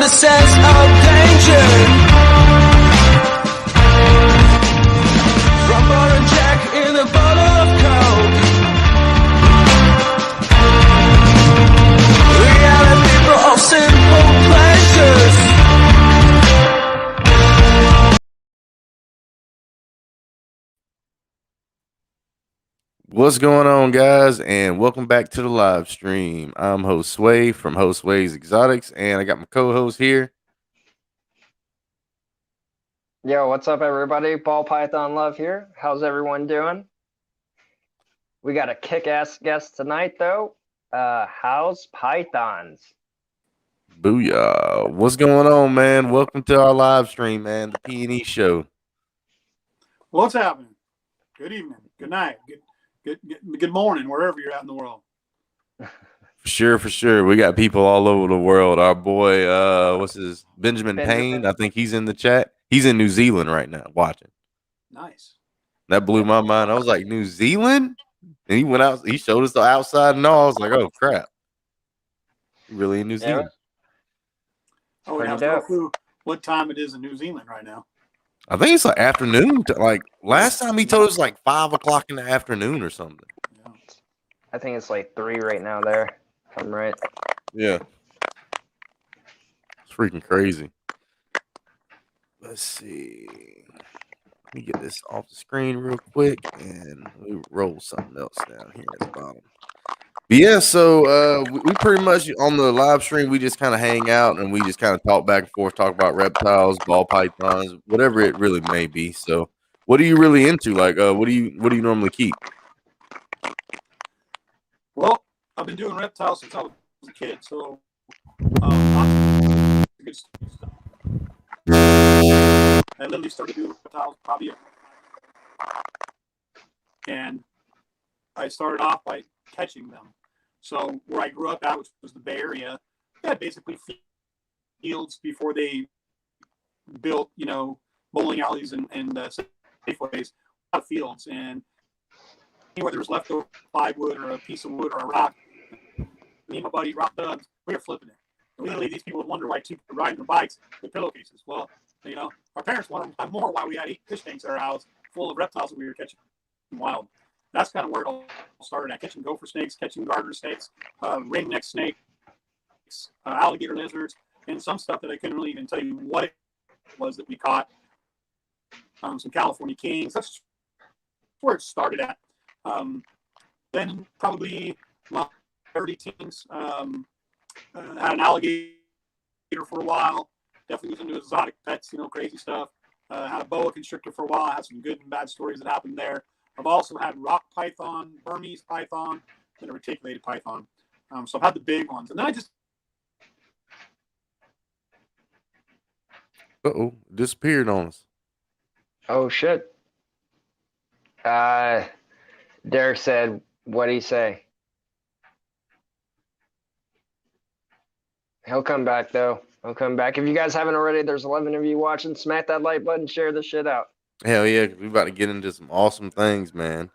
sense of danger. From Bottle Jack in a bottle of Coke. We are the people of simple pleasures. What's going on, guys, and welcome back to the live stream. I'm host Sway from Host Sway's Exotics, and I got my co-host here. Yo, what's up, everybody? Ball Python Love here. How's everyone doing? We got a kick-ass guest tonight, though. Howe's Pythons. Booyah. What's going on, man? Welcome to our live stream, man, the P&E show. What's happening? Good evening, good night, good morning, wherever you're at in the world. For sure. We got people all over the world. Our boy, what's his Benjamin Payne? I think he's in the chat. He's in New Zealand right now watching. Nice. That blew my mind. I was like, New Zealand? And he went out, he showed us the outside and all. I was like, oh crap. Really in New Zealand. Oh, I have no clue what time it is in New Zealand right now. I think it's like afternoon. Like last time he told us like 5 o'clock in the afternoon or something. Yeah. I think it's like 3 right now there, if I'm right. Yeah. It's freaking crazy. Let's see. Let me get this off the screen real quick and we roll something else down here at the bottom. But yeah, so we pretty much on the live stream, we just kind of hang out and we just kind of talk back and forth, talk about reptiles, ball pythons, whatever it really may be. So what are you really into? Like what do you normally keep? Well, I've been doing reptiles since I was a kid, so good stuff. I literally started doing reptiles probably, and I started off by catching them. So where I grew up at, which was the Bay Area, they had basically fields before they built, bowling alleys and safeways, a lot of fields, and anywhere there was leftover plywood or a piece of wood or a rock, me and my buddy Rob Dubs, we were flipping it. And literally, these people would wonder why two were riding their bikes with pillowcases. Well, our parents wanted to buy more while we had 8 fish tanks at our house full of reptiles that we were catching wild. That's kind of where it all started. Catching gopher snakes, catching garter snakes, ringneck snakes, alligator lizards, and some stuff that I couldn't really even tell you what it was that we caught. Some California kings. That's where it started at. Then probably my early teens, had an alligator for a while. Definitely was into exotic pets, crazy stuff. Had a boa constrictor for a while. Had some good and bad stories that happened there. I've also had rock python, Burmese python, and a reticulated python. So I've had the big ones. And then I just... Uh-oh, disappeared on us. Oh, shit. Derek said, what'd he say? He'll come back, though. He'll come back. If you guys haven't already, there's 11 of you watching. Smack that like button, share this shit out. Hell yeah, we about to get into some awesome things, man.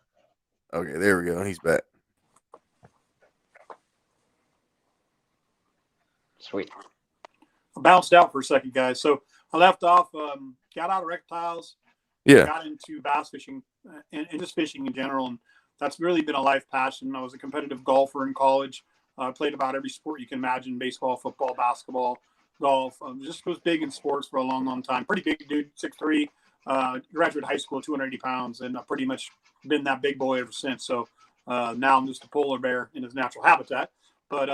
Okay, there we go. He's back. Sweet. I bounced out for a second, guys. So I left off, got out of reptiles, got into bass fishing and just fishing in general. And that's really been a life passion. I was a competitive golfer in college. I played about every sport you can imagine: baseball, football, basketball, golf. Just was big in sports for a long, long time. Pretty big dude, 6'3". Graduated high school, 280 pounds, and I've pretty much been that big boy ever since. So now I'm just a polar bear in his natural habitat. But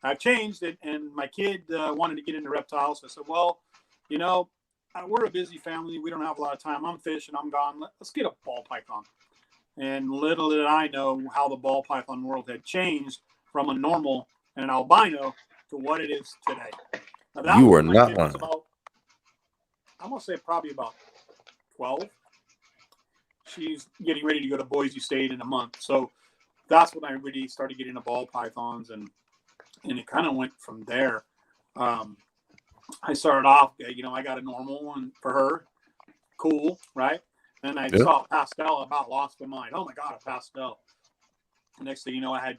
I've changed it, and my kid wanted to get into reptiles. So I said, well, we're a busy family. We don't have a lot of time. I'm fishing. I'm gone. Let's get a ball python. And little did I know how the ball python world had changed from a normal and an albino to what it is today. Now, you are not lying. I'm going to say probably about 12. She's getting ready to go to Boise State in a month. So that's when I really started getting into ball pythons, and it kind of went from there. I started off, I got a normal one for her. Cool, right? Then I saw a pastel, about lost my mind. Oh my God, a pastel. The next thing you know, I had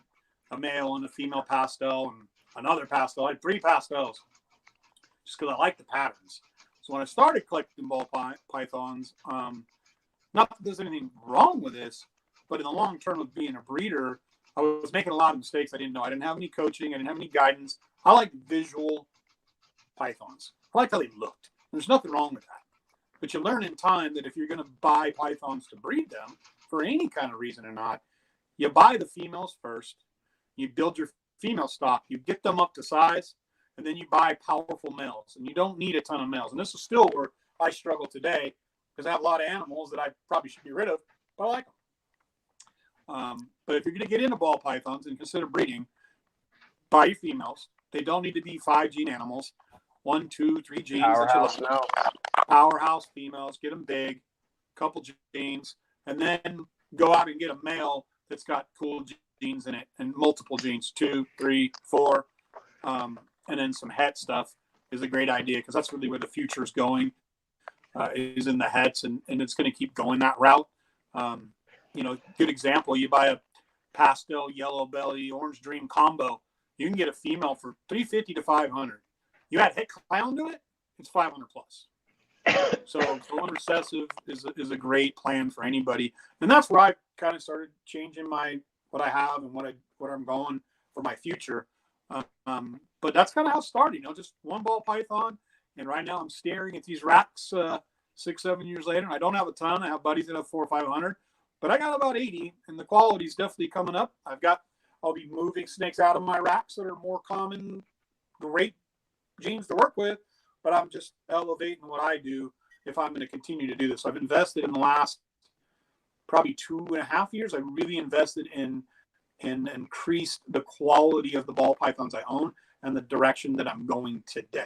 a male and a female pastel and another pastel. I had 3 pastels. just because I like the patterns. So when I started collecting ball pythons, not that there's anything wrong with this, but in the long term of being a breeder, I was making a lot of mistakes. I didn't know. I didn't have any coaching. I didn't have any guidance. I like visual pythons. I like how they looked. There's nothing wrong with that. But you learn in time that if you're going to buy pythons to breed them for any kind of reason or not, you buy the females first. You build your female stock. You get them up to size, and then you buy powerful males. And you don't need a ton of males. And this is still where I struggle today because I have a lot of animals that I probably should get rid of, but I like them. But if you're going to get into ball pythons and consider breeding, buy your females. They don't need to be 5 gene animals. 1, 2, 3 genes. Powerhouse males. Powerhouse females. Get them big, couple genes, and then go out and get a male that's got cool genes in it and multiple genes, 2, 3, 4, and then some het stuff is a great idea because that's really where the future is going. Is in the hets, and it's going to keep going that route. Good example, you buy a pastel yellow belly orange dream combo, you can get a female for $350 to $500. You add het clown to it, it's $500 plus. So going recessive is a great plan for anybody, and that's where I kind of started changing what I have and what I'm going for my future. But that's kind of how it started, just one ball python. And right now I'm staring at these racks 6-7 years later, and I don't have a ton. I have buddies that have 400 or 500, but I got about 80, and the quality is definitely coming up. I'll be moving snakes out of my racks that are more common, great genes to work with, but I'm just elevating what I do if I'm going to continue to do this. I've invested in the last probably 2.5 years. I really invested in increased the quality of the ball pythons I own and the direction that I'm going today.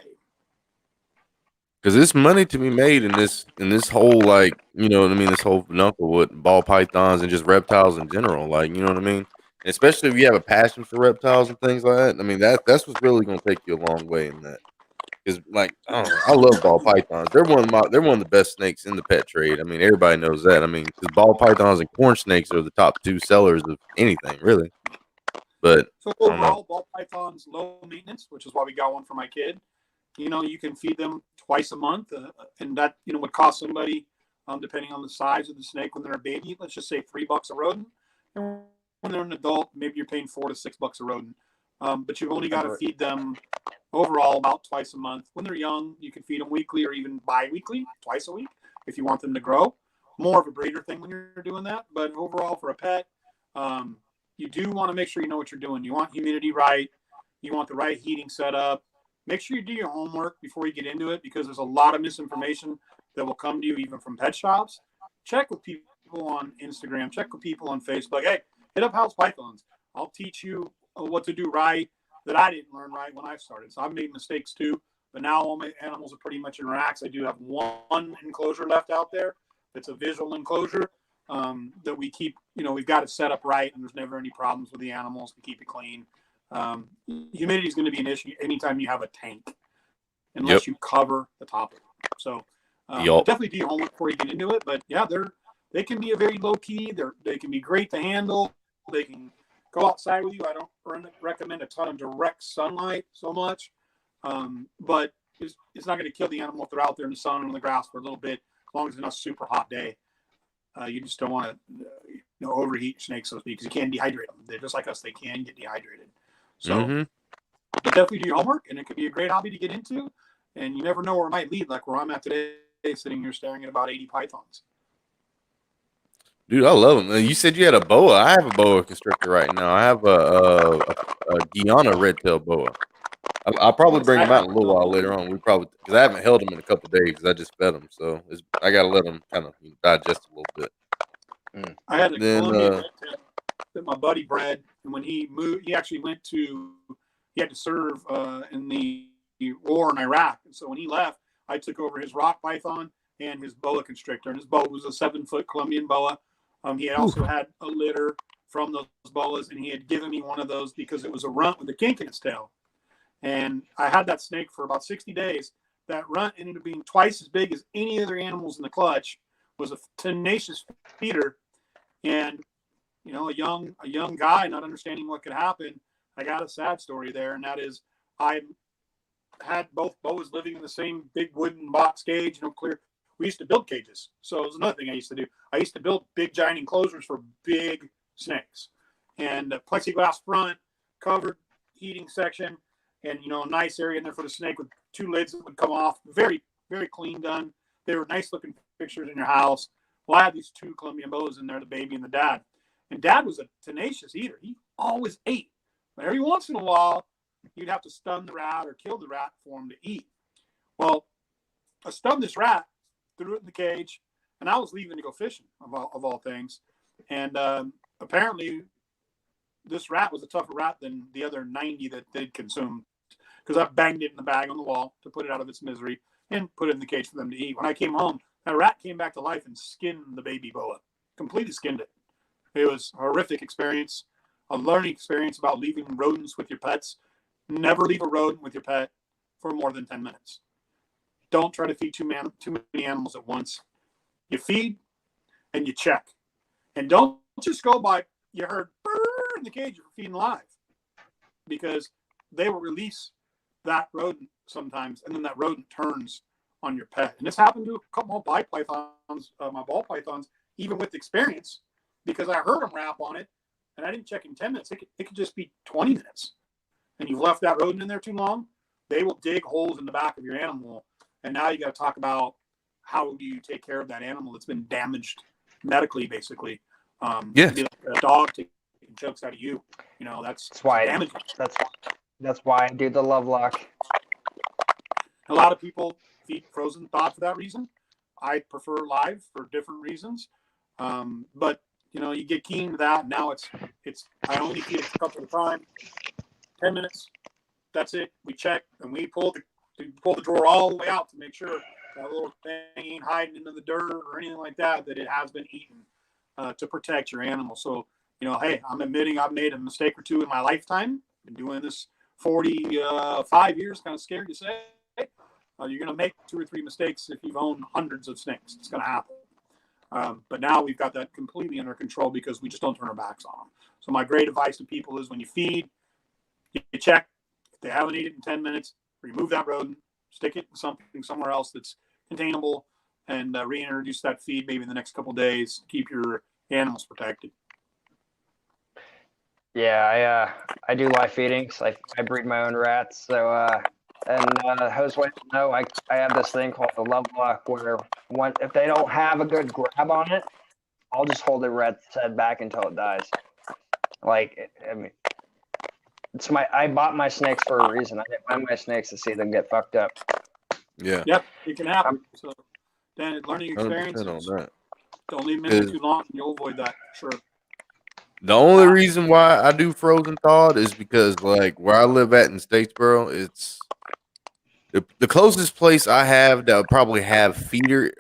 Because there's money to be made in this whole, like, this whole knuckle with ball pythons and just reptiles in general, like, you know what I mean? Especially if you have a passion for reptiles and things like that. I mean, that's what's really gonna take you a long way in that. Because, like, I don't know, I love ball pythons. They're one of the best snakes in the pet trade. I mean, everybody knows that. I mean, because ball pythons and corn snakes are the top 2 sellers of anything, really. But so overall, ball pythons low maintenance, which is why we got one for my kid. You can feed them twice a month, and that would cost somebody, depending on the size of the snake when they're a baby, let's just say $3 a rodent. And when they're an adult, maybe you're paying $4 to $6 a rodent. But you've only got to feed them overall about twice a month. When they're young, you can feed them weekly or even bi-weekly, twice a week, if you want them to grow. More of a breeder thing when you're doing that. But overall, for a pet, you do want to make sure you know what you're doing. You want humidity right. You want the right heating setup. Make sure you do your homework before you get into it, because there's a lot of misinformation that will come to you even from pet shops. Check with people on Instagram. Check with people on Facebook. Hey, hit up Howe's Pythons. I'll teach you what to do right that I didn't learn right when I started. So I've made mistakes too, but now all my animals are pretty much in racks. I do have one enclosure left out there. It's a visual enclosure that we keep, we've got it set up right, and there's never any problems with the animals. We keep it clean. Humidity is going to be an issue anytime you have a tank, unless you cover the top of it. So definitely do your homework before you get into it. But yeah, they can be a very low key. They can be great to handle. They can go outside with you. I don't recommend a ton of direct sunlight so much, but it's not going to kill the animal if they're out there in the sun or on the grass for a little bit, as long as it's not a super hot day. You just don't want to overheat snakes, so to speak, because you can dehydrate them. They're just like us; they can get dehydrated. So, but definitely do your homework, and it could be a great hobby to get into. And you never know where it might lead. Like where I'm at today, sitting here staring at about 80 pythons. Dude, I love them. You said you had a boa. I have a boa constrictor right now. I have a Guyana red-tailed boa. I'll probably bring him out in a little while later on. Because I haven't held him in a couple of days because I just fed him. So I got to let him kind of digest a little bit. I had a Colombian red-tail that my buddy bred, and when he moved, he actually he had to serve in the war in Iraq. And so when he left, I took over his rock python and his boa constrictor. And his boa was a 7-foot Colombian boa. He had also had a litter from those boas, and he had given me one of those because it was a runt with a kink in its tail. And I had that snake for about 60 days. That runt ended up being twice as big as any other animals in the clutch, was a tenacious feeder. And, a young guy not understanding what could happen, I got a sad story there. And that is, I had both boas living in the same big wooden box cage, clear. We used to build cages. So it was another thing I used to do. I used to build big giant enclosures for big snakes, and a plexiglass front, covered heating section, and a nice area in there for the snake with 2 lids that would come off. Very, very clean done. They were nice looking fixtures in your house. Well, I had these 2 Colombian boas in there, the baby and the dad. And dad was a tenacious eater. He always ate. But every once in a while, you'd have to stun the rat or kill the rat for him to eat. Well, I stunned this rat, threw it in the cage, and I was leaving to go fishing, of all things. And apparently, this rat was a tougher rat than the other 90 that they'd consumed, because I banged it in the bag on the wall to put it out of its misery and put it in the cage for them to eat. When I came home, that rat came back to life and skinned the baby boa, completely skinned it. It was a horrific experience, a learning experience about leaving rodents with your pets. Never leave a rodent with your pet for more than 10 minutes. Don't try to feed too many animals at once. You feed and you check. And don't just go by, you heard in the cage, you're feeding live, because they will release that rodent sometimes, and then that rodent turns on your pet. And this happened to a couple of my ball pythons, even with experience, because I heard them rap on it, and I didn't check in 10 minutes. It could just be 20 minutes. And you've left that rodent in there too long, they will dig holes in the back of your animal. And now you got to talk about how do you take care of that animal that's been damaged medically, basically. Yes. Like a dog taking chokes out of you. That's why damage. That's why I do the love lock. A lot of people feed frozen thawed for that reason. I prefer live for different reasons. But you get keen to that. Now it's I only feed it a couple of times, 10 minutes. That's it. We check and we pull the drawer all the way out to make sure that little thing ain't hiding into the dirt or anything like that it has been eaten, to protect your animal. So, hey, I'm admitting I've made a mistake or two in my lifetime. Been doing this 45 years, kind of scared to say. You're going to make 2 or 3 mistakes if you've owned hundreds of snakes. It's going to happen. But now we've got that completely under control because we just don't turn our backs on them. So my great advice to people is when you feed, you check. If they haven't eaten it in 10 minutes, remove that rodent, stick it in something somewhere else that's containable, and reintroduce that feed maybe in the next couple of days. Keep your animals protected. Yeah, I do live feedings. I breed my own rats. So host wife will know I have this thing called the love lock, where if they don't have a good grab on it, I'll just hold the rat's head back until it dies. I bought my snakes for a reason. I didn't buy my snakes to see them get fucked up. Yeah. Yep, it can happen. So then learning experience. Don't leave them in too long, and you'll avoid that for sure. The only reason why I do frozen thawed is because, like, where I live at in Statesboro, it's the closest place I have that would probably have feeder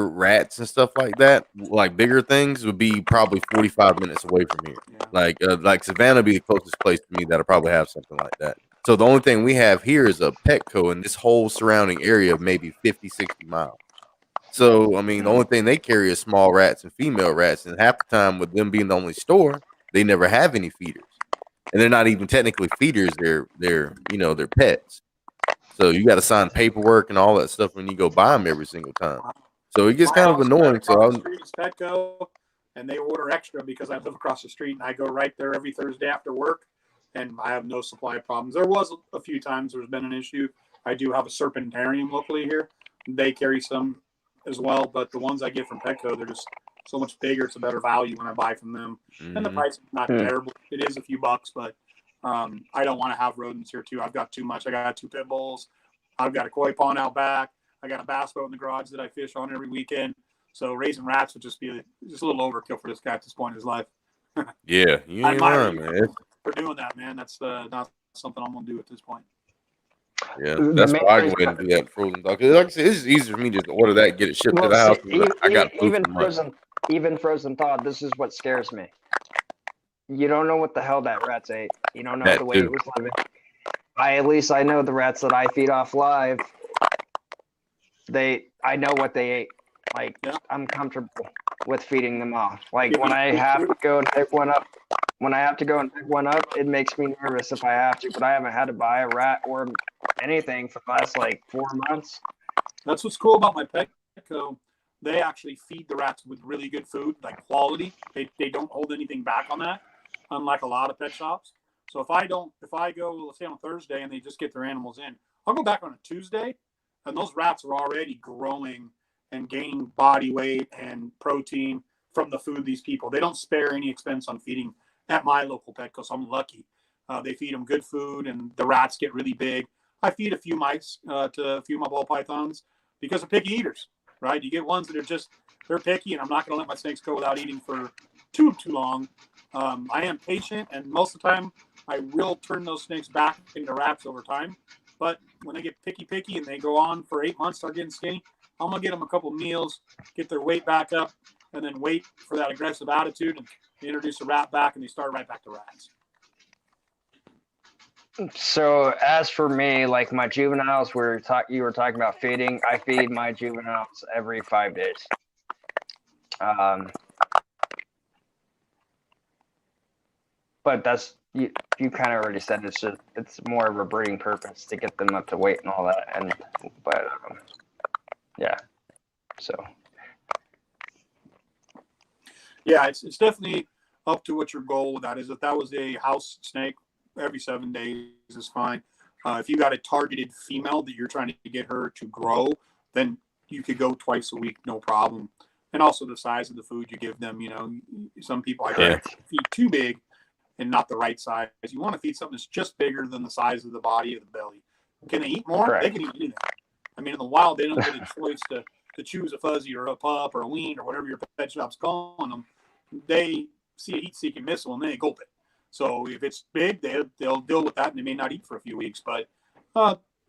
rats and stuff like that, like bigger things, would be probably 45 minutes away from here. Yeah. Like Savannah would be the closest place to me that'll probably have something like that. So the only thing we have here is a Petco in this whole surrounding area of maybe 50, 60 miles. So, I mean, the only thing they carry is small rats and female rats. And half the time, with them being the only store, they never have any feeders. And they're not even technically feeders. They're pets. So you got to sign paperwork and all that stuff when you go buy them every single time. So it gets kind of annoying. So the street is Petco, and they order extra because I live across the street, and I go right there every Thursday after work, and I have no supply problems. There was a few times there's been an issue. I do have a serpentarium locally here. They carry some as well, but the ones I get from Petco, they're just so much bigger. It's a better value when I buy from them, and the price is not terrible. It is a few bucks, but I don't want to have rodents here too. I've got too much. I got 2 pit bulls. I've got a koi pond out back. I got a bass boat in the garage that I fish on every weekend. So raising rats would just be just a little overkill for this guy at this point in his life. Yeah, you ain't lying, man. For doing that, man. That's not something I'm gonna do at this point. Yeah, that's why I go ahead and do that frozen dog. Like I said, it's easier for me just to order that and get it shipped to the house. I got even frozen thawed. This is what scares me. You don't know what the hell that rat's ate. You don't know the way it was living. At least I know the rats that I feed off live. I know what they ate. I'm comfortable with feeding them off. When I have to go and pick one up, when I have to go and pick one up, it makes me nervous if I have to. But I haven't had to buy a rat or anything for the last like 4 months. That's what's cool about my Petco. They actually feed the rats with really good food, like quality. They don't hold anything back on that, unlike a lot of pet shops. So if I go, let's say on a Thursday and they just get their animals in, I'll go back on a Tuesday, and those rats are already growing and gaining body weight and protein from the food these people. They don't spare any expense on feeding at my local Petco, so I'm lucky. They feed them good food, and the rats get really big. I feed a few mice to a few of my ball pythons because they're picky eaters, right? You get ones that are they're picky, and I'm not going to let my snakes go without eating for too long. I am patient, and most of the time I will turn those snakes back into rats over time. But when they get picky and they go on for 8 months, start getting skinny, I'm going to get them a couple meals, get their weight back up, and then wait for that aggressive attitude and introduce a rat back, and they start right back to rats. So as for me, like my juveniles, you were talking about feeding. I feed my juveniles every 5 days. But that's you kind of already said it's more of a breeding purpose to get them up to weight and all that. But yeah, so yeah, it's definitely up to what your goal with that is. If that was a house snake, every 7 days is fine. If you got a targeted female that you're trying to get her to grow, then you could go twice a week, no problem. And also the size of the food you give them. You know, some people feed too big and not the right size. You want to feed something that's just bigger than the size of the body of the belly. Can they eat more? Correct. They can eat anything. I mean, in the wild, they don't get a choice to choose a fuzzy or a pup or a wean or whatever your pet shop's calling them. They see a heat-seeking missile and then they gulp it. So if it's big, they'll deal with that and they may not eat for a few weeks. But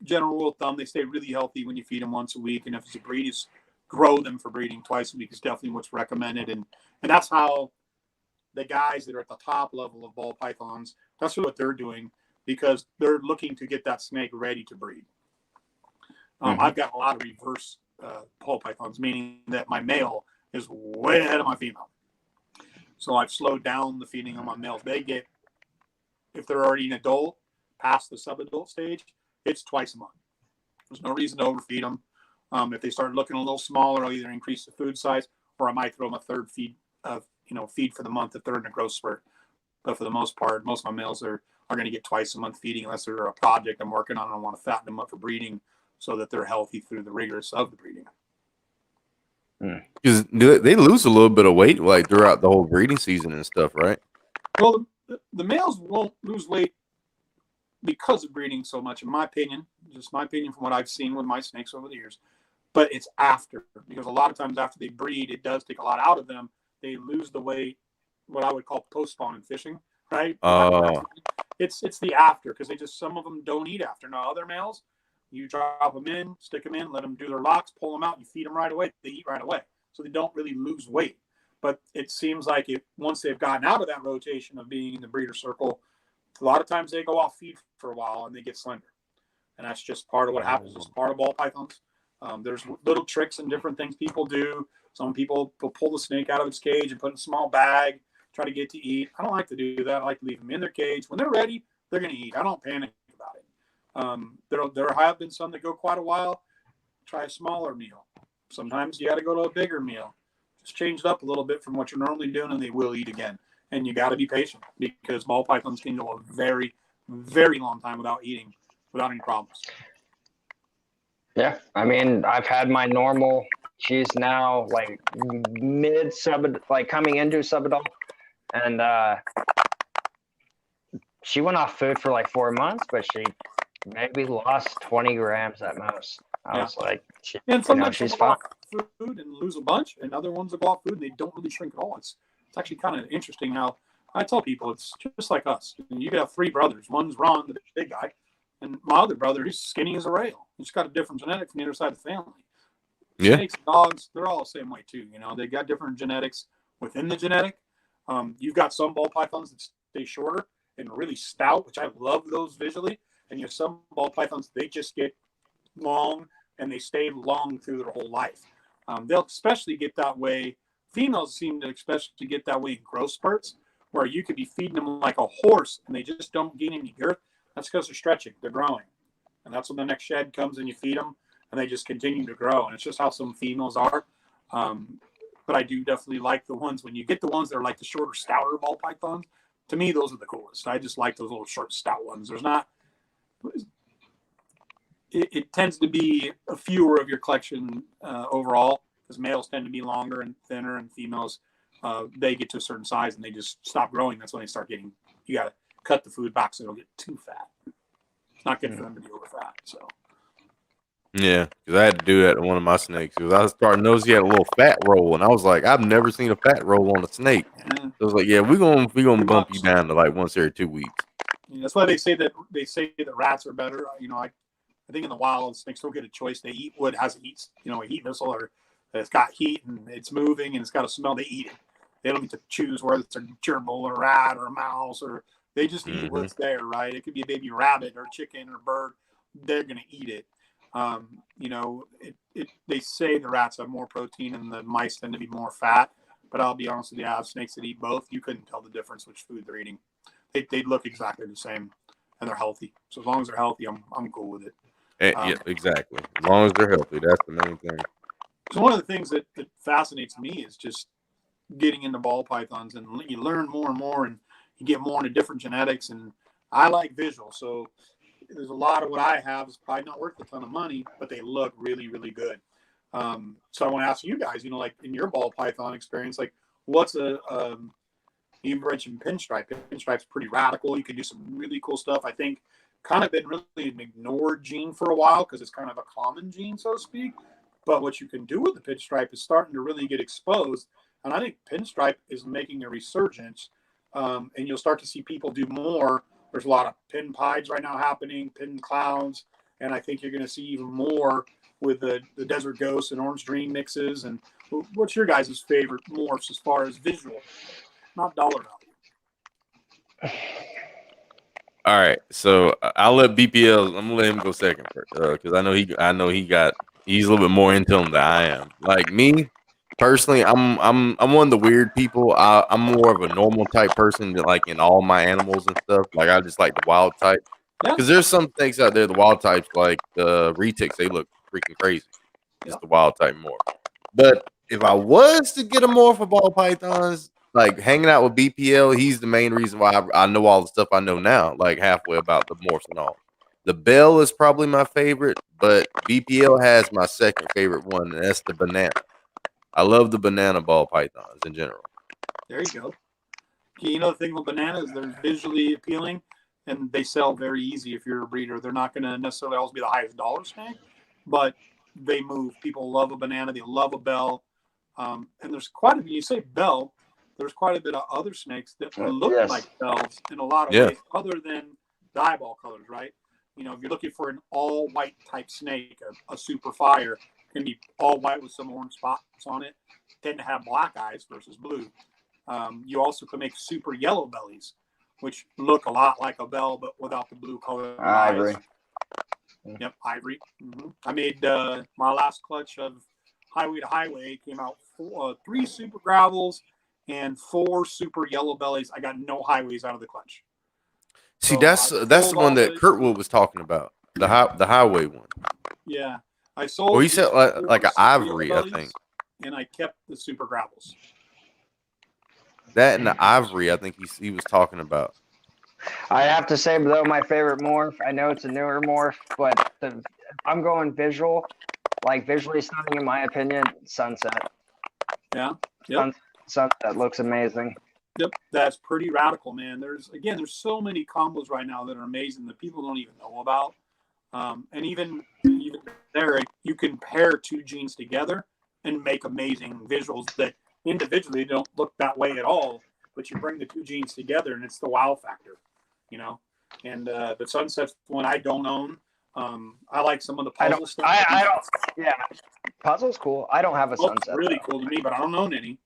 general rule of thumb, they stay really healthy when you feed them once a week. And if it's a breed, grow them for breeding twice a week is definitely what's recommended. And that's how the guys that are at the top level of ball pythons, that's what they're doing because they're looking to get that snake ready to breed. I've got a lot of reverse ball pythons, meaning that my male is way ahead of my female. So I've slowed down the feeding on my males. They get, if they're already an adult, past the sub-adult stage, it's twice a month. There's no reason to overfeed them. If they start looking a little smaller, I'll either increase the food size or I might throw them a third feed for the month if they're in a growth spurt. But for the most part, most of my males are going to get twice a month feeding unless they're a project I'm working on. I want to fatten them up for breeding so that they're healthy through the rigorous of the breeding. Because they lose a little bit of weight like throughout the whole breeding season and stuff, right? Well, the males won't lose weight because of breeding so much, in my opinion. Just my opinion from what I've seen with my snakes over the years. But it's after, because a lot of times after they breed, it does take a lot out of them. They lose the weight, what I would call post-spawning fishing, right? It's the after, because some of them don't eat after. Now, other males, you drop them in, stick them in, let them do their locks, pull them out, you feed them right away. They eat right away. So they don't really lose weight. But it seems like once they've gotten out of that rotation of being in the breeder circle, a lot of times they go off feed for a while and they get slender. And that's just part of what happens. It's part of ball pythons. There's little tricks and different things people do. Some people will pull the snake out of its cage and put it in a small bag, try to get to eat. I don't like to do that. I like to leave them in their cage. When they're ready, they're going to eat. I don't panic about it. There have been some that go quite a while. Try a smaller meal. Sometimes you got to go to a bigger meal. Just change it up a little bit from what you're normally doing, and they will eat again. And you got to be patient because ball pythons can go a very, very long time without eating, without any problems. yeah, I mean, I've had my normal. She's now like coming into sub-adult, and she went off food for like 4 months, but she maybe lost 20 grams at most. I was like, and sometimes she's go fine. off food and lose a bunch, and other ones will go off food and they don't really shrink at all. It's actually kind of interesting how I tell people it's just like us. You have 3 brothers. One's Ron, the big guy, and my other brother, he's skinny as a rail. He's got a different genetic from the other side of the family. Yeah. Snakes, dogs, they're all the same way too. They got different genetics within the genetic. You've got some ball pythons that stay shorter and really stout, which I love those visually. And you have some ball pythons, they just get long and they stay long through their whole life. They'll especially get that way. Females seem to especially get that way in growth spurts where you could be feeding them like a horse and they just don't gain any girth. That's because they're stretching, they're growing. And that's when the next shed comes and you feed them and they just continue to grow. And it's just how some females are. But I do definitely like the ones, when you get the ones that are like the shorter, stouter ball pythons, to me, those are the coolest. I just like those little short, stout ones. There's not, it tends to be a fewer of your collection overall, because males tend to be longer and thinner, and females, they get to a certain size and they just stop growing. That's when they start getting, you got to cut the food back so they don't get too fat. It's not good for them to be over fat. So. Yeah, because I had to do that to one of my snakes. Because I was starting to notice he had a little fat roll, and I was like, I've never seen a fat roll on a snake. Yeah. So I was like, yeah, we're gonna bump you down to like once every 2 weeks. Yeah, that's why they say that rats are better. You know, I think in the wild, snakes don't get a choice. They eat what has heat, a heat missile, or it's got heat and it's moving and it's got a smell. They eat it. They don't get to choose whether it's a gerbil or a rat or a mouse, or they just eat what's there, right? It could be a baby rabbit or a chicken or a bird. They're gonna eat it. They say the rats have more protein and the mice tend to be more fat, but I'll be honest with you, I have snakes that eat both. You couldn't tell the difference which food they're eating. They look exactly the same, and they're healthy. So as long as they're healthy, I'm cool with it. Yeah, exactly. As long as they're healthy, that's the main thing. So one of the things that fascinates me is just getting into ball pythons, and you learn more and more, and you get more into different genetics. And I like visual, so there's a lot of what I have is probably not worth a ton of money, but they look really, really good. So I want to ask you guys, like in your ball python experience, like what's you mentioned pinstripe. Pinstripe's pretty radical. You can do some really cool stuff. I think kind of been really an ignored gene for a while because it's kind of a common gene, so to speak. But what you can do with the pinstripe is starting to really get exposed. And I think pinstripe is making a resurgence. And you'll start to see people do more. There's a lot of pin pieds right now happening, pin clowns. And I think you're going to see even more with the Desert Ghost and Orange Dream mixes. And what's your guys' favorite morphs as far as visual, not dollar value? All right, so I'll let BPL. I'm gonna let him go second because I know he's a little bit more into them than I am. Like me personally, I'm one of the weird people. I'm more of a normal type person that like in all my animals and stuff. Like I just like the wild type because there's some things out there. The wild types like the retics, they look freaking crazy. It's the wild type more. But if I was to get a morph for ball pythons, like hanging out with BPL, he's the main reason why I know all the stuff I know now, like halfway about the morphs and all. The bell is probably my favorite, but BPL has my second favorite one, and that's the banana. I love the banana ball pythons in general. There you go. You know, the thing with bananas, they're visually appealing, and they sell very easy if you're a breeder. They're not going to necessarily always be the highest dollar snake, but they move. People love a banana. They love a bell. And there's quite a, you say bell, there's quite a bit of other snakes that look like bells in a lot of ways, other than the eyeball colors, right? If you're looking for an all white type snake, a super fire can be all white with some orange spots on it, tend to have black eyes versus blue. You also can make super yellow bellies, which look a lot like a bell, but without the blue color. Ivory. Yep, ivory. I made my last clutch of Highway to Highway, came out 3 super gravels and 4 super yellow bellies. I got no highways out of the clutch. See, that's the one that Kurtwood was talking about, the highway one. Yeah, I sold. Well, he said like an ivory, I think. And I kept the super gravels. That and the ivory, I think he was talking about. I have to say, though, my favorite morph, I know it's a newer morph, but I'm going visual, like visually stunning in my opinion, Sunset. Yeah. Yep. Sunset looks amazing. Yep, that's pretty radical, man. There's so many combos right now that are amazing that people don't even know about. And even there, you can pair 2 genes together and make amazing visuals that individually don't look that way at all. But you bring the 2 genes together, and it's the wow factor, And the Sunset's one I don't own. I like some of the puzzle stuff. I don't. Yeah, puzzle's cool. I don't have a Sunset. Really cool to me, but I don't own any.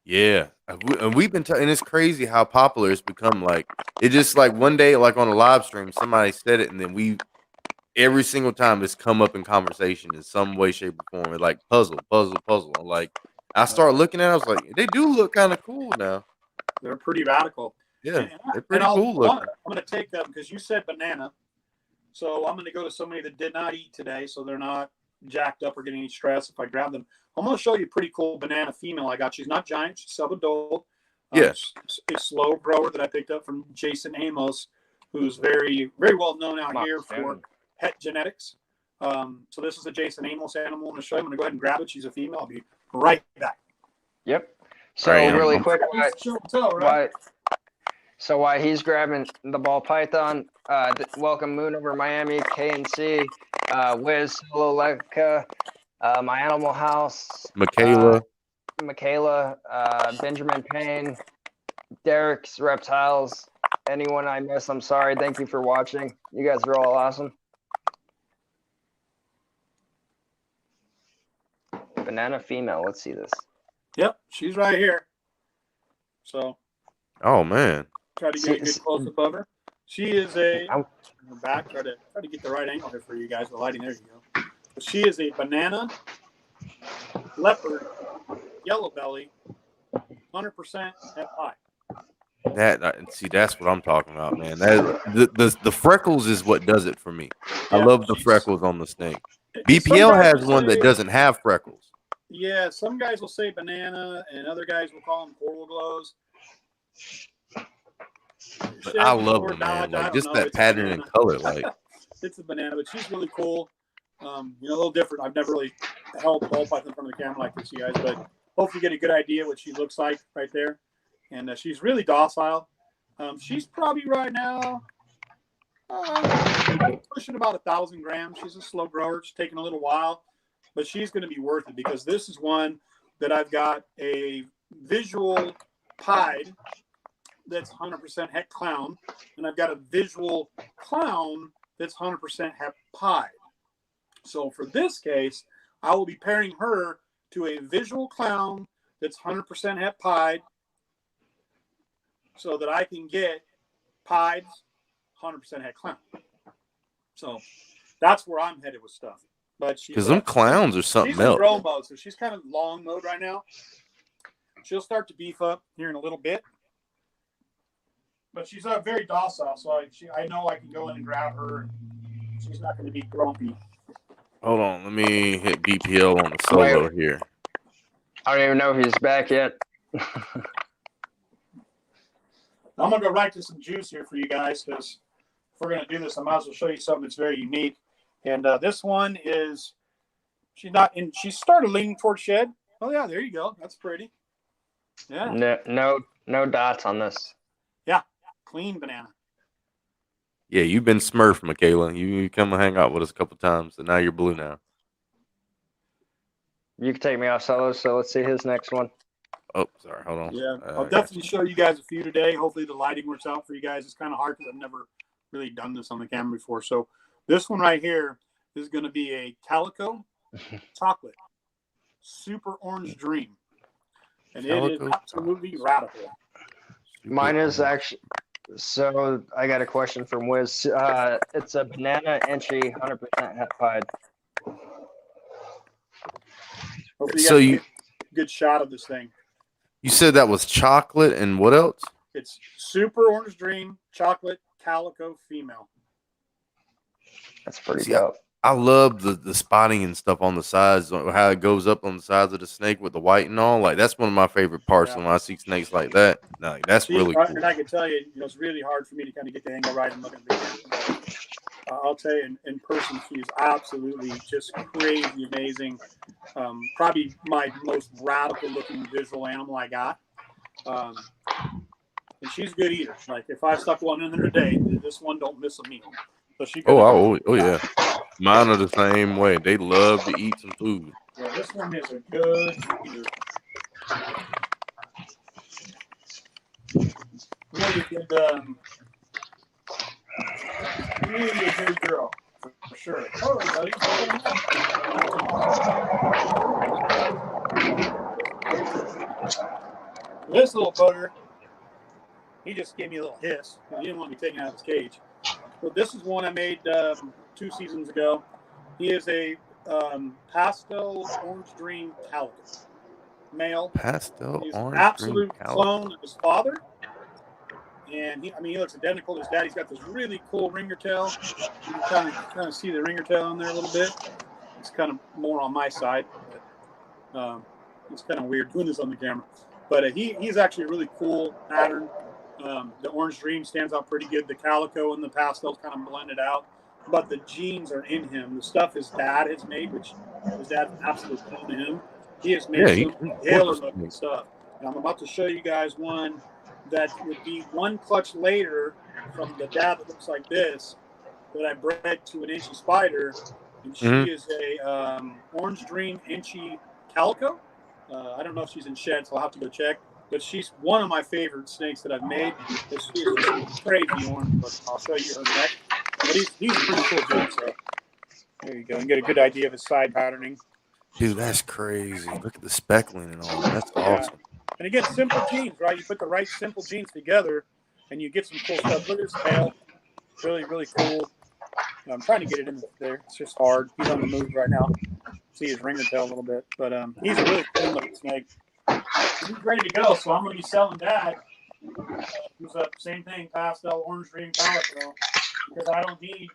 Yeah, and we've been and it's crazy how popular it's become. Like it just like one day, like on a live stream, somebody said it, and then every single time it's come up in conversation in some way, shape, or form. Like puzzle. And like I start looking at it, I was like, they do look kind of cool now. They're pretty radical. Yeah, they're And pretty cool looking. I'm going to take them because you said banana. So I'm going to go to somebody that did not eat today, so they're not jacked up or getting any stress if I grab them. I'm going to show you a pretty cool banana female I got. She's not giant. She's sub-adult. Yes. A slow grower that I picked up from Jason Amos, who's very, very well known out here for pet genetics. So this is a Jason Amos animal. I'm going to show you. I'm going to go ahead and grab it. She's a female. I'll be right back. Yep. So Right, really I'm- quick, Right? while he's grabbing the ball python, welcome Moon over Miami, KNC, Wiz, Solo Leica, my Animal House, Michaela. Benjamin Payne, Derek's Reptiles. Anyone I miss, I'm sorry. Thank you for watching. You guys are all awesome. Banana female. Let's see this. Yep, she's right here. So Oh man. try to get a good close up of her. She is a back. Try to get the right angle here for you guys. The lighting. There you go. But she is a banana leopard, yellow belly, 100% at pie. That's what I'm talking about, man. That the freckles is what does it for me. I love the freckles on the snake. BPL has one that doesn't have freckles. Yeah, some guys will say banana, and other guys will call them coral glows. But I love them, man. Like just that pattern and color, like it's a banana, but she's really cool. A little different. I've never really held the ball python in front of the camera like this, you guys, but hopefully you get a good idea what she looks like right there. And she's really docile. She's probably right now pushing about 1,000 grams. She's a slow grower. It's taking a little while, but she's going to be worth it because this is one that I've got a visual pied that's 100% het clown, and I've got a visual clown that's 100% het pied. So for this case, I will be pairing her to a visual clown that's 100% het pied, so that I can get pieds 100% het clown. So that's where I'm headed with stuff. But because them clowns are something she's else. in grow mode, so she's kind of long mode right now. She'll start to beef up here in a little bit. But she's very docile, so I know I can go in and grab her. She's not going to be grumpy. Hold on, let me hit BPL on the solo here. I don't even know if he's back yet. I'm going to go right to some juice here for you guys because if we're going to do this, I might as well show you something that's very unique. And this one is, she started leaning towards shed. Oh, yeah, there you go. That's pretty. Yeah. No dots on this. Yeah, clean banana. Yeah, you've been smurfed, Michaela. You come and hang out with us a couple times, and now you're blue now. You can take me off solo, so let's see his next one. Oh, sorry. Hold on. Yeah, I'll definitely show you guys a few today. Hopefully the lighting works out for you guys. It's kind of hard because I've never really done this on the camera before. So this one right here is going to be a calico chocolate super orange dream. And it is absolutely radical. Mine is actually, so I got a question from Wiz. It's a banana inchy, 100% het pied. Hopefully So you get a good shot of this thing. You said that was chocolate and what else? It's super orange dream, chocolate, calico, female. That's pretty dope. I love the spotting and stuff on the sides, how it goes up on the sides of the snake with the white and all. Like that's one of my favorite parts when I see snakes like that. No, that's really cool. And I can tell you, it's really hard for me to kind of get the angle right and look at the video. I'll tell you, in person, she's absolutely just crazy amazing. Probably my most radical looking visual animal I got. And she's a good eater. Like if I stuck one in there today, this one don't miss a meal. So she oh yeah. Mine are the same way. They love to eat some food. Yeah, this one is a good eater. Really a good girl, for sure. Oh, buddy. This little bugger, he just gave me a little hiss. He didn't want me taken out of his cage. But this is one I made 2 seasons ago. He is a pastel orange dream calico male. Pastel He's orange an absolute dream clone of his father. And he looks identical to his dad. He's got this really cool ringer tail. You can kind of see the ringer tail in there a little bit. It's kind of more on my side, but it's kind of weird doing this on the camera. But he's actually a really cool pattern. The Orange Dream stands out pretty good. The Calico and the pastels kind of blended out, but the genes are in him. The stuff his dad has made, which his dad's an absolute clone to him. He has made some killer looking stuff. And I'm about to show you guys one that would be one clutch later from the dad that looks like this that I bred to an Inchy Spider, and she is a Orange Dream Inchy Calico. I don't know if she's in shed, so I'll have to go check. But she's one of my favorite snakes that I've made. She is crazy orange, but I'll show you her next. But he's pretty cool dude. So there you go, and get a good idea of his side patterning. Dude, that's crazy. Look at the speckling and all. That's awesome. And again, simple genes, right? You put the right simple genes together, and you get some cool stuff. Look at his tail. Really, really cool. I'm trying to get it in there. It's just hard. He's on the move right now. See his ringer tail a little bit. But he's a really cool looking snake. He's ready to go, so I'm going to be selling that. Who's up? Same thing, pastel, Orange Dream, Calico. Because I don't need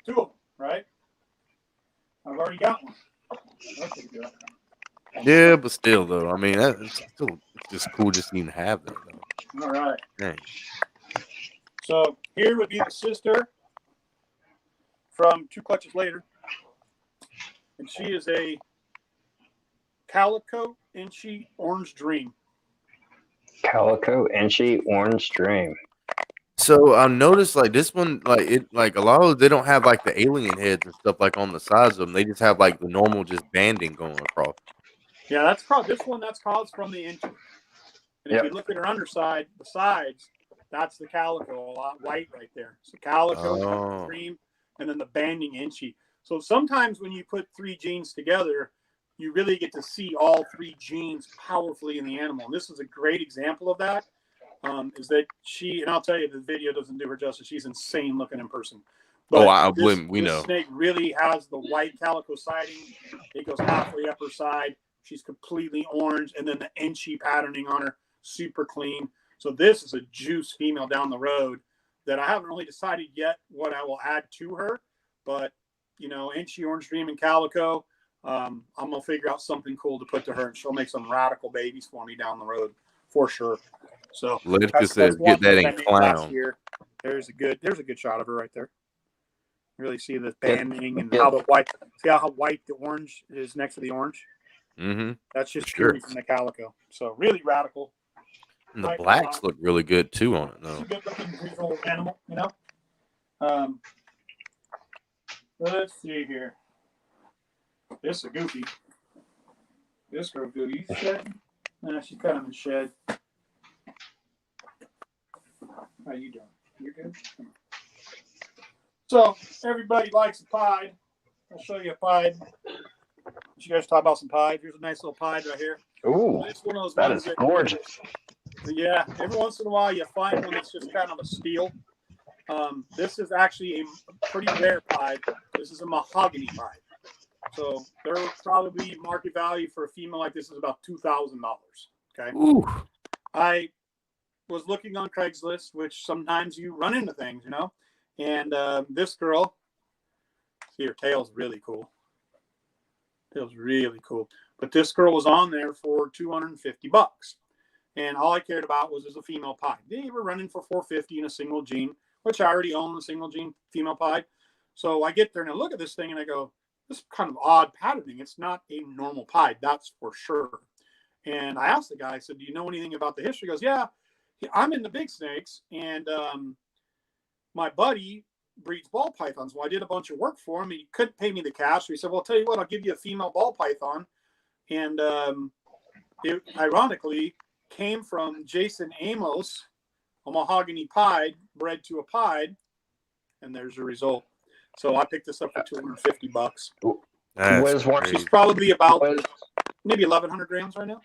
two of them, right? I've already got one. Okay, good. Yeah, but still, though, I mean, it's just cool just to even have that, though. All right. Dang. So here would be the sister from two clutches later. And she is a Calico Inchy Orange Dream. Calico Inchy Orange Dream. So I noticed like this one, like a lot of they don't have like the alien heads and stuff like on the sides of them. They just have like the normal just banding going across. Yeah, that's caused that's caused from the Inchy. And if you look at her underside, the sides, that's the Calico, a lot white right there. So Calico, Dream, and then the banding Inchy. So sometimes when you put three genes together, you really get to see all three genes powerfully in the animal. And this is a great example of that. Is that she, and I'll tell you, the video doesn't do her justice. She's insane looking in person. But I believe we know. This snake really has the white calico siding. It goes halfway up her side. She's completely orange, and then the Inchy patterning on her, super clean. So this is a juice female down the road that I haven't really decided yet what I will add to her. But, you know, Inchy, Orange Dream, and Calico, I'm going to figure out something cool to put to her, and she'll make some radical babies for me down the road for sure. So Letica says get that in clown. There's a good shot of her right there. Really see the banding and how the white. See how white the orange is next to the orange. Mm-hmm. That's just purely from the Calico. So really radical. And the blacks look really good too on it, though. It's a good looking visual animal, you know. Let's see here. This is a goofy. This girl goofy. Shed. Nah, she's kind of in shed. How you doing? You good? So everybody likes a pied. I'll show you a pied. You guys talk about some pied. Here's a nice little pied right here. Ooh, it's one of those that ones is gorgeous. Yeah, every once in a while you find one that's just kind of a steal. This is actually a pretty rare pied. This is a mahogany pied. So their probably market value for a female like this is about $2,000. Okay. Ooh. I was looking on Craigslist, which sometimes you run into things, you know. And this girl, see, her tail's really cool. Tail's really cool. But this girl was on there for $250. And all I cared about was as a female pied. They were running for $450 in a single gene, which I already own a single gene female pied. So I get there and I look at this thing and I go, this is kind of odd patterning. It's not a normal pied, that's for sure. And I asked the guy, I said, do you know anything about the history? He goes, yeah, I'm in the big snakes. And my buddy breeds ball pythons. Well, I did a bunch of work for him. He couldn't pay me the cash. So he said, well, I'll tell you what, I'll give you a female ball python. And it ironically came from Jason Amos, a mahogany pied, bred to a pied. And there's the result. So I picked this up for $250. She's probably about maybe 1,100 grams right now.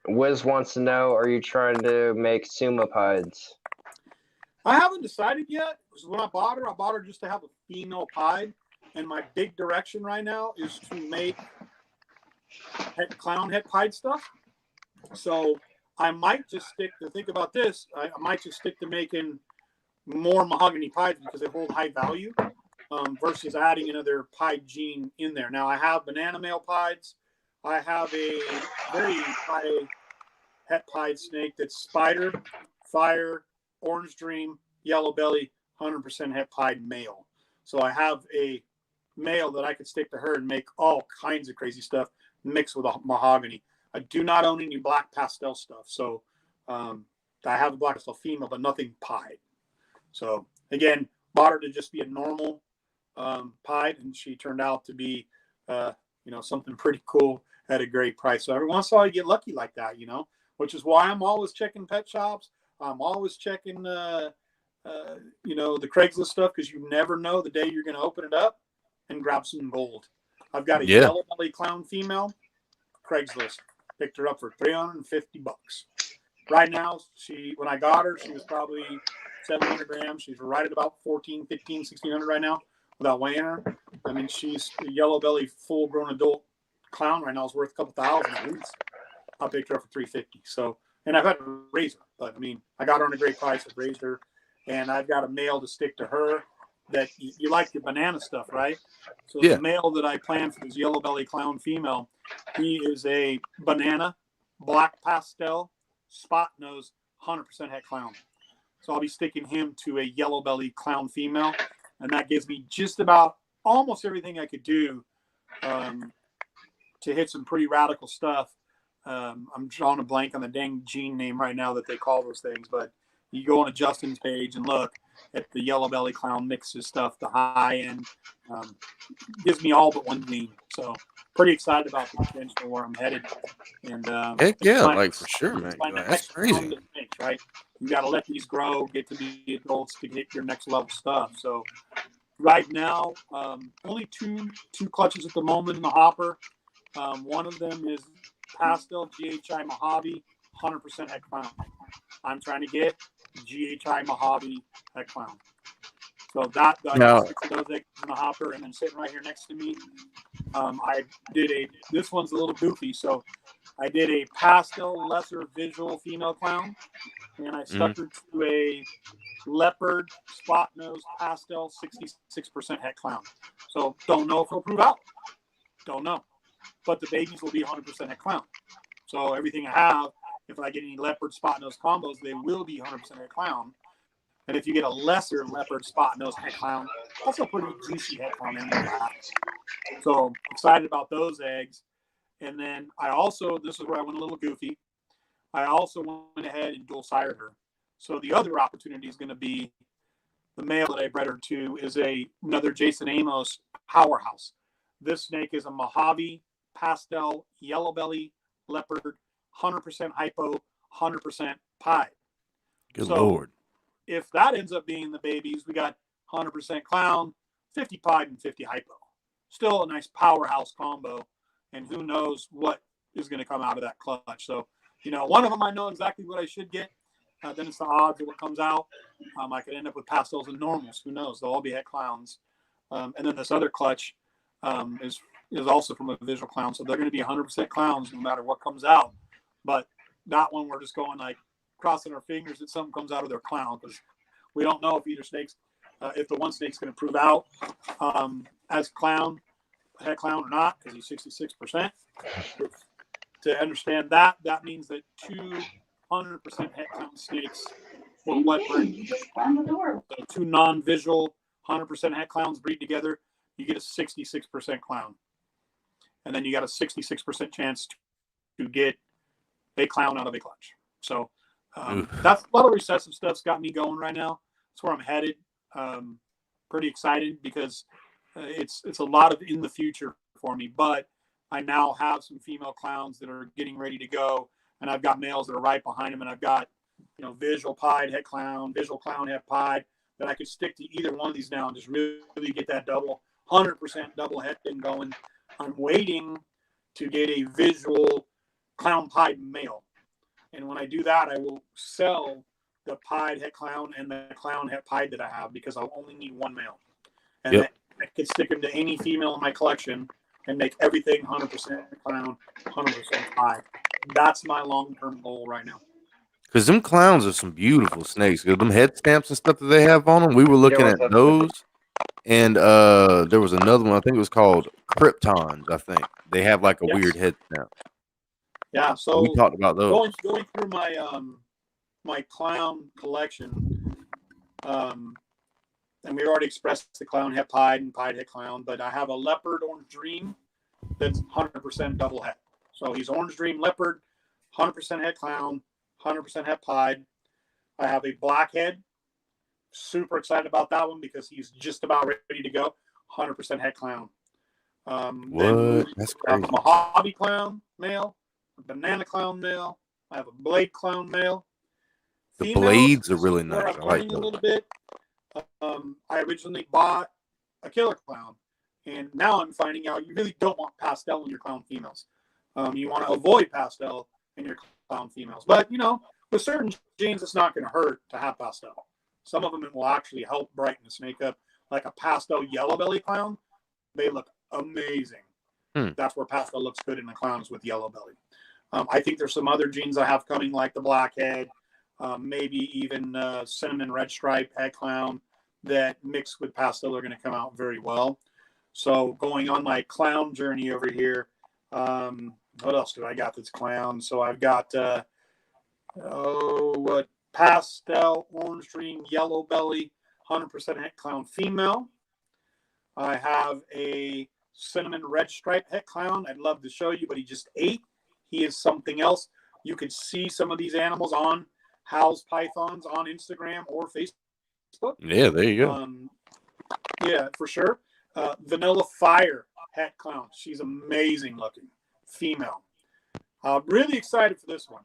Wiz wants to know, are you trying to make Suma pieds? I haven't decided yet. When I bought her just to have a female pied. And my big direction right now is to make clown head pied stuff. So I might just stick to think about this. I might just stick to making more mahogany pieds because they hold high value versus adding another pied gene in there. Now I have banana male pieds. I have a very high het pied snake that's spider, fire, orange dream, yellow belly, 100% het pied male. So I have a male that I could stick to her and make all kinds of crazy stuff mixed with a mahogany. I do not own any black pastel stuff. So I have a black pastel female, but nothing pied. So again, bought her to just be a normal pied, and she turned out to be, something pretty cool at a great price. So every once in a while you get lucky like that, which is why I'm always checking pet shops. I'm always checking, the Craigslist stuff, because you never know the day you're going to open it up and grab some gold. I've got a yellow belly clown female, Craigslist. Picked her up for $350. Right now, when I got her, she was probably 700 grams. She's right at about 14, 15, 1600 right now without weighing her. I mean, she's a yellow belly, full grown adult clown right now is worth a couple thousand at least. I picked her up for $350. So, and I've had to raise her, but I mean, I got her on a great price. I've raised her, and I've got a male to stick to her. That you like the banana stuff, right? So the male that I plan for this yellow belly clown female, he is a banana, black pastel, spot nose, 100% het clown. So I'll be sticking him to a yellow belly clown female, and that gives me just about almost everything I could do to hit some pretty radical stuff. I'm drawing a blank on the dang gene name right now that they call those things, but you go on a Justin's page and look at the yellow belly clown mixes stuff, the high end, gives me all but one gene. So pretty excited about the potential where I'm headed. And heck yeah, for sure, man. That's crazy. Mix, right? You got to let these grow, get to be adults to get your next level stuff. So right now, only two clutches at the moment in the hopper. One of them is pastel GHI Mojave, 100% het clown. I'm trying to get GHI Mojave het clown. So that those eggs in the hopper, and then sitting right here next to me, I did this one's a little goofy, so I did a pastel lesser visual female clown, and I stuck her to a leopard spot nose pastel 66% het clown. So don't know if it'll prove out. Don't know. But the babies will be 100% het clown. So everything I have, if I get any leopard spot nose combos, they will be 100% het clown. And if you get a lesser leopard spot nose het clown, that's a pretty juicy het clown in there. So excited about those eggs. And then I also, this is where I went a little goofy, I also went ahead and dual sired her. So the other opportunity is going to be the male that I bred her to is another Jason Amos powerhouse. This snake is a Mojave pastel yellow belly leopard, 100% hypo, 100% pied. Good Lord. If that ends up being the babies, we got 100% clown, 50 pied, and 50 hypo. Still a nice powerhouse combo, and who knows what is going to come out of that clutch. So, one of them I know exactly what I should get. Then it's the odds of what comes out. I could end up with pastels and normals. Who knows? They'll all be het clowns. And then this other clutch is also from a visual clown. So they're going to be 100% clowns no matter what comes out. But that one, we're just going crossing our fingers that something comes out of their clown, because we don't know if either snake's, if the one snake's going to prove out as clown, het clown or not, because he's 66%. To understand that means that 200% het clown snakes will breed. So two non-visual 100% het clowns breed together, you get a 66% clown. And then you got a 66% chance to get a clown out of a clutch. So that's a lot of recessive stuff's got me going right now. That's where I'm headed. Pretty excited because it's a lot of in the future for me. But I now have some female clowns that are getting ready to go, and I've got males that are right behind them, and I've got visual pied het clown, visual clown het pied, that I could stick to either one of these now and just really get that 100% double het thing going. I'm waiting to get a visual clown pied male. And when I do that, I will sell the pied het clown and the clown het pied that I have, because I'll only need one male. And I could stick them to any female in my collection and make everything 100% clown, 100% pied. That's my long-term goal right now. Because them clowns are some beautiful snakes. 'Cause them head stamps and stuff that they have on them. We were looking what's at up? those, and there was another one. I think it was called Kryptons. I think they have like a Yes. weird head stamp. Yeah, so We talked about those. going through my my clown collection, and we already expressed the clown head pied and pied head clown, but I have a leopard orange dream that's 100% double head. So he's orange dream leopard, 100% head clown, 100% head pied. I have a black head. Super excited about that one because he's just about ready to go. 100% head clown. What? That's I have crazy. a Mojave clown male, a banana clown male. I have a blade clown male. The Females, blades are this is really where nice. I'm I like learning a those. little bit. I originally bought a killer clown, and now I'm finding out you really don't want pastel in your clown females. You want to avoid pastel in your clown females, but with certain genes, it's not going to hurt to have pastel. Some of them will actually help brighten the snake up, like a pastel yellow belly clown. They look amazing. That's where pastel looks good in the clowns with yellow belly. I think there's some other genes I have coming, like the blackhead, maybe even cinnamon red stripe head clown that mixed with pastel are going to come out very well. So going on my clown journey over here, what else do I got that's clown? So I've got pastel, orange dream, yellow belly, 100% head clown female. I have a cinnamon red stripe head clown. I'd love to show you, but he just ate. He is something else. You could see some of these animals on Howe's Pythons on Instagram or Facebook. Yeah, there you go. Yeah, for sure. Vanilla Fire head clown. She's amazing looking. Female. Really excited for this one.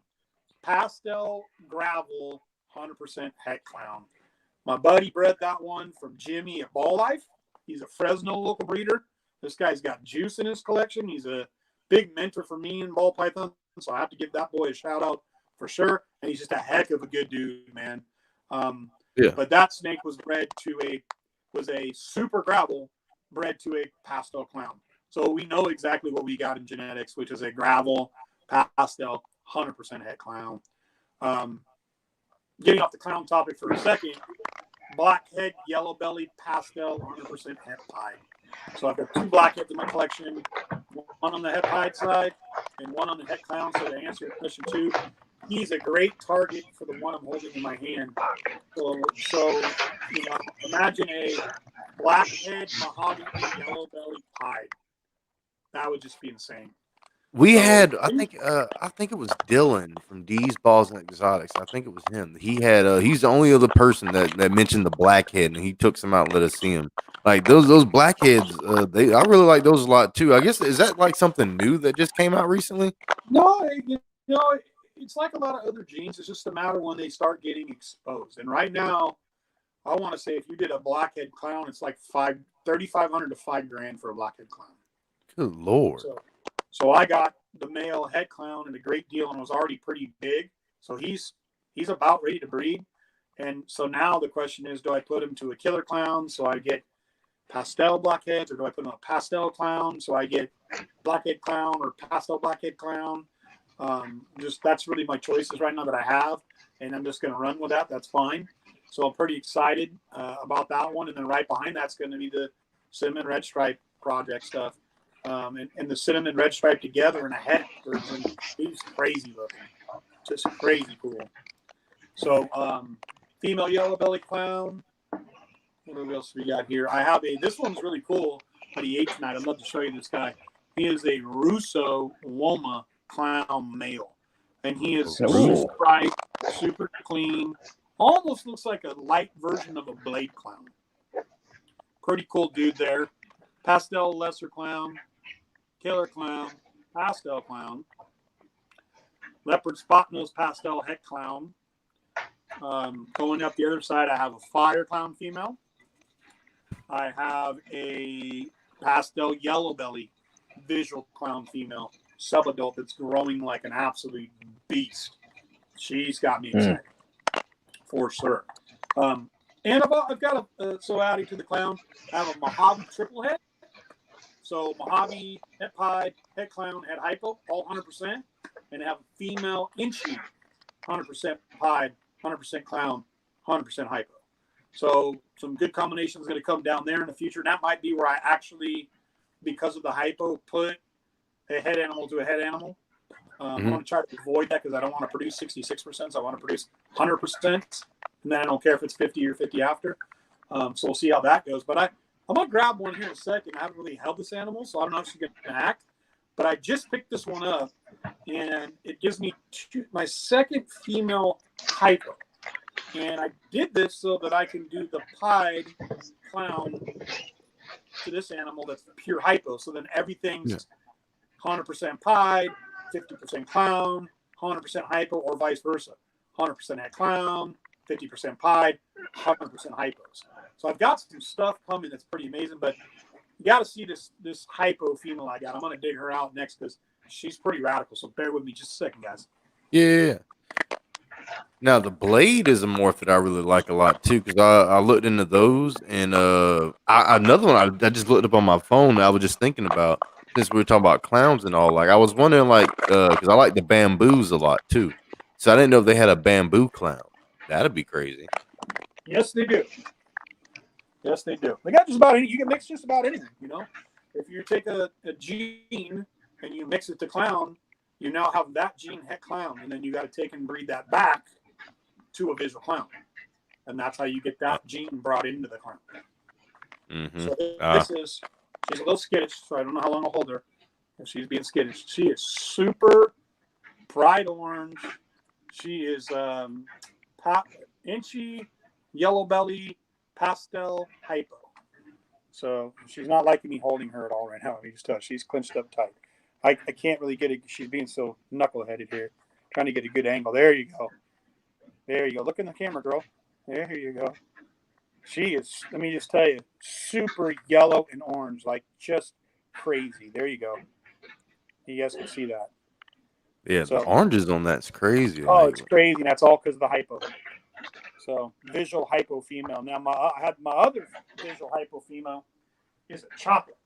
Pastel gravel, 100% head clown. My buddy bred that one from Jimmy at Ball Life. He's a Fresno local breeder. This guy's got juice in his collection. He's a big mentor for me in ball python, so I have to give that boy a shout out for sure. And he's just a heck of a good dude, man. Yeah. But that snake was bred to a super gravel bred to a pastel clown. So we know exactly what we got in genetics, which is a gravel pastel 100% head clown. Getting off the clown topic for a second, black head, yellow belly, pastel, 100% head pied. So I've got two blackheads in my collection, one on the head pied side and one on the head clown. So to answer your question too, he's a great target for the one I'm holding in my hand. So imagine a blackhead, Mojave, yellow belly pied. That would just be insane. We had, I think it was Dylan from D's Balls and Exotics. I think it was him. He had, he's the only other person that mentioned the blackhead, and he took some out and let us see him. Like those blackheads, I really like those a lot too. I guess is that like something new that just came out recently? No, it's like a lot of other genes. It's just a matter when they start getting exposed. And right now, I want to say if you did a blackhead clown, it's like $3,500 to $5,000 for a blackhead clown. Good Lord. So I got the male head clown at a great deal and was already pretty big. So he's about ready to breed. And so now the question is, do I put him to a killer clown so I get pastel blackheads, or do I put him a pastel clown so I get blackhead clown or pastel blackhead clown? Just that's really my choices right now that I have, and I'm just going to run with that. That's fine. So I'm pretty excited about that one. And then right behind that's going to be the cinnamon red stripe project stuff. And the cinnamon red stripe together in a head version. He's crazy looking, just crazy cool. So female yellow belly clown. What else we got here? I have this one's really cool, but he ate tonight. I'd love to show you this guy. He is a Russo Woma clown male, and he is super bright, super clean. Almost looks like a light version of a blade clown. Pretty cool dude there. Pastel lesser clown, killer clown, pastel clown, leopard spot nose pastel head clown. Going up the other side, I have a fire clown female. I have a pastel yellow belly visual clown female, subadult that's growing like an absolute beast. She's got me excited for sure. And I've got so adding to the clown, I have a Mojave triple head. So Mojave, head pied, head clown, head hypo, all 100%. and have a female Inchy, 100% pied, 100% clown, 100% hypo. So some good combinations going to come down there in the future. And that might be where I actually, because of the hypo, put a head animal to a head animal. I want to try to avoid that because I don't want to produce 66%. So I want to produce 100%. And then I don't care if it's 50 or 50 after. So we'll see how that goes. But I'm going to grab one here in a second. I haven't really held this animal, so I don't know if she's going to act. But I just picked this one up, and it gives me my second female hypo. And I did this so that I can do the pied clown to this animal that's pure hypo. So then everything's 100% pied, 50% clown, 100% hypo, or vice versa. 100% head clown, 50% pied, 100% hypos. So I've got some stuff coming that's pretty amazing, but you got to see this hypo female I got. I'm going to dig her out next because she's pretty radical. So bear with me just a second, guys. Yeah. Now the blade is a morph that I really like a lot too because I looked into those and another one I just looked up on my phone. I was just thinking about since we were talking about clowns and all. Like I was wondering because I like the bamboos a lot too, so I didn't know if they had a bamboo clown. That'd be crazy. Yes, they do. Yes, they do. They got just about any. You can mix just about anything. You know, if you take a gene and you mix it to clown, you now have that gene het clown, and then you got to take and breed that back to a visual clown, and that's how you get that gene brought into the clown. So she's a little skittish, so I don't know how long I'll hold her if she's being skittish. She is super bright orange. She is Inchy, yellow belly, pastel, hypo. So she's not liking me holding her at all right now. You just tell she's clinched up tight. I can't really get it. She's being so knuckleheaded here. Trying to get a good angle. There you go. There you go. Look in the camera, girl. There you go. She is, let me just tell you, super yellow and orange, like just crazy. There you go. You guys can see that. Yeah, so, the oranges on that's crazy. Oh, it's crazy. And that's all because of the hypo. So visual hypo female. Now I had my other visual hypo female is a chocolate.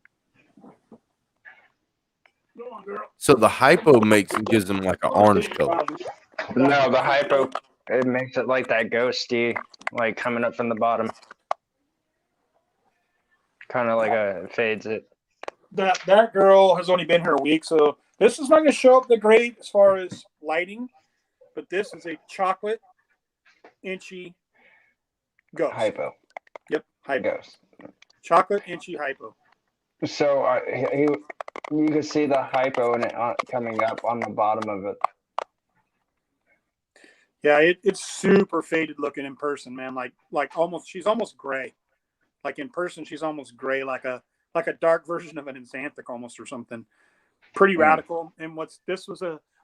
Go on, girl. So the hypo gives them like an orange color. No, the hypo, it makes it like that ghosty, like coming up from the bottom. Kind of like fades it. That girl has only been here a week, so this is not going to show up the great as far as lighting, but this is a chocolate Inchy ghost. Hypo. Yep, hypo. Ghost. Chocolate Inchy hypo. So you can see the hypo in it coming up on the bottom of it. Yeah, it's super faded looking in person, man. Like almost, she's almost gray. Like in person, she's almost gray, like a dark version of an Xanthic almost or something. Pretty radical. And this was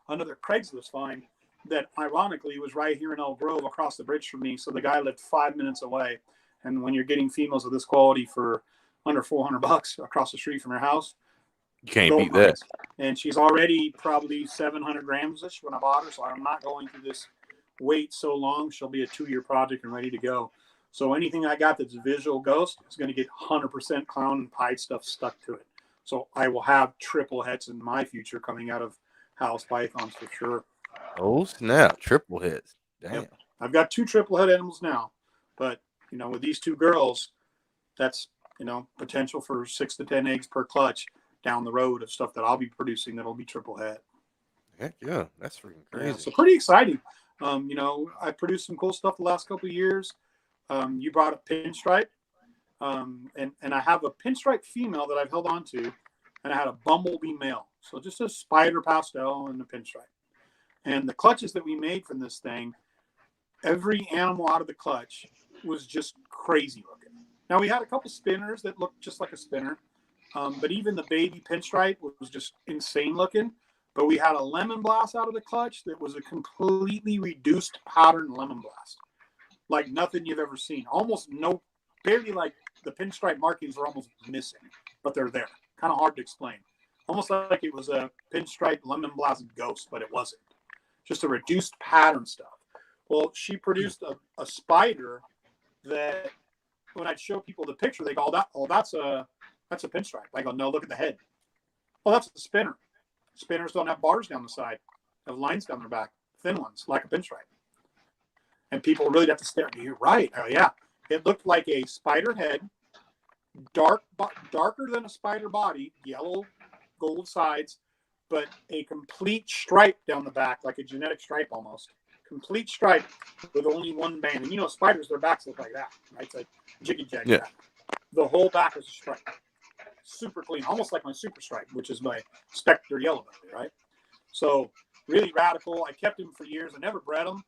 another Craigslist find that ironically was right here in Elk Grove across the bridge from me. So the guy lived 5 minutes away. And when you're getting females of this quality for under $400 across the street from your house, you can't beat that. And she's already probably 700 grams-ish when I bought her. So I'm not going through this wait so long. She'll be a 2-year project and ready to go. So anything I got that's visual ghost is going to get 100% clown and pied stuff stuck to it. So I will have triple heads in my future coming out of Howe's pythons for sure. Oh snap! Triple heads. Damn. Yep. I've got 2 triple head animals now, but with these 2 girls, that's potential for 6 to 10 eggs per clutch down the road of stuff that I'll be producing that'll be triple head. Heck yeah, that's freaking crazy. Yeah, so pretty exciting. I produced some cool stuff the last couple of years. You brought a pinstripe, and I have a pinstripe female that I've held on to, and I had a bumblebee male. So just a spider pastel and a pinstripe. And the clutches that we made from this thing, every animal out of the clutch was just crazy looking. Now we had a couple spinners that looked just like a spinner, but even the baby pinstripe was just insane looking. But we had a lemon blast out of the clutch that was a completely reduced pattern lemon blast. Like nothing you've ever seen. Barely like the pinstripe markings are almost missing, but they're there. Kind of hard to explain. Almost like it was a pinstripe lemon blast ghost, but it wasn't. Just a reduced pattern stuff. Well, she produced a spider that when I'd show people the picture, they go, that's a pinstripe. I go, no, look at the head. Oh, that's a spinner. Spinners don't have bars down the side. have lines down their back, thin ones, like a pinstripe. And people really have to stare at me. You're right. Oh, yeah. It looked like a spider head, darker than a spider body, yellow, gold sides, but a complete stripe down the back, like a genetic stripe almost. Complete stripe with only one band. And you know, spiders, their backs look like that, right? It's like jiggy jag. Yeah. Back. The whole back is a stripe. Super clean, almost like my super stripe, which is my Spectre yellow belly, right? So really radical. I kept them for years. I never bred them.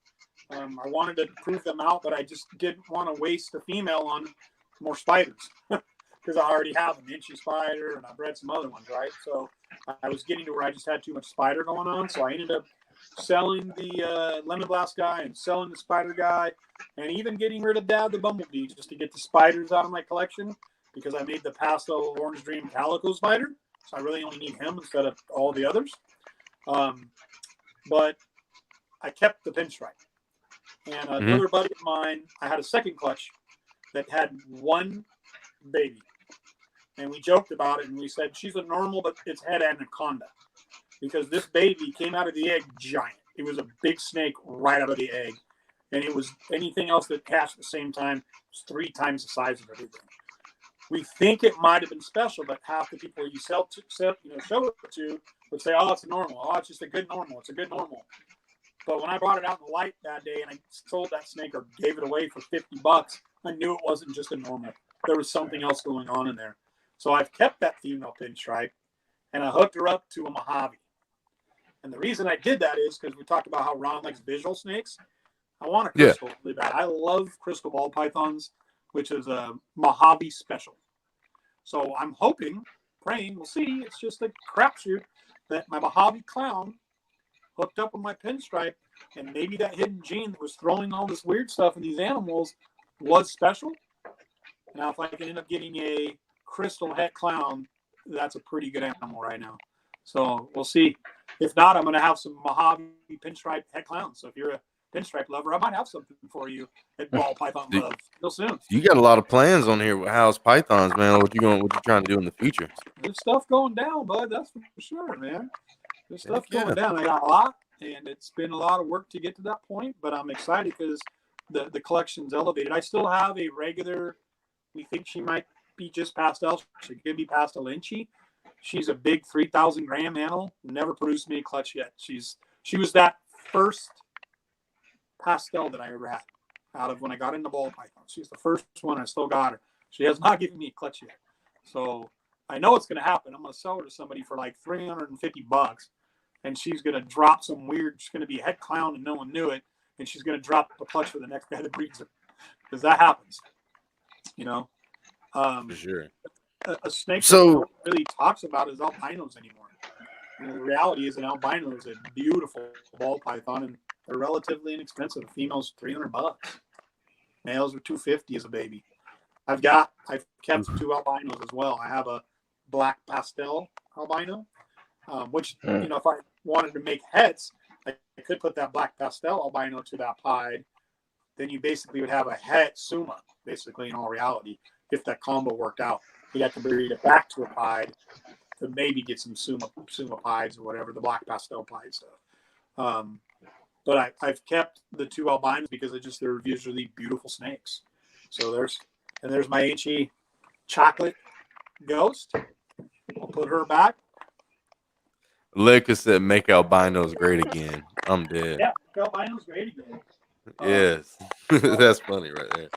I wanted to prove them out, but I just didn't want to waste a female on more spiders because I already have an inchy spider and I bred some other ones, right? So I was getting to where I just had too much spider going on. So I ended up selling the lemon blast guy and selling the spider guy and even getting rid of Dad the bumblebee just to get the spiders out of my collection because I made the pastel orange dream calico spider. So I really only need him instead of all the others. But I kept the pinstripe. And another buddy of mine, I had a second clutch that had one baby. And we joked about it and we said, she's a normal, but it's head anaconda. Because this baby came out of the egg giant. It was a big snake right out of the egg. And it was anything else that hatched at the same time was 3 times the size of everything. We think it might have been special, but half the people you show it to would say, oh, it's a normal. Oh, it's just a good normal. It's a good normal. But when I brought it out in the light that day and I sold that snake or gave it away for $50, I knew it wasn't just a normal. There was something else going on in there. So I've kept that female pinstripe and I hooked her up to a Mojave. And the reason I did that is because we talked about how Ron likes visual snakes. I want a crystal really bad. I love crystal ball pythons, which is a Mojave special. So I'm hoping, praying, we'll see. It's just a crapshoot that my Mojave clown hooked up with my pinstripe, and maybe that hidden gene that was throwing all this weird stuff in these animals was special. Now, if I can end up getting a crystal het clown, that's a pretty good animal right now. So we'll see. If not, I'm going to have some Mojave pinstripe het clowns. So if you're a pinstripe lover, I might have something for you at Ball Python Love real soon. You got a lot of plans on here with Howe's pythons, man. What you trying to do in the future? There's stuff going down, bud. That's for sure, man. There's stuff going down. I got a lot, and it's been a lot of work to get to that point, but I'm excited because the collection's elevated. I still have a regular, we think she might be just pastel. She could be pastel inchy. She's a big 3,000 gram animal. Never produced me a clutch yet. She was that first pastel that I ever had out of when I got into ball python. She's the first one. I still got her. She has not given me a clutch yet. So I know it's going to happen. I'm going to sell her to somebody for like $350, and she's going to drop some weird. She's going to be a head clown, and no one knew it. And she's going to drop a clutch for the next guy that breeds her, because that happens. You know, For sure. a snake So- that no one really talks about is albinos anymore. And the reality is an albino is a beautiful ball python, and they're relatively inexpensive. Females $300, males are $250 as a baby. I've kept 2 albinos as well. I have a black pastel albino, which if I wanted to make heads, I could put that black pastel albino to that pied. Then you basically would have a het suma, basically in all reality, if that combo worked out. You'd have to breed it back to a pied to maybe get some suma pieds or whatever, the black pastel pied stuff. But I've kept the 2 albinos because they're usually beautiful snakes. So there's my HE chocolate ghost. I'll put her back. Leica said, "Make albinos great again." I'm dead. Yeah, albino's great again. Yes, that's funny right there.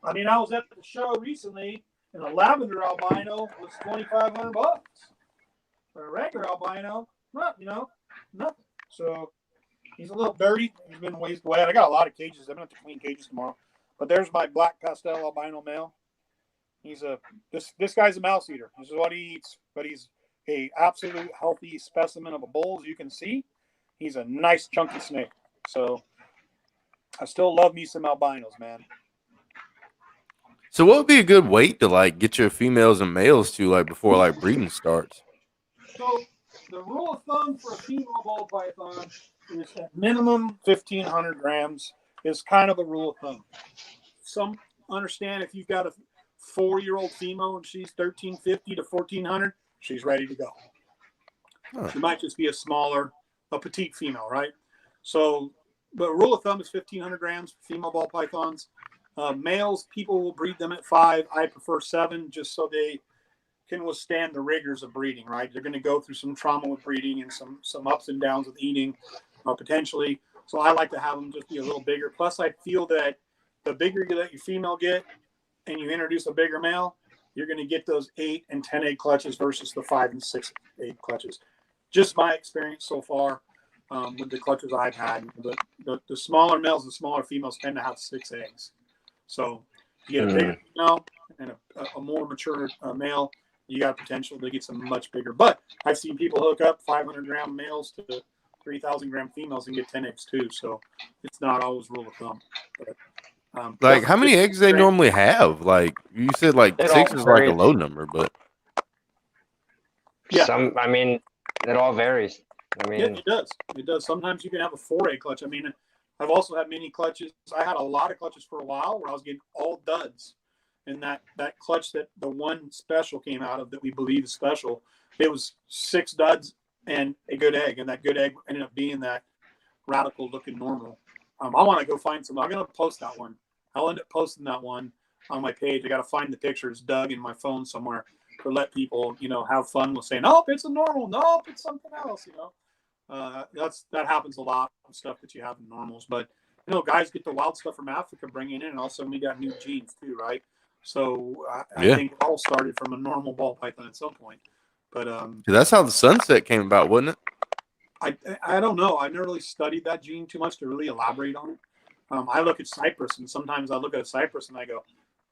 I mean, I was at the show recently, and a lavender albino was $2,500. For a regular albino, nothing. So he's a little dirty. He's been waste away. I got a lot of cages. I'm going to have to clean cages tomorrow. But there's my black pastel albino male. This guy's a mouse eater. This is what he eats. But he's a absolute healthy specimen of a bull, as you can see. He's a nice chunky snake. So I still love me some albinos, man. So what would be a good weight to get your females and males to before breeding starts? So the rule of thumb for a female ball python is at minimum 1,500 grams is kind of a rule of thumb. Some understand if you've got a 4-year-old female and she's 1,350 to 1,400, she's ready to go. She might just be a smaller, a petite female, right? So, but rule of thumb is 1,500 grams for female ball pythons. Males, people will breed them at 5. I prefer 7, just so they can withstand the rigors of breeding, right? They're going to go through some trauma with breeding and some ups and downs with eating, potentially. So I like to have them just be a little bigger. Plus, I feel that the bigger you let your female get and you introduce a bigger male, you're going to get those 8 and 10 egg clutches versus the 5 and 6 egg clutches. Just my experience so far with the clutches I've had. The smaller males and smaller females tend to have 6 eggs. So you get a bigger female and a more mature male, you got potential to get some much bigger. But I've seen people hook up 500-gram males to 3,000-gram females and get 10 eggs too. So it's not always rule of thumb. But, Like, how many eggs they normally have? Like, you said like It 6 all is like a varies. low number, but Yeah. I mean, it all varies. I mean, yeah, it does. It does. Sometimes you can have a 4-egg clutch. I mean, I've also had many clutches. I had a lot of clutches for a while where I was getting all duds. And that clutch that the one special came out of that we believe is special, it was 6 duds and a good egg. And that good egg ended up being that radical looking normal. I want to go find some. I'm going to post that one. I'll end up posting that one on my page. I got to find the pictures dug in my phone somewhere to let people, have fun with saying, "Oh, it's a normal. No, it's something else." That happens a lot of stuff that you have in normals. But guys get the wild stuff from Africa, bring it in, and also we got new genes too, right? So I think it all started from a normal ball python at some point. But that's how the sunset came about, wasn't it? I don't know. I never really studied that gene too much to really elaborate on it. I look at cypress, and sometimes I look at a cypress and I go,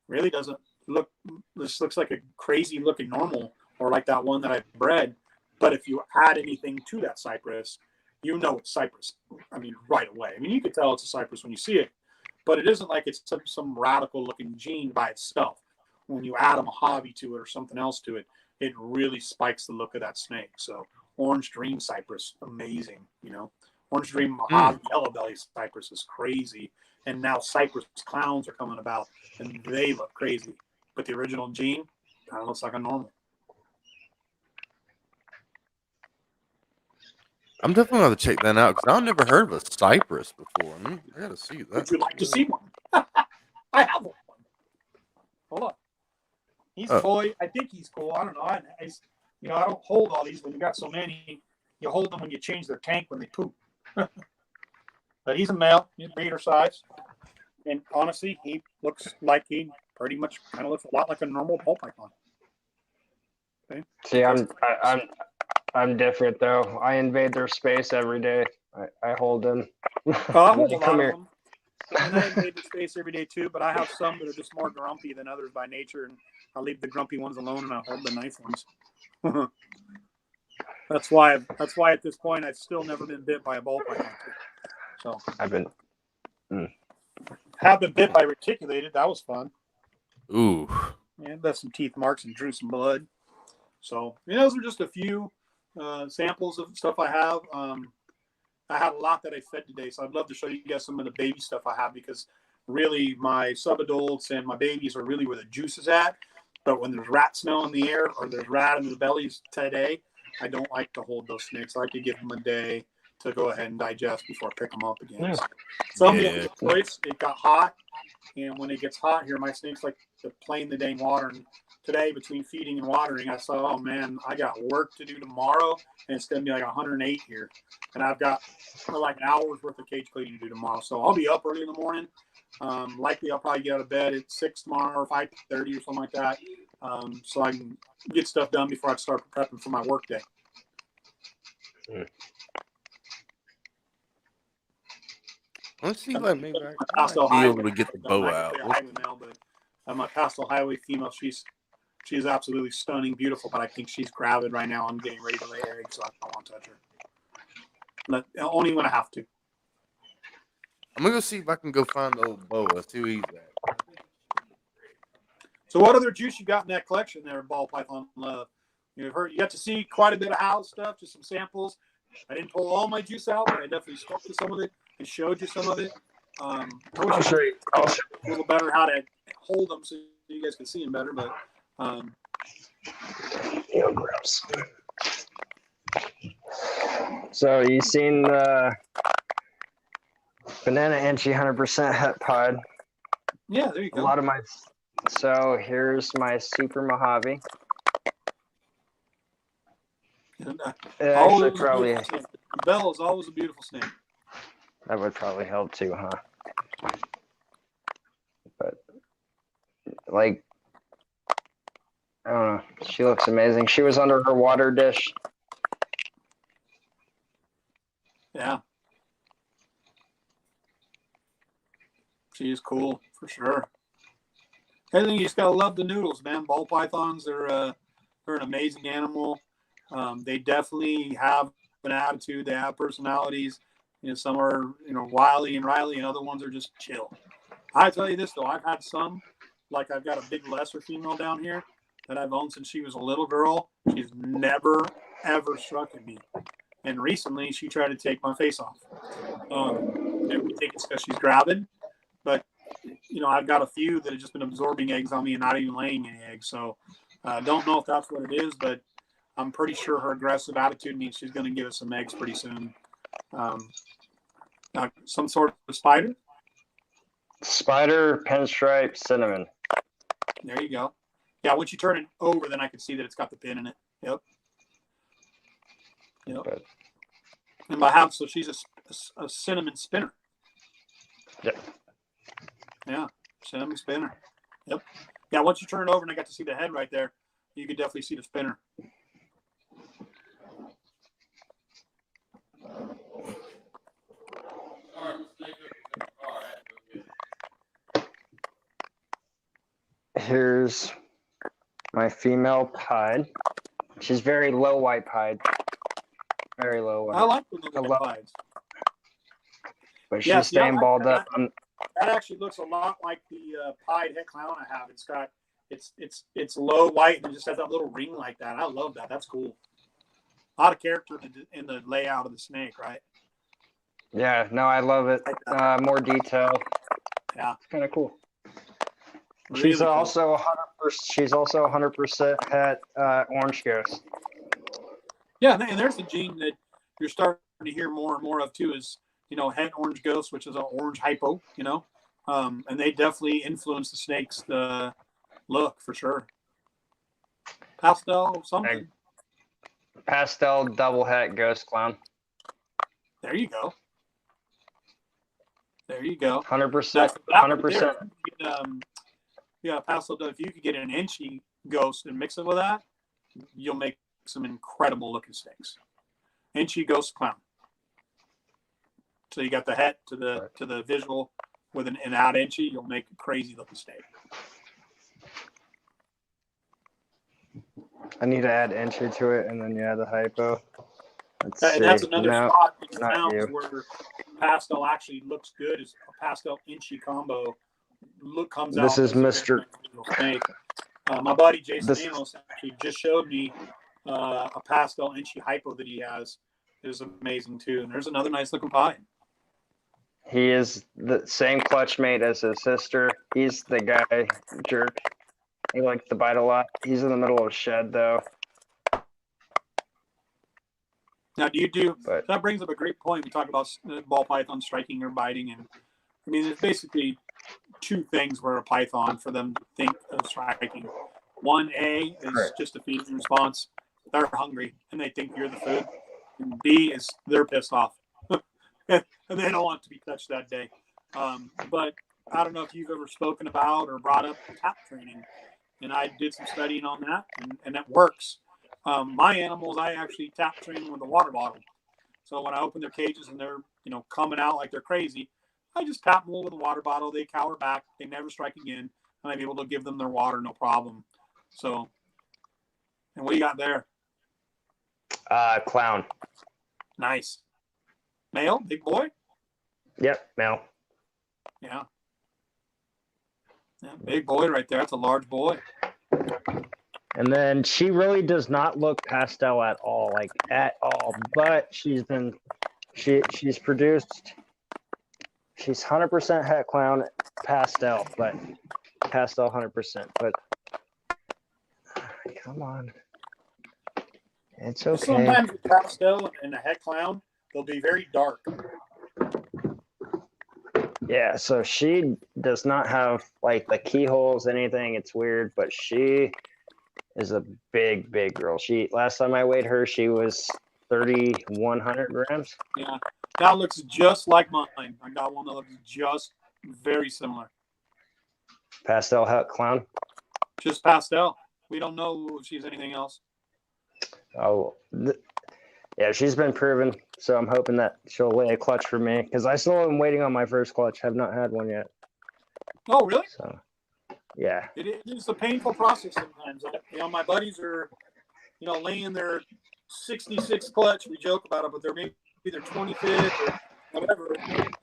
really doesn't look. This looks like a crazy looking normal, or like that one that I bred. But if you add anything to that cypress, it's cypress. I mean, right away. I mean, you could tell it's a cypress when you see it, but it isn't like it's some radical looking gene by itself. When you add a Mojave to it or something else to it, it really spikes the look of that snake. So Orange Dream cypress, amazing. Orange Dream Mojave yellow belly cypress is crazy. And now cypress clowns are coming about, and they look crazy. But the original gene kind of looks like a normal. I'm definitely going to check that out because I've never heard of a cypress before. I got to see that. Would you like to see one? I have one. Hold on. He's toy. I think he's cool. I don't know. I don't hold all these when you got so many. You hold them when you change their tank when they poop. But he's a male. He's breeder size. And honestly, he looks like he pretty much kind of looks a lot like a normal ball python. Okay. See, I'm different though. I invade their space every day. I hold them. I hold a lot of them. And I invade the space every day too, but I have some that are just more grumpy than others by nature, and I leave the grumpy ones alone and I hold the nice ones. That's why at this point I've still never been bit by a ball python. So have been bit by reticulated. That was fun. Ooh. Yeah, left some teeth marks and drew some blood. So those are just a few samples of stuff I have. I had a lot that I fed today, so I'd love to show you guys some of the baby stuff I have, because really my subadults and my babies are really where the juice is at. But when there's rat smell in the air or there's rat in the bellies today, I don't like to hold those snakes. I like to give them a day to go ahead and digest before I pick them up again. Yeah. Some days it got hot, and when it gets hot here, my snakes like to play in the dang water. And today, between feeding and watering, I saw, oh man, I got work to do tomorrow, and it's going to be like 108 here. And I've got like an hour's worth of cage cleaning to do tomorrow. So I'll be up early in the morning. Likely I'll probably get out of bed at 6 tomorrow or 5:30 or something like that. So I can get stuff done before I start prepping for my work day. Let's see, like maybe I Pastel might be able Highway. to get the bow I out. can say a highway male, but my Pastel Highway female, she's absolutely stunning, beautiful, but I think she's gravid right now. I'm getting ready to lay eggs, so I don't want to touch her. Only when I have to. I'm gonna go see if I can go find the old bow. Let's see who he's at. So what other juice you got in that collection there, Ball Python Love? You got to see quite a bit of Howe stuff, just some samples. I didn't pull all my juice out, but I definitely spoke to some of it and showed you some of it. I wish I'll show you. a little better how to hold them so you guys can see them better, but Grabs. So you seen the banana Anchi 100% het pod? Yeah, there you A go. lot of my. So here's my Super Mojave. And, It always actually a probably beautiful snake. Bell is always a beautiful snake. that would probably help too, huh? But like, I don't know. She looks amazing. She was under her water dish. Yeah. She is cool for sure. I think you just gotta love the noodles, man. Ball pythons, they're an amazing animal. They definitely have an attitude. They have personalities. Some are wily and Riley, and other ones are just chill. I tell you this though, I've had some, like I've got a big lesser female down here that I've owned since she was a little girl. She's never ever struck at me, and recently she tried to take my face off. We think it's because she's gravid, but I've got a few that have just been absorbing eggs on me and not even laying any eggs. So don't know if that's what it is, but I'm pretty sure her aggressive attitude means she's going to give us some eggs pretty soon. Some sort of spider. Spider, pinstripe, cinnamon. There you go. Yeah, once you turn it over, then I can see that it's got the pin in it. Yep. But, And I have, so she's a cinnamon spinner. Yep. Yeah, cinnamon spinner. Yep. Yeah, once you turn it over and I got to see the head right there, you could definitely see the spinner. Here's my female pied. She's very low white pied. Very low white. I like the little love- pies. But Yeah, she's see, I staying like balled that. up. That actually looks a lot like the pied het clown I have. It's low white and it just has that little ring like that. I love that. That's cool. A lot of character in the layout of the snake, right? Yeah, no, I love it. More detail. Yeah, It's kind of cool. really She's cool. also 100%. She's also 100% het orange ghost. Yeah, and there's the gene that you're starting to hear more and more of too. Is het orange ghost, which is an orange hypo. And they definitely influence the snake's look for sure. Pastel something. Pastel double het ghost clown. There you go. There you go. 100%. 100%. Yeah, pastel. If you could get an Inchy ghost and mix it with that, you'll make some incredible looking snakes. Inchy ghost clown. So you got the het to the visual with an out Inchy, you'll make a crazy looking snake. I need to add entry to it, and then the hypo. And that's another spot in not town you. where pastel actually looks good. Is a pastel Inchy combo comes out. This is Mr. Snake. My buddy Jason This- Amos actually just showed me a pastel Inchy hypo that he has. It is amazing too. And there's another nice looking pie. He is the same clutch mate as his sister. He's the guy jerk. He likes to bite a lot. He's in the middle of a shed though. Now, But that brings up a great point. We talk about ball python striking or biting, and I mean, it's basically two things where a python for them to think of striking. One, A, is Right. just a feeding response. They're hungry and they think you're the food. And B is they're pissed off and they don't want to be touched that day. But I don't know if you've ever spoken about or brought up tap training, and I did some studying on that, and that works. My animals, I actually tap train with a water bottle. So when I open their cages and they're coming out like they're crazy, I just tap them with a water bottle. They cower back. They never strike again. And I'm able to give them their water, no problem. So, and what do you got there? clown. Nice. Male, big boy? Yep, male. Yeah. Yeah, big boy right there. That's a large boy. And then she really does not look pastel at all, like at all. But she's produced. She's 100% het clown pastel, but pastel 100%. But come on, It's okay. Sometimes with pastel and a het clown, they'll be very dark. Yeah, so she does not have like the keyholes, anything. It's weird, but she is a big girl. Last time I weighed her, she was 3,100 grams. Yeah, that looks just like mine. I got one that looks just very similar. Pastel het clown. Just pastel. We don't know if she's anything else. Oh, yeah, she's been proven. So I'm hoping that she'll lay a clutch for me because I still am waiting on my first clutch. Have not had one yet. Oh, really? So, yeah. It is a painful process sometimes. My buddies are, laying their 66 clutch. We joke about it, but they're maybe their 25th or whatever.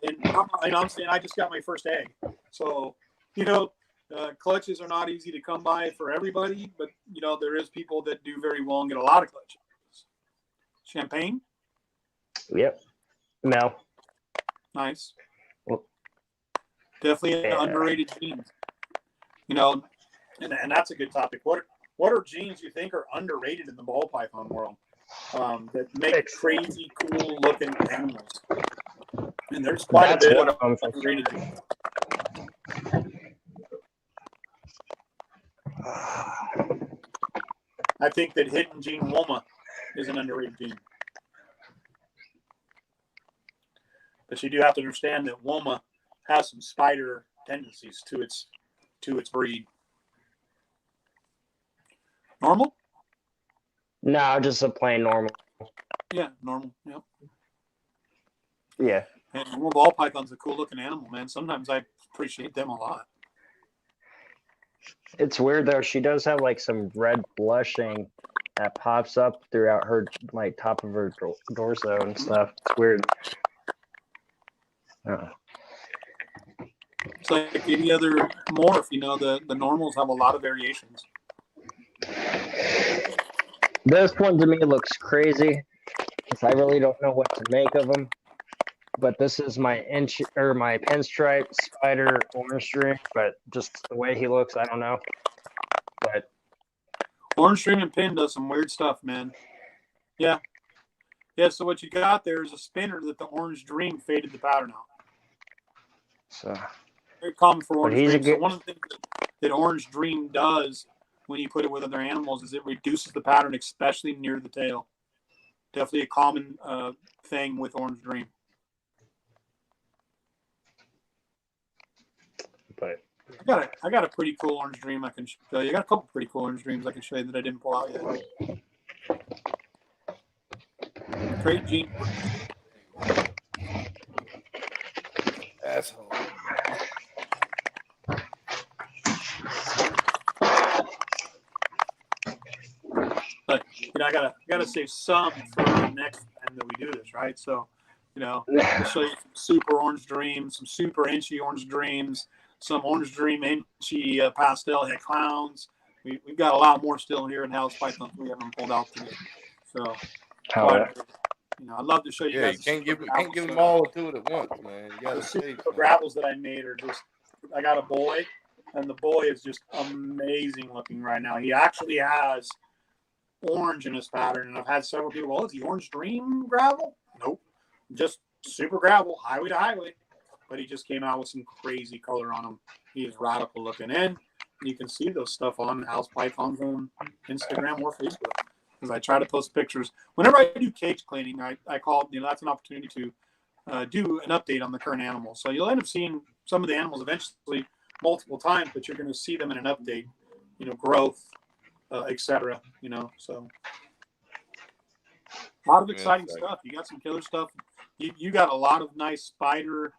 And I'm saying I just got my first egg. So, clutches are not easy to come by for everybody, but, there is people that do very well and get a lot of clutches. Champagne? Yep. No. Nice. Well, definitely an underrated gene. And that's a good topic. What are genes you think are underrated in the ball python world that make crazy cool looking animals? And there's quite a bit of underrated genes. I think that hidden gene Woma is an underrated gene. But you do have to understand that Woma has some spider tendencies to its breed. Normal? No, just a plain normal. Yeah, normal. Yep. Yeah. And normal ball python's a cool looking animal, man. Sometimes I appreciate them a lot. It's weird though. She does have like some red blushing that pops up throughout her like top of her dorso and stuff. It's weird. It's like any other morph, the normals have a lot of variations. This one to me looks crazy because I really don't know what to make of them. But this is my my pinstripe spider orange dream. But just the way he looks, I don't know. But orange dream and pin does some weird stuff, man. Yeah. So what you got there is a spinner that the orange dream faded the pattern out. So very common for orange dream. So one of the things that orange dream does when you put it with other animals is it reduces the pattern, especially near the tail. Definitely a common thing with orange dream. But I got a pretty cool orange dream I can show you. I got a couple pretty cool orange dreams I can show you that I didn't pull out yet. Great gene. Asshole. But I gotta save some for the next time that we do this, right? So, I'll show you some super orange dreams, some super inchy orange dreams, some orange dream inchy pastel het clowns. We've got a lot more still here in Howe's python we haven't pulled out today. So, I'd love to show you guys. You can't give them all to it at once, man. You gotta save the gravels that I made are just. I got a boy, and the boy is just amazing looking right now. He actually has orange in his pattern, and I've had several people. Well, is he orange dream gravel? Nope, just super gravel, highway to highway. But he just came out with some crazy color on him. He is radical looking, and you can see those stuff on House Pythons on Instagram or Facebook. Because I try to post pictures whenever I do cage cleaning. I call that's an opportunity to do an update on the current animals. So you'll end up seeing some of the animals eventually multiple times, but you're going to see them in an update. Growth, etc. So a lot of exciting stuff. You got some killer stuff. You got a lot of nice spider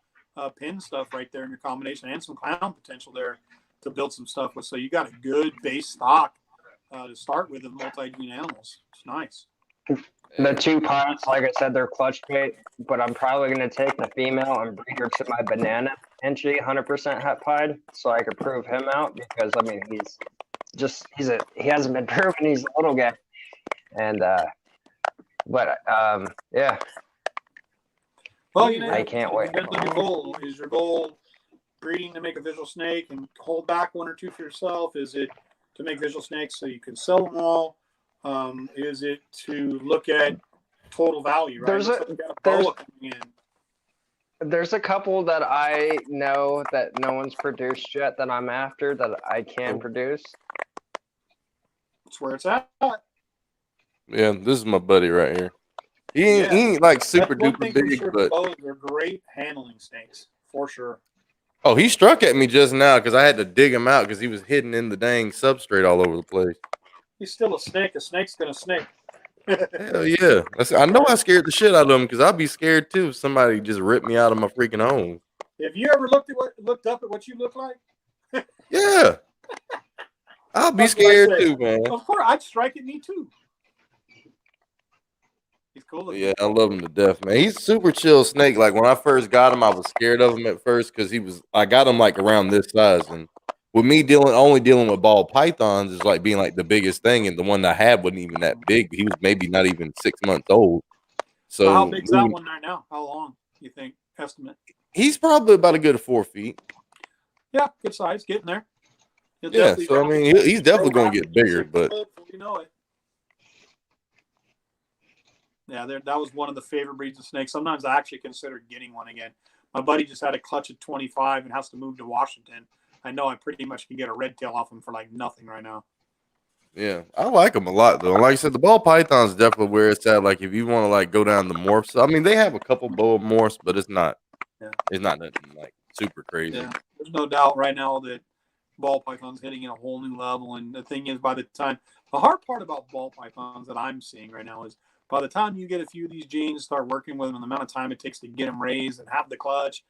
pin stuff right there in your combination, and some clown potential there to build some stuff with. So you got a good base stock to start with of multi-gene animals. It's nice. The two pods, like I said, they're clutch bait, but I'm probably going to take the female and breed her to my banana inchy 100% het pied so I could prove him out because, he hasn't been proven. He's a little guy. And, yeah. Well, I can't wait. Depends on your goal. Is your goal breeding to make a visual snake and hold back one or two for yourself? Is it to make visual snakes so you can sell them all? Is it to look at total value, right? There's Let's a look at a there's boa coming in. there's a couple that I know that no one's produced yet that I'm after that I can produce. That's where it's at. Yeah, this is my buddy right here. He Yeah. ain't like super That's one duper thing for big, sure. but Boas are great handling snakes, for sure. oh, he struck at me just now because I had to dig him out because he was hidden in the dang substrate all over the place. He's still a snake. A snake's gonna snake. Hell yeah! I know I scared the shit out of him because I'd be scared too if somebody just ripped me out of my freaking home. Have you ever looked up at what you look like? Yeah, I'll be That's what I scared say. too, man. Of course, I'd strike at me too. He's cool. But yeah, I love him to death, man. He's a super chill snake. Like when I first got him, I was scared of him at first because I got him like around this size, and with me only dealing with ball pythons is like being like the biggest thing, and the one I had wasn't even that big. He was maybe not even 6 months old. So how So big's that one right now? How long you think estimate? he's probably about a good 4 feet. Yeah, good size, getting there. He'll Yeah, definitely so I mean, he's definitely going to get bigger, but you know it. Yeah, that was one of the favorite breeds of snakes. Sometimes I actually considered getting one again. My buddy just had a clutch at 25 and has to move to Washington. I know I pretty much can get a red tail off him for like nothing right now. yeah, I like him a lot though. Like I said, the ball python's definitely where it's at. Like if you want to like go down the morphs, I mean they have a couple boa morphs, but it's not nothing like super crazy. Yeah, there's no doubt right now that ball python's hitting at a whole new level. And the thing is, the hard part about ball pythons that I'm seeing right now is by the time you get a few of these genes, start working with them, and the amount of time it takes to get them raised and have the clutch,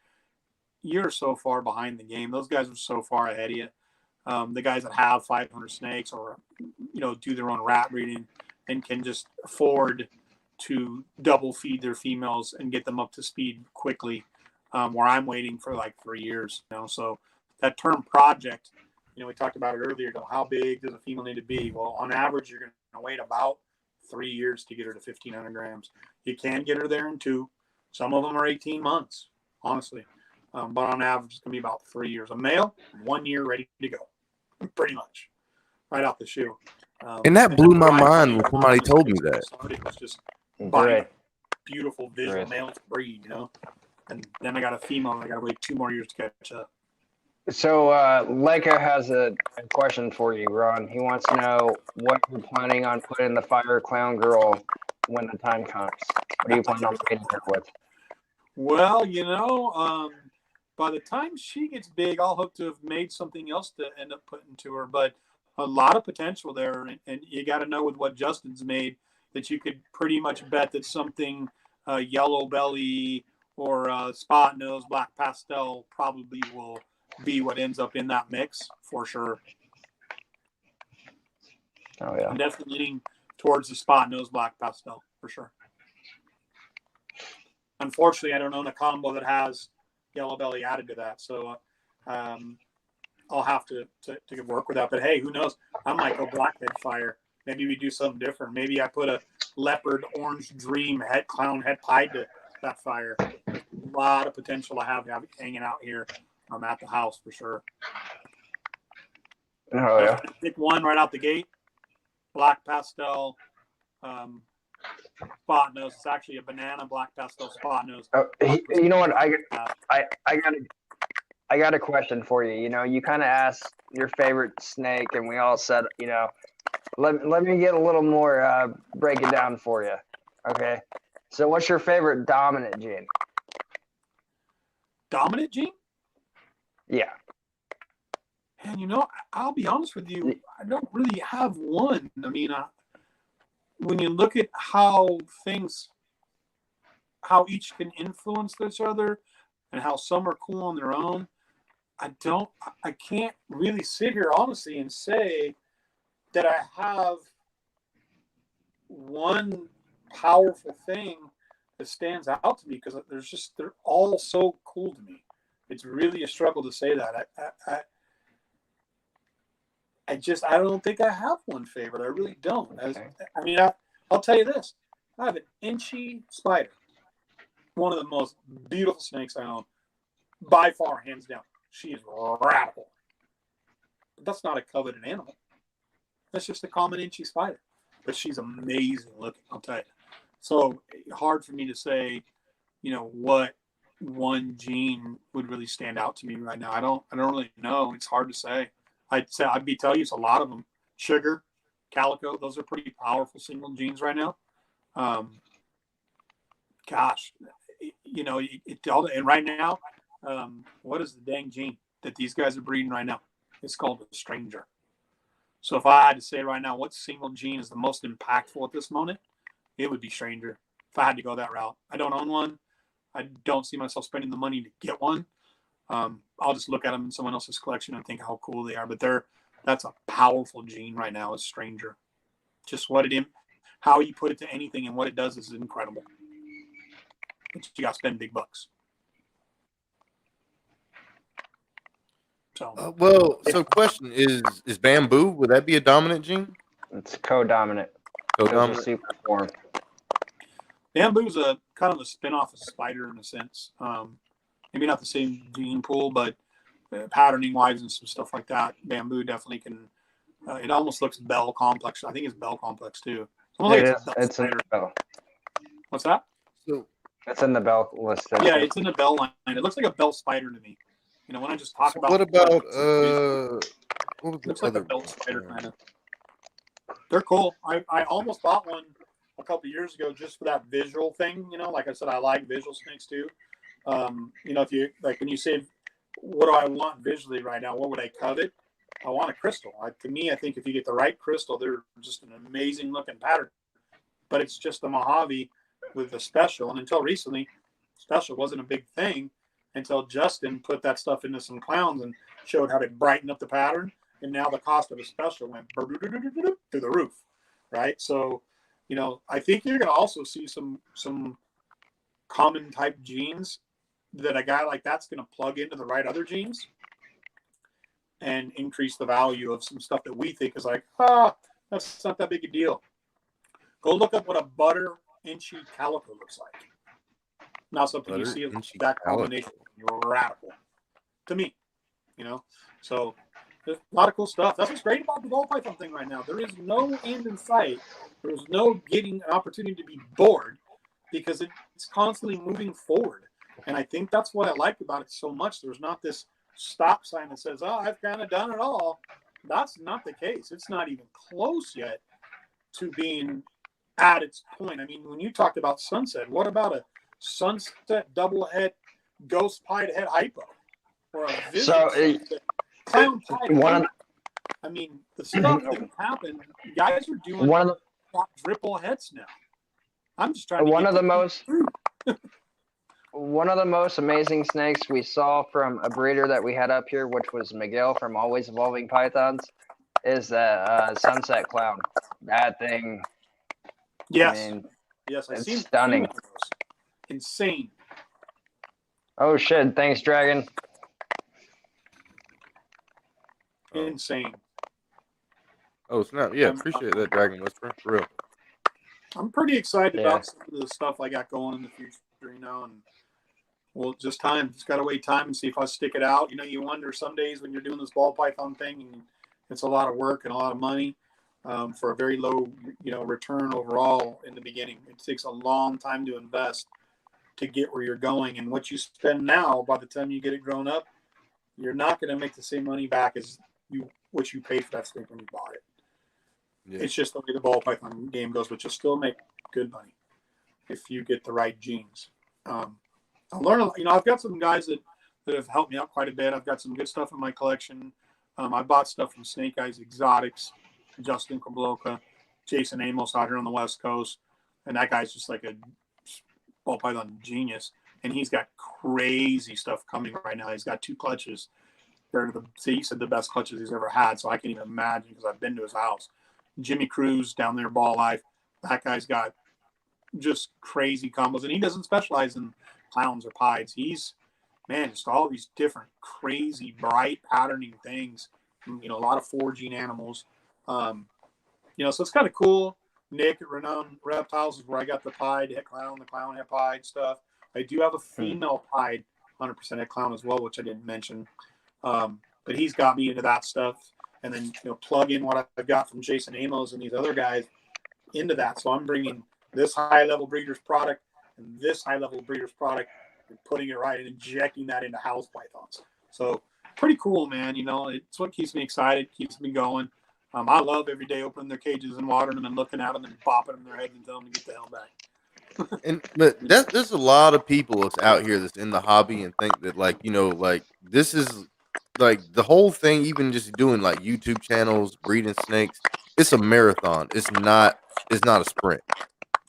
you're so far behind the game. Those guys are so far ahead of you. The guys that have 500 snakes or, do their own rat breeding and can just afford to double feed their females and get them up to speed quickly, where I'm waiting for like 3 years. So that term project, we talked about it earlier. How big does a female need to be? Well, on average, you're going to wait about 3 years to get her to 1,500 grams. You can get her there in 2. Some of them are 18 months, honestly. But on average, it's going to be about 3 years. A male, 1 year ready to go, pretty much, right out the shoe. And that blew my mind when somebody told me that. It was just Great. beautiful visual male to breed, And then I got a female. I got to wait 2 more years to catch up. So Leica has a question for you, Ron. He wants to know what you're planning on putting the Fire Clown Girl when the time comes. What do you plan on making her with? Well, by the time she gets big, I'll hope to have made something else to end up putting to her. But a lot of potential there, and you got to know with what Justin's made that you could pretty much bet that something yellow belly or spot nose, black pastel probably will be what ends up in that mix for sure. Oh yeah, I'm definitely leaning towards the spot nose, black pastel for sure. Unfortunately, I don't own a combo that has yellow belly added to that, so I'll have to work with that. But hey, who knows? I might go blackhead fire. Maybe we do something different. Maybe I put a leopard orange dream clown head tied to that fire. There's a lot of potential I have hanging out here. I'm at the house for sure. oh yeah. Pick one right out the gate. Black pastel spot nose. It's actually a banana black pastel spot nose. You know what? I got a question for you. You kind of asked your favorite snake, and we all said, let me get a little more. Break it down for you. Okay. So, what's your favorite dominant gene? Dominant gene? Yeah. And I'll be honest with you, I don't really have one. I mean, when you look at how each can influence each other and how some are cool on their own, I can't really sit here honestly and say that I have one powerful thing that stands out to me, because they're all so cool to me. It's really a struggle to say that. I don't think I have one favorite. I really don't. I'll tell you this. I have an inchy spider. One of the most beautiful snakes I own. By far, hands down. She is radical. But that's not a coveted animal. That's just a common inchy spider. but she's amazing looking. I'll tell you. So hard for me to say, what one gene would really stand out to me right now. I don't really know. It's hard to say. I'd tell you it's a lot of them. Sugar, calico, those are pretty powerful single genes right now. Gosh, it all, and right now, what is the dang gene that these guys are breeding right now? It's called a stranger. So if I had to say right now, what single gene is the most impactful at this moment, it would be stranger. If I had to go that route, I don't own one. I don't see myself spending the money to get one. I'll just look at them in someone else's collection and think how cool they are. But that's a powerful gene right now. Is stranger. Just how you put it to anything and what it does is incredible. But you got to spend big bucks. So, so question is bamboo, would that be a dominant gene? It's co-dominant. Co-dominant. Super form. Bamboo's a kind of a spin-off of spider in a sense. Maybe not the same gene pool, but patterning wise and some stuff like that, bamboo definitely can. It almost looks bell complex. I think it's bell complex too. It's in the bell. What's that? So it's in the bell list. Yeah, it's in the bell line. It looks like a bell spider to me. When I just talk about. What about what was looks the like other a bell spider kind of. They're cool. I almost bought one a couple years ago just for that visual thing. Like I said, I like visual snakes too. If you like when you say, what do I want visually right now? What would I covet? I want a crystal. To me, I think if you get the right crystal, they're just an amazing looking pattern. But it's just the Mojave with the special. And until recently, special wasn't a big thing until Justin put that stuff into some clowns and showed how to brighten up the pattern. And now the cost of a special went through the roof, right? So, I think you're going to also see some common type genes that a guy like that's going to plug into the right other genes and increase the value of some stuff that we think is like, that's not that big a deal. Go look up what a butter inchy calico looks like. Not something you see of that combination. You're radical to me, So there's a lot of cool stuff. That's what's great about the ball python thing right now. There is no end in sight. There's no getting an opportunity to be bored because it's constantly moving forward. And I think that's what I like about it so much. There's not this stop sign that says, I've kind of done it all. That's not the case. It's not even close yet to being at its point. I mean, when you talked about sunset, what about a sunset double head ghost pied head hypo? Or a clown pied I mean, the stuff that happened, guys are doing quadruple heads now. I'm just trying to one of the most amazing snakes we saw from a breeder that we had up here, which was Miguel from Always Evolving Pythons, is that sunset clown. That thing. Yes. It's stunning. Insane. Oh shit! Thanks, Dragon. Insane. Oh snap! Yeah, appreciate that, Dragon Whisperer, for real. I'm pretty excited about some of the stuff I got going in the future, and just gotta wait time and see if I stick it out. You wonder some days when you're doing this ball python thing, and it's a lot of work and a lot of money for a very low, return overall in the beginning. It takes a long time to invest to get where you're going, and what you spend now, by the time you get it grown up, you're not going to make the same money back as what you paid for that snake when you bought it. Yeah. It's just the way the ball python game goes, but you'll still make good money if you get the right genes. I learn, I've got some guys that have helped me out quite a bit. I've got some good stuff in my collection. I bought stuff from Snake Eyes Exotics, Justin Kobloka, Jason Amos out here on the West Coast, and that guy's just like a ball python genius, and he's got crazy stuff coming right now. He's got 2 clutches. He said the best clutches he's ever had, so I can even imagine because I've been to his house. Jimmy Cruz down there, Ball Life, that guy's got just crazy combos, and he doesn't specialize in clowns or pieds. He's, just all these different crazy bright patterning things, a lot of 4-gene animals. So it's kind of cool. Nick at Renowned Reptiles is where I got the pied head clown, the clown head pied stuff. I do have a female pied 100% head clown as well, which I didn't mention. But he's got me into that stuff. And then, plug in what I've got from Jason Amos and these other guys. into that. So I'm bringing this high-level breeder's product and this high-level breeder's product and putting it right and injecting that into house pythons. So pretty cool, man. You know, it's what keeps me excited, keeps me going. I love every day opening their cages and watering them and looking at them and bopping them in their heads and telling them to get the hell back. But there's a lot of people that's out here that's in the hobby and think that, like, you know, like this is like the whole thing, even just doing like YouTube channels, breeding snakes, it's a marathon. It's not a sprint.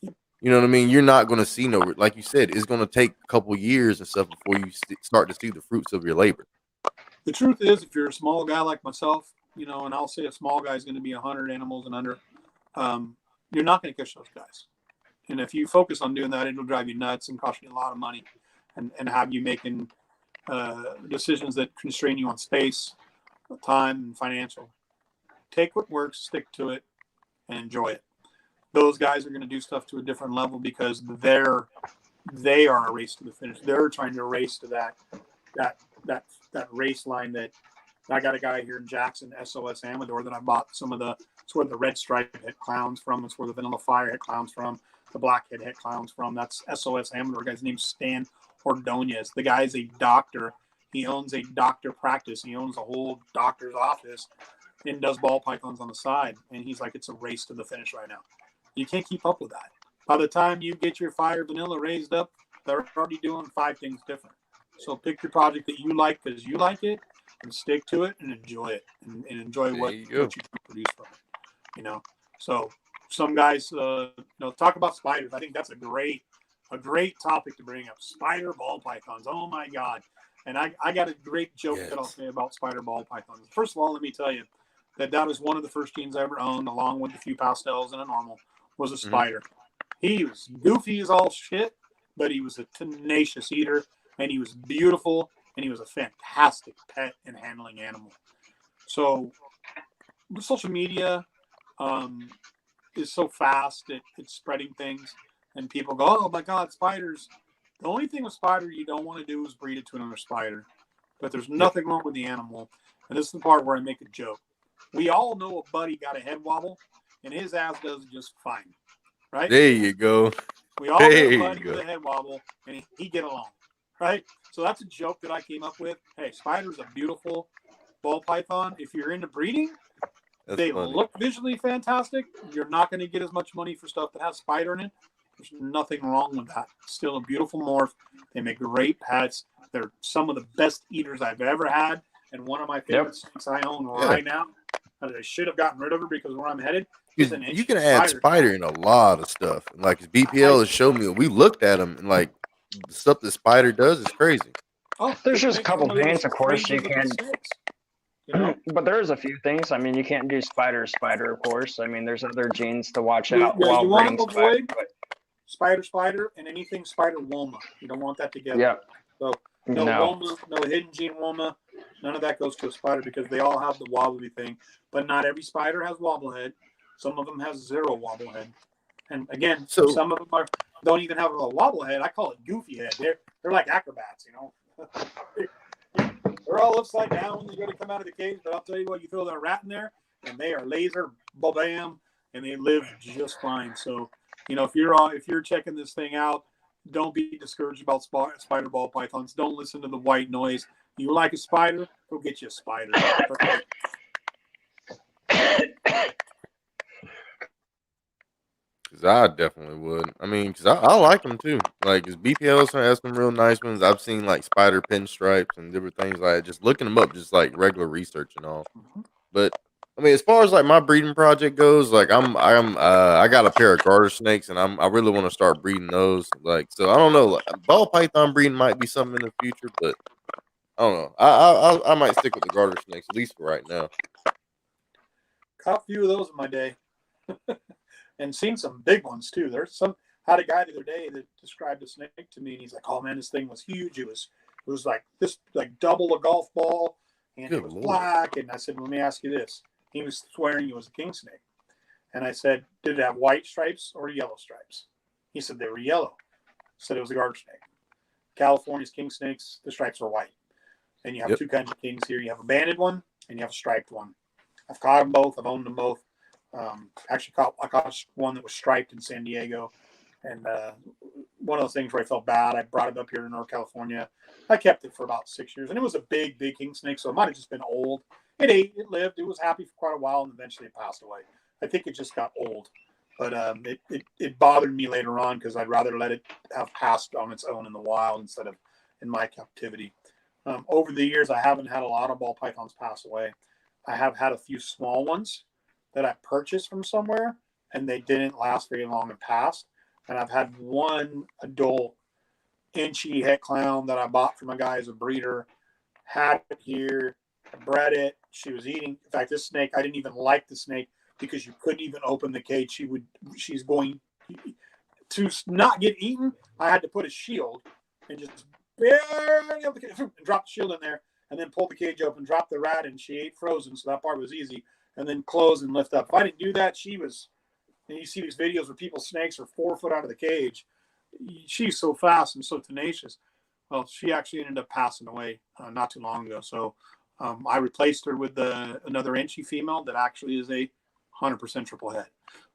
You know what I mean? You're not going to see no, like you said, it's going to take a couple years and stuff before you start to see the fruits of your labor. The truth is, if you're a small guy like myself, you know, and I'll say a small guy is going to be 100 animals and under, you're not going to catch those guys. And if you focus on doing that, it'll drive you nuts and cost you a lot of money and have you making decisions that constrain you on space, time, and financial. Take what works, stick to it, and enjoy it. Those guys are going to do stuff to a different level because they are a race to the finish. They're trying to race to that race line that I got a guy here in Jackson, SOS Amador, that I bought it's where the red stripe hit clowns from. It's where the vanilla fire hit clowns from. The blackhead hit clowns from. That's SOS Amador. The guy's name's Stan Ordonez. The guy's a doctor. He owns a doctor practice. He owns a whole doctor's office and does ball pythons on the side. And he's like, it's a race to the finish right now. You can't keep up with that. By the time you get your fire vanilla raised up, they're already doing 5 things different. So pick your project that you like because you like it and stick to it and enjoy it and enjoy what you produce from it. You know, so some guys, talk about spiders. I think that's a great topic to bring up. Spider ball pythons. Oh my God. And I got a great joke that I'll say about spider ball pythons. First of all, let me tell you that was one of the first genes I ever owned, along with a few pastels and a normal, was a spider. He was goofy as all shit, but he was a tenacious eater, and he was beautiful, and he was a fantastic pet and handling animal. So social media is so fast that it's spreading things, and people go, oh my God, spiders. The only thing with spider you don't want to do is breed it to another spider. But there's nothing wrong with the animal. And this is the part where I make a joke. We all know a buddy got a head wobble, and his ass does just fine. Right? There you go. We all know a buddy with a head wobble, and he get along. Right? So that's a joke that I came up with. Hey, spider's a beautiful ball python. If you're into breeding, they look visually fantastic. You're not going to get as much money for stuff that has spider in it. There's nothing wrong with that. Still a beautiful morph. They make great pets. They're some of the best eaters I've ever had. And one of my favorite snakes I own right now, that I should have gotten rid of her because where I'm headed is an you can add spider in a lot of stuff. Like his BPL has shown me, we looked at him, and like the stuff that spider does is crazy. Oh, there's just a couple paints, of course, you can. You know? But there's a few things. I mean, you can't do spider, of course. I mean, there's other genes to watch out while breeding spider, and anything spider woma. You don't want that together. Yeah. So no woma, no hidden gene woma. None of that goes to a spider because they all have the wobbly thing. But not every spider has wobble head. Some of them has 0 wobble head. And again, some of them don't even have a wobble head. I call it goofy head. They're like acrobats, you know. They're all upside down when they go to come out of the cage. But I'll tell you what, you throw that rat in there, and they are laser bam, and they live just fine. So, you know, if you're checking this thing out, don't be discouraged about spider ball pythons. Don't listen to the white noise. You like a spider? Go get you a spider. Because I definitely would. I mean, because I like them too. Like his BPLs has some real nice ones. I've seen like spider pinstripes and different things like that. Just looking them up, just like regular research and all. But I mean, as far as like my breeding project goes, like I got a pair of garter snakes, and I really want to start breeding those. Like, so I don't know. Like, ball python breeding might be something in the future, but I don't know. I might stick with the garter snakes at least for right now. Caught a few of those in my day, and seen some big ones too. Had a guy the other day that described a snake to me, and he's like, "Oh man, this thing was huge. It was like this, like double a golf ball, and it was black." And I said, "Let me ask you this." He was swearing it was a king snake, and I said, "Did it have white stripes or yellow stripes?" He said they were yellow. I said it was a garter snake. California's king snakes, the stripes are white. And you have 2 kinds of kings here. You have a banded one and you have a striped one. I've caught them both. I've owned them both. Actually, I caught one that was striped in San Diego, and one of those things where I felt bad. I brought it up here to North California. I kept it for about 6 years, and it was a big king snake, so it might have just been old. It ate, it lived, it was happy for quite a while, and eventually it passed away. I think it just got old, but it bothered me later on because I'd rather let it have passed on its own in the wild instead of in my captivity. Over the years, I haven't had a lot of ball pythons pass away. I have had a few small ones that I purchased from somewhere, and they didn't last very long and passed. And I've had one adult inchy het clown that I bought from a guy as a breeder, had it here, I bred it. She was eating. In fact, this snake, I didn't even like the snake because you couldn't even open the cage. She's going to not get eaten. I had to put a shield and just barely open the cage and drop the shield in there, and then pull the cage open, drop the rat, and she ate frozen. So that part was easy. And then close and lift up. If I didn't do that, she was. And you see these videos where people's snakes are 4 foot out of the cage. She's so fast and so tenacious. Well, she actually ended up passing away not too long ago. So I replaced her with another inchy female that actually is a 100% triple head.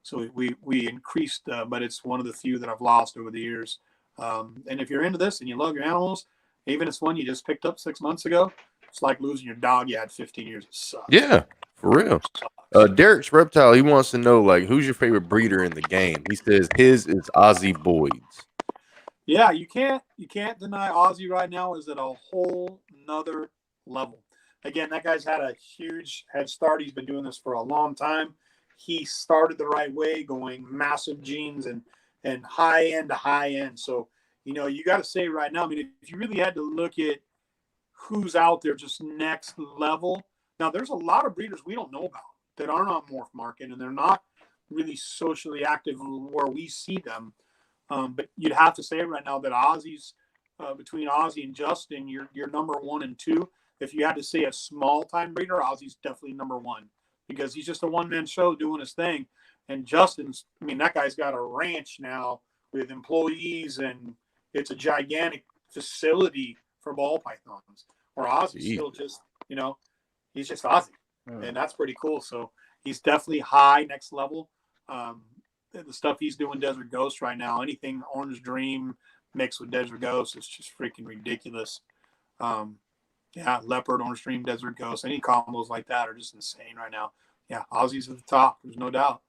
So we increased, but it's one of the few that I've lost over the years. And if you're into this and you love your animals, even if it's one you just picked up 6 months ago, it's like losing your dog you had 15 years. It sucks. Yeah, for real. Derek's Reptile, he wants to know, like, who's your favorite breeder in the game? He says his is Ozzy Boyd's. Yeah, you can't deny Ozzy right now is at a whole nother level. Again, that guy's had a huge head start. He's been doing this for a long time. He started the right way, going massive genes and high end to high end. So, you got to say right now, I mean, if you really had to look at who's out there just next level, now there's a lot of breeders we don't know about that aren't on Morph Market, and they're not really socially active where we see them. But you'd have to say right now that Ozzy's between Ozzy and Justin, you're number 1 and 2. If you had to say a small time breeder, Ozzy's definitely number 1 because he's just a one-man show doing his thing. And Justin's, I mean, that guy's got a ranch now with employees, and it's a gigantic facility for ball pythons. Where Ozzy's still just, he's just Ozzy. And that's pretty cool. So he's definitely high next level. The stuff he's doing Desert Ghost right now, anything Orange Dream mixed with Desert Ghost is just freaking ridiculous. Leopard, Orange Dream, Desert Ghost, any combos like that are just insane right now. Yeah, Ozzy's at the top. There's no doubt.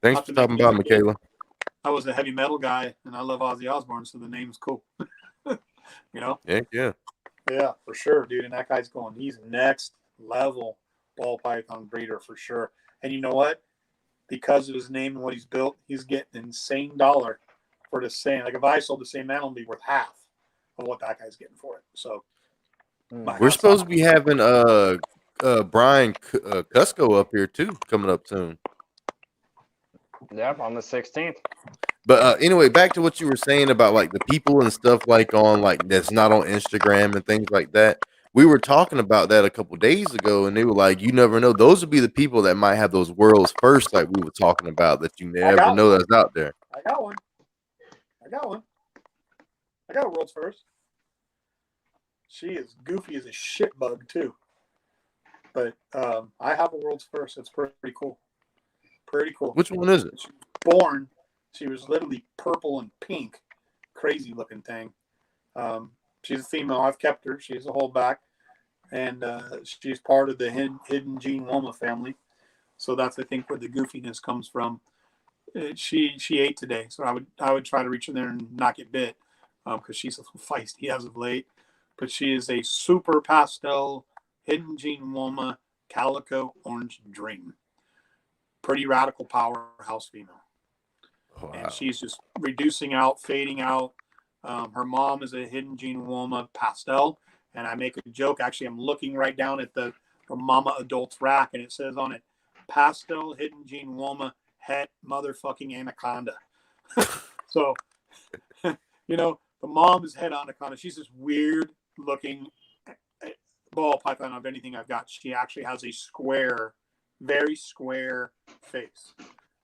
Thanks for talking about Michaela. I was a heavy metal guy, and I love Ozzy Osbourne, so the name's cool. Yeah. Yeah, for sure, dude. And that guy's he's next level ball python breeder for sure. And you know what? Because of his name and what he's built, he's getting an insane dollar for the same. Like if I sold the same animal, it'd be worth half of what that guy's getting for it. So we're supposed to be having Brian Cusco up here too, coming up soon. Yep, on the 16th. But anyway, back to what you were saying about like the people and stuff like on like that's not on Instagram and things like that. We were talking about that a couple days ago, and they were like, "You never know; those would be the people that might have those worlds first, like we were talking about. That you never know that's out there." I got one. I got a world's first. She is goofy as a shit bug too, but I have a world's first. It's pretty cool. Pretty cool. Which one is it? Born. She was literally purple and pink, crazy looking thing. She's a female. I've kept her. She's a holdback, and she's part of the hidden gene Woma family. So that's I think where the goofiness comes from. She ate today, so I would try to reach in there and not get bit because she's a little feisty as of late. But she is a super pastel hidden gene Woma calico orange dream. Pretty radical powerhouse female. Wow. And she's just reducing out, fading out. Her mom is a hidden gene Woma pastel. And I make a joke. Actually, I'm looking right down at the mama adult's rack, and it says on it, pastel hidden gene Woma het motherfucking anaconda. So, the mom is het anaconda. She's this weird looking ball python of anything I've got. She actually has a square, very square face.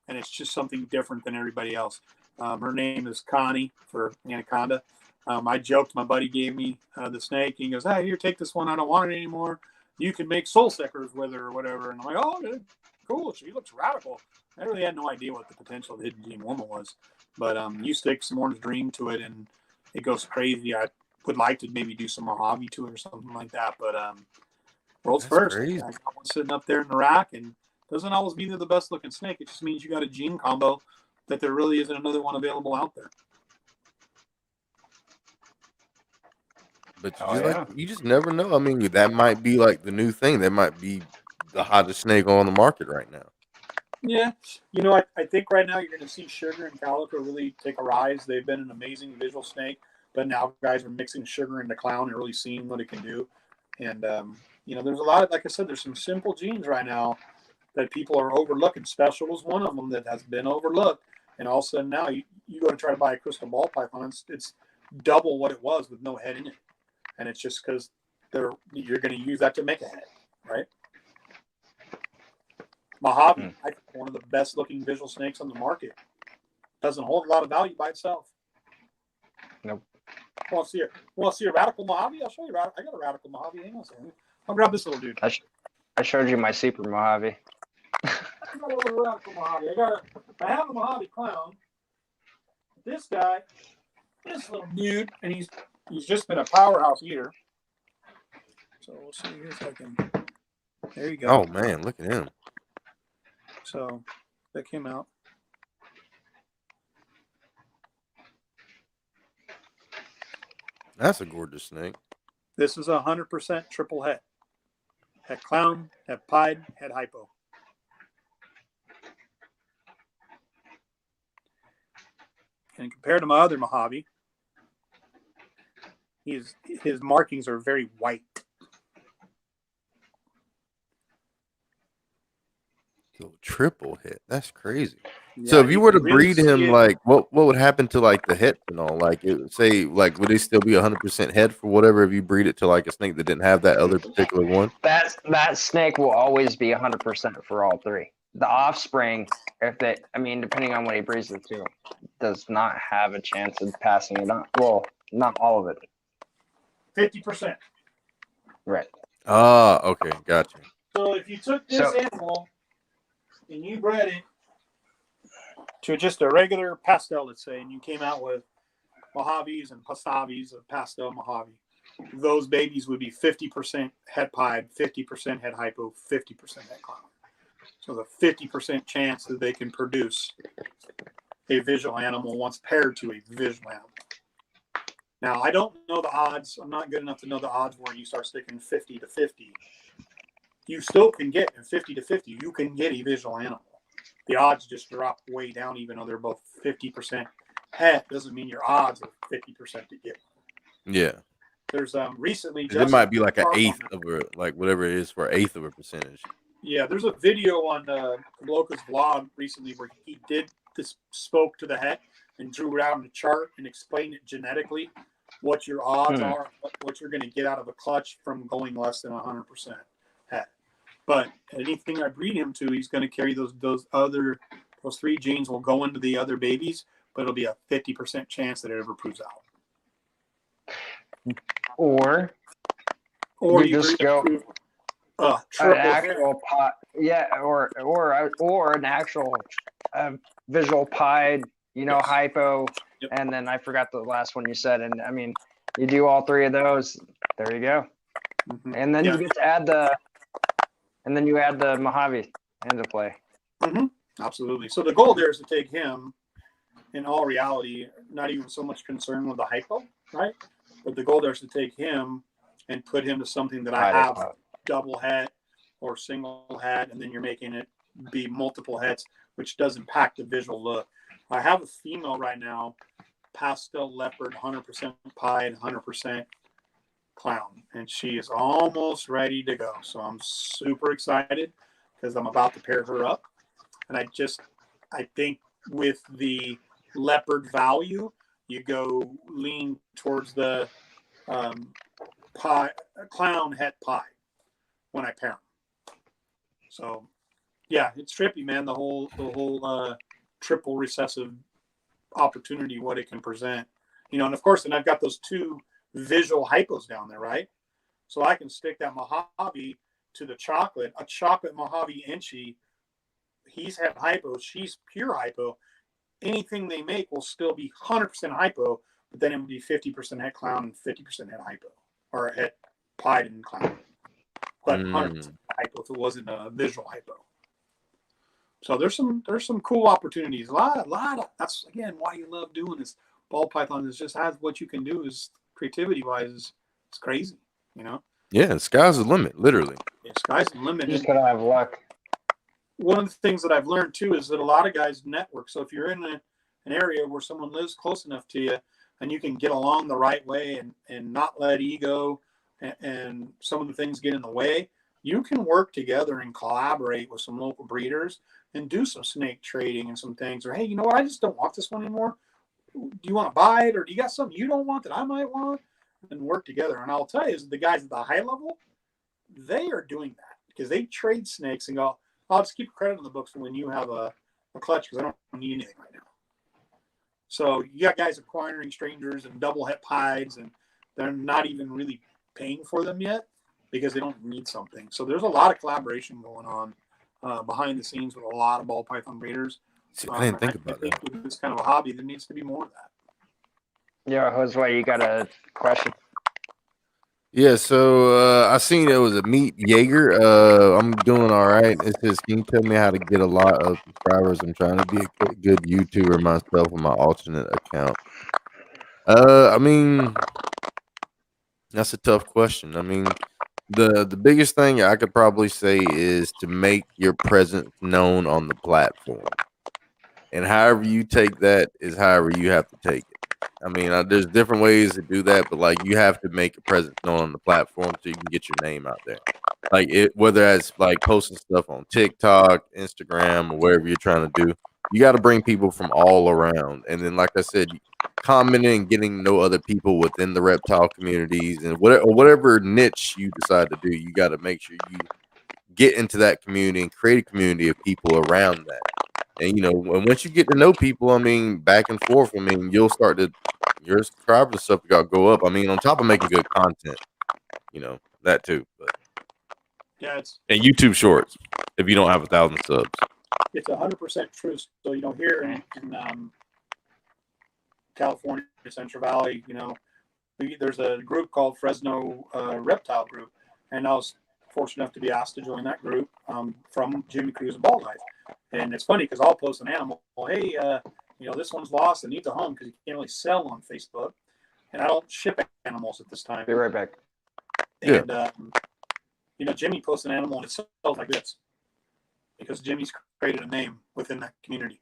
And it's just something different than everybody else. Her name is Connie for anaconda. I joked, my buddy gave me the snake. He goes, "Hey, here, take this one. I don't want it anymore. You can make soul suckers with her or whatever." And I'm like, "Oh, good. cool. She looks radical. I really had no idea what the potential of the Hidden Gene woman was. But you stick some Orange Dream to it, and it goes crazy. I would like to maybe do some Mojave to it or something like that. But world's That's first. crazy. I got one sitting up there in the rack, and doesn't always mean they're the best looking snake. It just means you got a gene combo that there really isn't another one available out there. But you Oh, just, yeah. like, you just never know. I mean, that might be like the new thing. That might be the hottest snake on the market right now. Yeah. I think right now you're going to see Sugar and Calico really take a rise. They've been an amazing visual snake, but now guys are mixing Sugar into Clown and really seeing what it can do. And, there's a lot of, like I said, there's some simple genes right now that people are overlooking. Special was one of them that has been overlooked. And all of a sudden now you go to try to buy a crystal ball python. It's double what it was with no head in it. And it's just because you're going to use that to make a head, right? Mojave, I think one of the best looking visual snakes on the market. Doesn't hold a lot of value by itself. Nope. Want to see a radical Mojave? I'll show you. I got a radical Mojave. Hang on a second. I'll grab this little dude. I showed you my super Mojave. I got a little radical Mojave. I have a Mojave Clown. This guy, this little dude, and he's just been a powerhouse eater. So we'll see here if I can. There you go. Oh man, look at him. So that came out. That's a gorgeous snake. This is 100% triple het. Het clown, het pied, het hypo. And compared to my other Mojave, his markings are very white. Triple hit. That's crazy. Yeah, So if you were to can really breed see him, it. like what would happen to like the head and all? Like it would say, like would they still be 100% head for whatever if you breed it to like a snake that didn't have that other particular one? That snake will always be 100% for all three. The offspring, depending on what he breeds it to, does not have a chance of passing it on. Well, not all of it. 50%. Right. Ah, okay, gotcha. So if you took this animal and you bred it to just a regular pastel, let's say, and you came out with Mojaves and Pastavis of pastel Mojave, those babies would be 50% het pied, 50% het hypo, 50% het clown. So the 50% chance that they can produce a visual animal once paired to a visual animal. Now, I don't know the odds. I'm not good enough to know the odds where you start sticking 50 to 50. You still can get 50 to 50. You can get a visual animal. The odds just drop way down, even though they're both 50% het. Doesn't mean your odds are 50% to get one. Yeah. There's recently It might be like an eighth of a, like whatever it is for an eighth of a percentage. Yeah, there's a video on Kabloka's vlog recently where he did this, spoke to the het and drew it out in a chart and explained it genetically, what your odds are, what you're going to get out of a clutch from going less than 100% het. But anything I breed him to, he's going to carry those three genes will go into the other babies, but it'll be a 50% chance that it ever proves out. Or you just go an actual pot, or an actual visual pied, hypo, Yep. And then I forgot the last one you said, and you do all three of those, there you go, and then you get to add the Mojave into play. Absolutely. So the goal there is to take him, in all reality, not even so much concerned with the hypo, right? But the goal there is to take him and put him to something that I have double het or single het, and then you're making it be multiple hets, which does impact the visual look. I have a female right now, pastel leopard, 100% pied, 100% clown, and she is almost ready to go. So I'm super excited because I'm about to pair her up. And I think with the leopard value, you go lean towards the clown het pie when I pair them. So yeah, it's trippy, man. The whole triple recessive opportunity, what it can present, and of course, then I've got those two visual hypos down there, right? So I can stick that Mojave to the chocolate, a chocolate Mojave Inchy he's had hypo. She's pure hypo. Anything they make will still be 100% hypo, but then it would be 50% het clown and 50% het hypo, or het pied and clown. But 100% hypo if it wasn't a visual hypo. So there's some cool opportunities. A lot of that's again why you love doing this. Ball python is just has what you can do is creativity wise it's crazy, you know. Yeah, the sky's the limit, literally. Yeah, sky's the limit. You just gotta have luck. One of the things that I've learned too is that a lot of guys network. So if you're in an area where someone lives close enough to you and you can get along the right way and not let ego and some of the things get in the way, you can work together and collaborate with some local breeders and do some snake trading and some things. Or, hey, you know what? I just don't want this one anymore. Do you want to buy it? Or do you got something you don't want that I might want? And work together. And I'll tell you, is the guys at the high level, they are doing that because they trade snakes and go, I'll just keep credit on the books when you have a clutch because I don't need anything right now. So you got guys acquiring strangers and double het pieds, and they're not even really paying for them yet because they don't need something. So there's a lot of collaboration going on behind the scenes with a lot of ball python breeders. See, I didn't think about that. With this kind of a hobby, there needs to be more of that. Yeah, Josue, you got a question? Yeah, so I seen it was a Meat Jaeger. I'm doing all right. It says, can you tell me how to get a lot of subscribers? I'm trying to be a good YouTuber myself with my alternate account. I mean, that's a tough question. I mean, the biggest thing I could probably say is to make your presence known on the platform. And however you take that is however you have to take it. I mean, there's different ways to do that, but like you have to make a presence known on the platform so you can get your name out there. Like whether that's like posting stuff on TikTok, Instagram, or wherever you're trying to do, you got to bring people from all around. And then, like I said, commenting and getting to know other people within the reptile communities and whatever niche you decide to do, you got to make sure you get into that community and create a community of people around that. And, you know, once you get to know people, I mean, back and forth, I mean, you'll start to, your subscribers and stuff got to go up. I mean, on top of making good content, you know, that too. But yeah, and YouTube Shorts, if you don't have 1,000 subs. It's 100% true. So, you know, here in California, Central Valley, you know, there's a group called Fresno Reptile Group. And I was fortunate enough to be asked to join that group from Jimmy Cruz and Ball Life. And it's funny because I'll post an animal. Hey, you know, this one's lost and needs a home because you can't really sell on Facebook. And I don't ship animals at this time. Be right back. And, you know, Jimmy posts an animal and it sells like this because Jimmy's created a name within that community.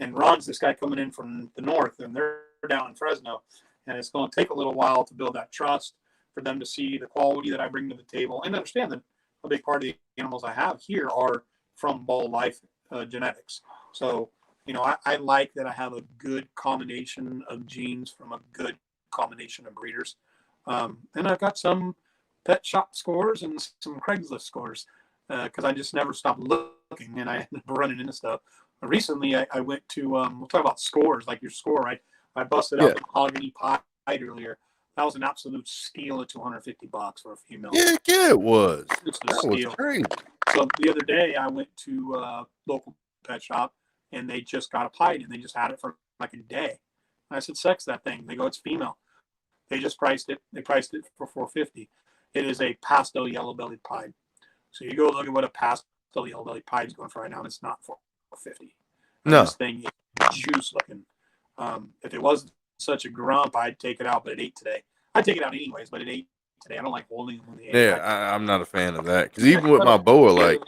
And Ron's this guy coming in from the north and they're down in Fresno. And it's going to take a little while to build that trust for them to see the quality that I bring to the table and understand that a big part of the animals I have here are from Ball Life genetics. So, you know, I like that I have a good combination of genes from a good combination of breeders. And I've got some pet shop scores and some Craigslist scores because I just never stopped looking and I ended up running into stuff. Recently, I went to, we'll talk about scores, like your score, right? I busted out the mahogany pied earlier. That was an absolute steal at $250 for a female. Yeah, it was. That was crazy. So the other day, I went to a local pet shop, and they just got a pied, and they just had it for like a day. And I said, "Sex that thing." They go, "It's female." They just priced it. They priced it for $450. It is a pastel yellow-bellied pied. So you go look at what a pastel yellow-bellied pied is going for right now, and it's not $450. No, this thing is juice looking. If it wasn't such a grump, I'd take it out, but it ate today. I'd take it out anyways, but it ate today. I don't like holding them. I'm not a fan of that because even with my boa, like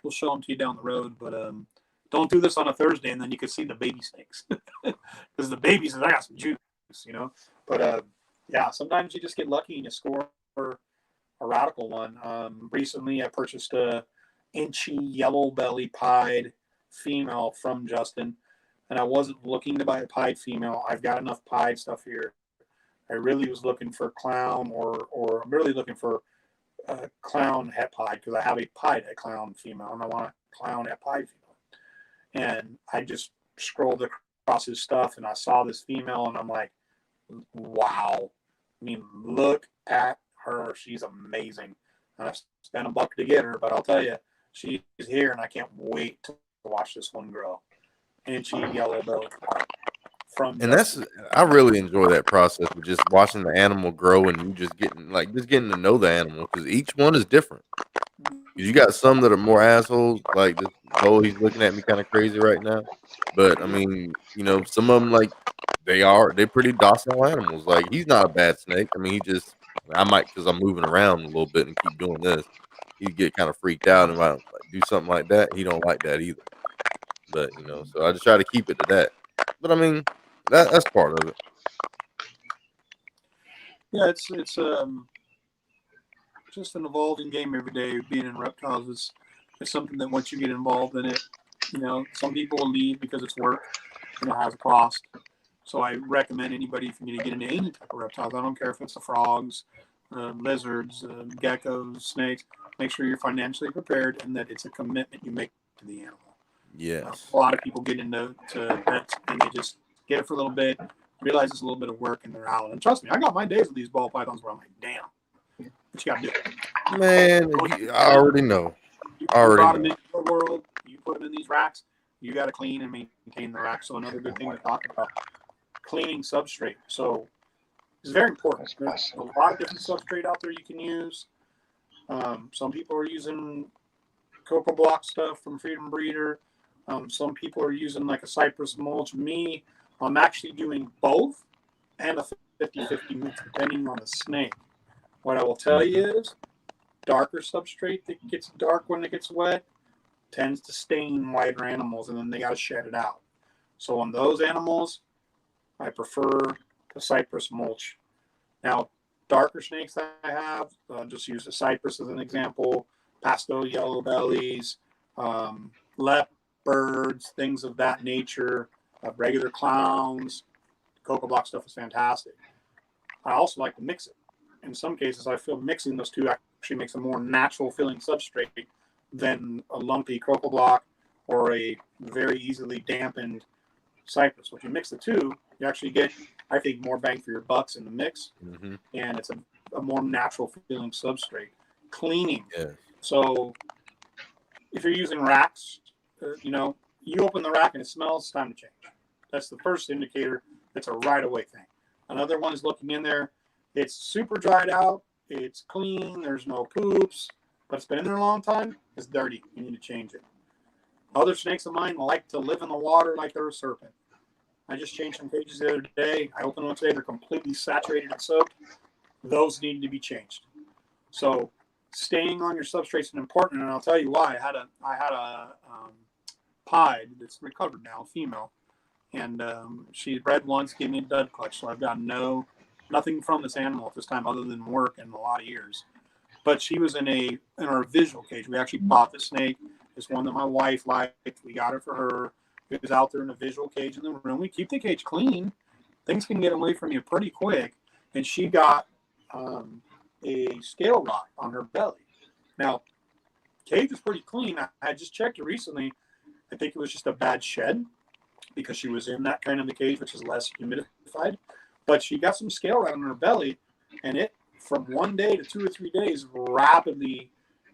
we'll show them to you down the road, but don't do this on a Thursday, and then you can see the baby snakes because the baby says I got some juice, you know. But yeah, sometimes you just get lucky and you score a radical one. Recently, I purchased a inchy yellow belly pied female from Justin. And I wasn't looking to buy a pied female. I've got enough pied stuff here. I really was looking for clown or I'm really looking for a clown het pied because I have a pied het clown female and I want a clown het pied female. And I just scrolled across his stuff and I saw this female and I'm like, wow. I mean, look at her. She's amazing. And I spent $1 to get her, but I'll tell you, she's here, and I can't wait to watch this one grow. And she yellow belly from And I really enjoy that process of just watching the animal grow and you just getting to know the animal because each one is different. 'Cause you got some that are more assholes, like this Bo, he's looking at me kind of crazy right now. But I mean, some of them they're pretty docile animals. Like he's not a bad snake. I mean, I might because I'm moving around a little bit and keep doing this. He'd get kind of freaked out and might do something like that. He don't like that either. But so I just try to keep it to that. But I mean, that's part of it. Yeah, it's just an evolving game every day. Being in reptiles is something that once you get involved in it, some people will leave because it's work and it has a cost. So I recommend anybody, if you're going to get into any type of reptiles, I don't care if it's the frogs, lizards, geckos, snakes, make sure you're financially prepared and that it's a commitment you make to the animal. Yes. A lot of people get into pets and they just get it for a little bit, realize it's a little bit of work, and they're out. And trust me, I got my days with these ball pythons where I'm like, damn, what you got to do? Man, I already know. You brought them into the world, you put them in these racks, you got to clean and maintain the rack. So another good thing to talk about, cleaning substrate. So it's very important. There's a lot of different substrate out there you can use. Some people are using cocoa block stuff from Freedom Breeder. Some people are using like a cypress mulch. Me, I'm actually doing both and a 50-50 mix depending on the snake. What I will tell you is darker substrate that gets dark when it gets wet tends to stain whiter animals, and then they got to shed it out. So on those animals, I prefer the cypress mulch. Now, darker snakes that I have, just use the cypress as an example, pastel yellow bellies, leopards, things of that nature, regular clowns. Cocoa block stuff is fantastic. I also like to mix it. In some cases, I feel mixing those two actually makes a more natural feeling substrate than a lumpy cocoa block or a very easily dampened cypress. If you mix the two, you actually get, I think, more bang for your bucks in the mix, and it's a more natural feeling substrate. Cleaning. Yeah. So if you're using racks, you open the rack and it smells, it's time to change. That's the first indicator. It's a right away thing. Another one is looking in there. It's super dried out. It's clean. There's no poops, but it's been in there a long time. It's dirty. You need to change it. Other snakes of mine like to live in the water like they're a serpent. I just changed some cages the other day. I opened one today. They're completely saturated and soaked. Those need to be changed. So staying on your substrate is important, and I'll tell you why. I had a pied that's recovered now, female, and she bred once, gave me a dud clutch, so I've got nothing from this animal at this time other than work in a lot of years. But she was in our visual cage. We actually bought the snake. It's one that my wife liked. We got it for her. It was out there in a visual cage in the room. We keep the cage clean. Things can get away from you pretty quick. And she got a scale rot on her belly. Now, cage is pretty clean. I just checked it recently. I think it was just a bad shed because she was in that kind of a cage, which is less humidified. But she got some scale rot on her belly, and it, from 1 day to 2 or 3 days, rapidly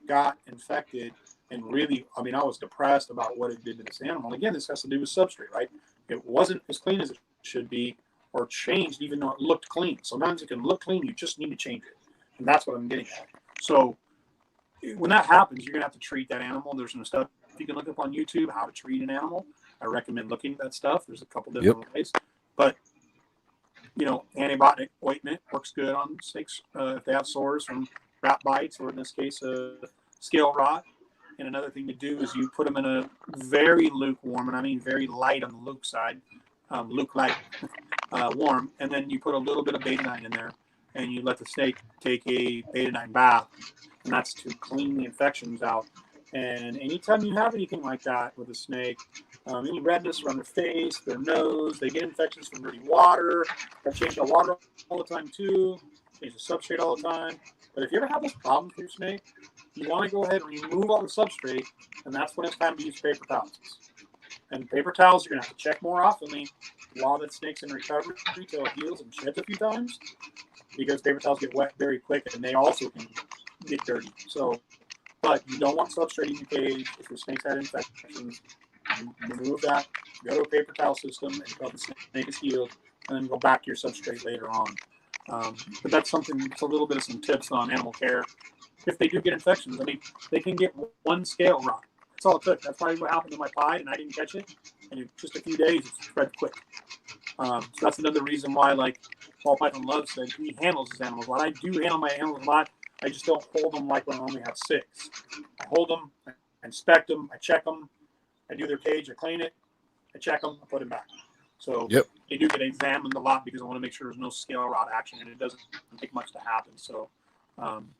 got infected. And really, I was depressed about what it did to this animal. Again, this has to do with substrate, right? It wasn't as clean as it should be or changed, even though it looked clean. Sometimes it can look clean. You just need to change it. And that's what I'm getting at. So when that happens, you're going to have to treat that animal. There's some stuff you can look up on YouTube, how to treat an animal. I recommend looking at that stuff. There's a couple different ways. But, antibiotic ointment works good on snakes if they have sores from rat bites, or in this case, scale rot. And another thing to do is you put them in a very lukewarm, and I mean very light on the luke side, luke light, warm, and then you put a little bit of betadine in there, and you let the snake take a betadine bath, and that's to clean the infections out. And anytime you have anything like that with a snake, any redness around their face, their nose, they get infections from dirty water. I change the water all the time too, change the substrate all the time. But if you ever have this problem with your snake, you want to go ahead and remove all the substrate, and that's when it's time to use paper towels. And paper towels, you're going to have to check more often while that snake's in recovery until it heals and sheds a few times, because paper towels get wet very quick, and they also can get dirty. So But you don't want substrate in your cage. If your snake's had infections, you remove that, go to a paper towel system until the snake is healed, and then go back to your substrate later on. But that's something, it's a little bit of some tips on animal care. If they do get infections, I mean, they can get one scale rot. That's all it took. That's probably what happened to my pie, and I didn't catch it. And in just a few days, it spread quick. So that's another reason why, like Paul Python loves said, he handles his animals a lot. I do handle my animals a lot. I just don't hold them like when I only have 6. I hold them, I inspect them, I check them, I do their cage, I clean it, I check them, I put them back. So they do get examined a lot because I want to make sure there's no scale rot action, and it doesn't take much to happen. So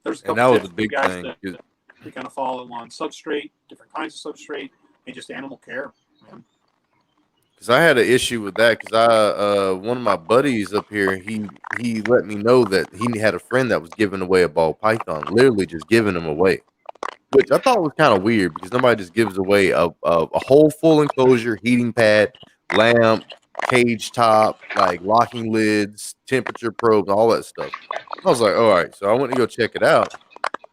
there's a couple and that was tips the big guys thing. that we kind of follow on substrate, different kinds of substrate, and just animal care, man. Because I had an issue with that. Because one of my buddies up here, he let me know that he had a friend that was giving away a ball python, literally just giving them away, which I thought was kind of weird because nobody just gives away a whole full enclosure, heating pad, lamp, cage top, like locking lids, temperature probes, all that stuff. I was like, all right. So I went to go check it out.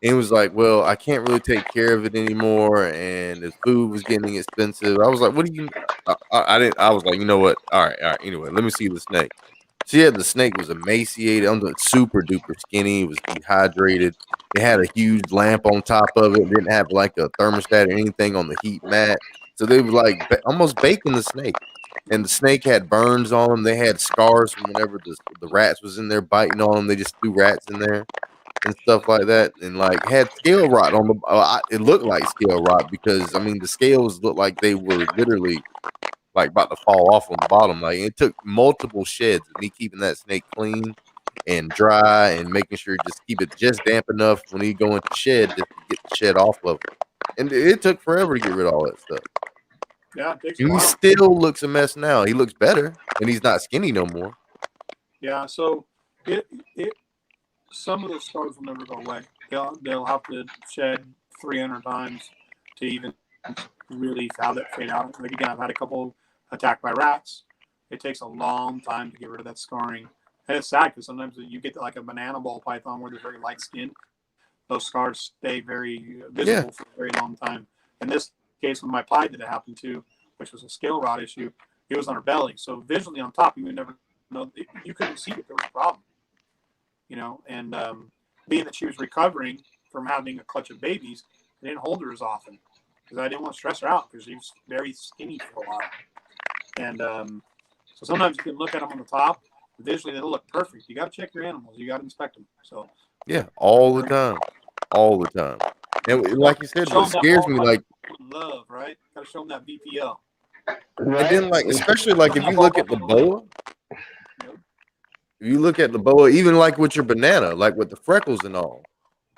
And he was like, well, I can't really take care of it anymore. And the food was getting expensive. I was like, what do you, I didn't, I was like, you know what? All right. Anyway, let me see the snake. So yeah, the snake was emaciated. I'm super duper skinny. It was dehydrated. It had a huge lamp on top of it. It didn't have like a thermostat or anything on the heat mat. So they were like almost baking the snake. And the snake had burns on them. They had scars from whenever the rats was in there biting on them. They just threw rats in there and stuff like that, and like had scale rot on the. It looked like scale rot because I mean the scales looked like they were literally like about to fall off on the bottom. Like it took multiple sheds of me keeping that snake clean and dry and making sure just keep it just damp enough when he go into shed just to get the shed off of it. And it took forever to get rid of all that stuff. Yeah, it takes a And he while. still looks a mess now. He looks better, and he's not skinny no more. Yeah, so it some of those scars will never go away. They'll have to shed 300 times to even really have that fade out. Like again, I've had a couple attacked by rats. It takes a long time to get rid of that scarring. And it's sad because sometimes you get like a banana ball python where they're very light skinned. Those scars stay very visible for a very long time. In this case, with my pie that it happened to, which was a scale rot issue, it was on her belly. So visually on top, you would never know. You couldn't see that there was a problem. You know, and being that she was recovering from having a clutch of babies, I didn't hold her as often because I didn't want to stress her out because she was very skinny for a while. And so sometimes you can look at them on the top, visually they'll look perfect. You got to check your animals, you got to inspect them. So yeah, all the time. And like you said, what scares me, like love, right? Got to show them that VPL. Right? and then like especially like if you look at the boa. If you look at the boa, even like with your banana, like with the freckles and all,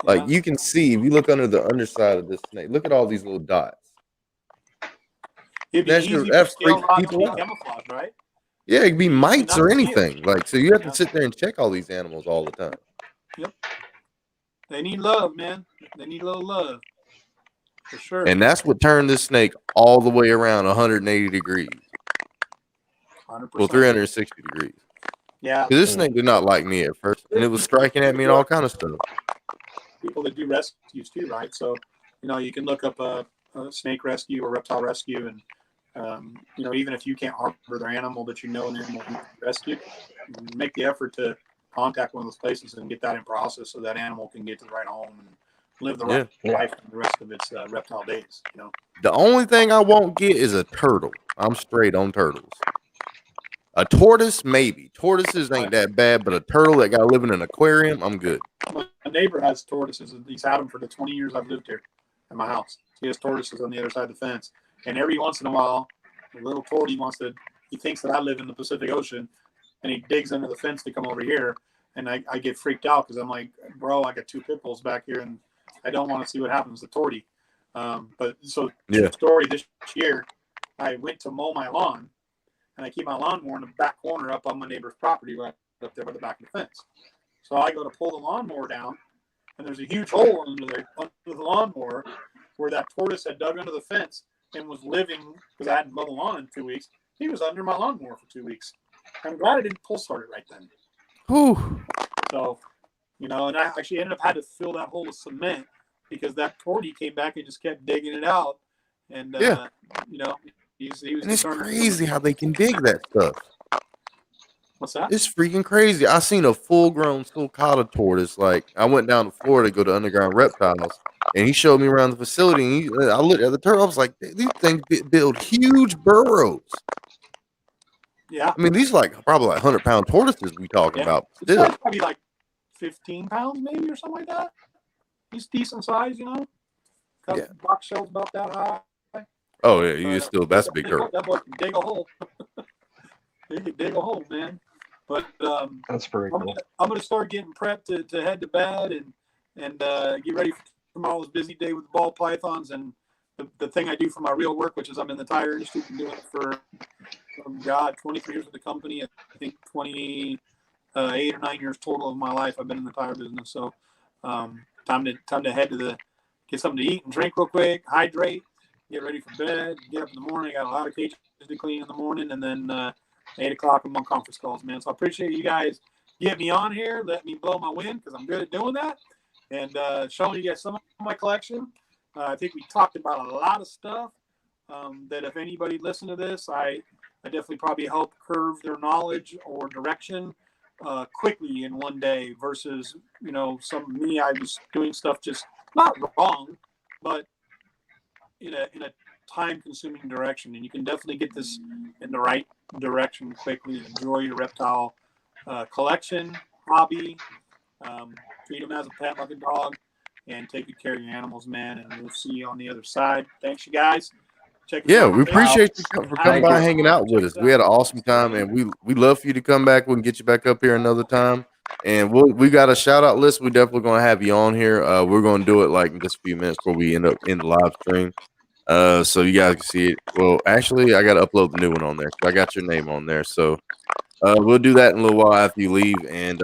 like you can see if you look under the underside of this snake, look at all these little dots. It'd be easy for scale rot to be camouflage, right? Yeah, it could be mites or anything. Like so, you have to sit there and check all these animals all the time. Yep. They need love, man. They need a little love, for sure. And that's what turned this snake all the way around 180 degrees. 100%. Well, 360 degrees. Yeah. Because this snake did not like me at first, and it was striking at me and all kind of stuff. People that do rescues too, right? So, you know, you can look up a snake rescue or reptile rescue, and you know, even if you can't harbor their animal that you know an animal can be rescued, make the effort to contact one of those places and get that in process so that animal can get to the right home and live the right life for the rest of its reptile days. You know, the only thing I won't get is a turtle. I'm straight on turtles. A tortoise, maybe. Tortoises ain't that bad, but a turtle that got to live in an aquarium, I'm good. My neighbor has tortoises. He's had them for the 20 years I've lived here in my house. He has tortoises on the other side of the fence. And every once in a while, the little tortie he thinks that I live in the Pacific Ocean, and he digs under the fence to come over here. And I get freaked out because I'm like, bro, I got 2 pit bulls back here, and I don't want to see what happens to tortie. But so, story this year, I went to mow my lawn, and I keep my lawnmower in the back corner up on my neighbor's property right up there by the back of the fence. So I go to pull the lawnmower down, and there's a huge hole under the lawnmower where that tortoise had dug under the fence and was living because I hadn't mowed the lawn in 2 weeks. He was under my lawnmower for 2 weeks. I'm glad I didn't pull start it right then. Whew. So, you know, and I actually ended up had to fill that hole with cement because that tortie came back and just kept digging it out. And, Yeah. you know, he was And it's determined to crazy how they can dig that stuff. What's that? It's freaking crazy. I seen a full-grown sulcata tortoise. Like, I went down to Florida to go to Underground Reptiles, and he showed me around the facility. And I looked at the turtle. I was like, these things build huge burrows. Yeah. I mean, these probably 100-pound tortoises we talking about. It's Still, probably like 15 pounds maybe or something like that. He's decent size, you know. Yeah. Box shells about that high. oh yeah, that's a big turtle. That boy can dig a hole. He can dig a hole, man. But That's pretty cool. I'm gonna start getting prepped to head to bed and get ready for tomorrow's busy day with the ball pythons and the thing I do for my real work, which is I'm in the tire industry. Been doing it for 23 years with the company. I think 28 or 9 years total of my life I've been in the tire business. So time to head to get something to eat and drink real quick, hydrate, get ready for bed, get up in the morning. I got a lot of cages to clean in the morning, and then 8 o'clock I'm on conference calls, man. So I appreciate you guys getting me on here, let me blow my wind because I'm good at doing that, and showing you guys some of my collection. I think we talked about a lot of stuff that if anybody listened to this, I definitely probably help curve their knowledge or direction quickly in one day versus, you know, I was doing stuff just not wrong, but in a time-consuming direction. And you can definitely get this in the right direction quickly. Enjoy your reptile collection, hobby, treat them as a pet like a dog, and take good care of your animals, man. And we'll see you on the other side. Thanks, you guys. Yeah, we appreciate you for coming by, hanging out with us. We had an awesome time, and we love for you to come back. We can get you back up here another time. And we got a shout out list. We definitely gonna have you on here. We're gonna do it like in just a few minutes before we end up in the live stream. So you guys can see it. Well, actually, I got to upload the new one on there. I got your name on there. So we'll do that in a little while after you leave. And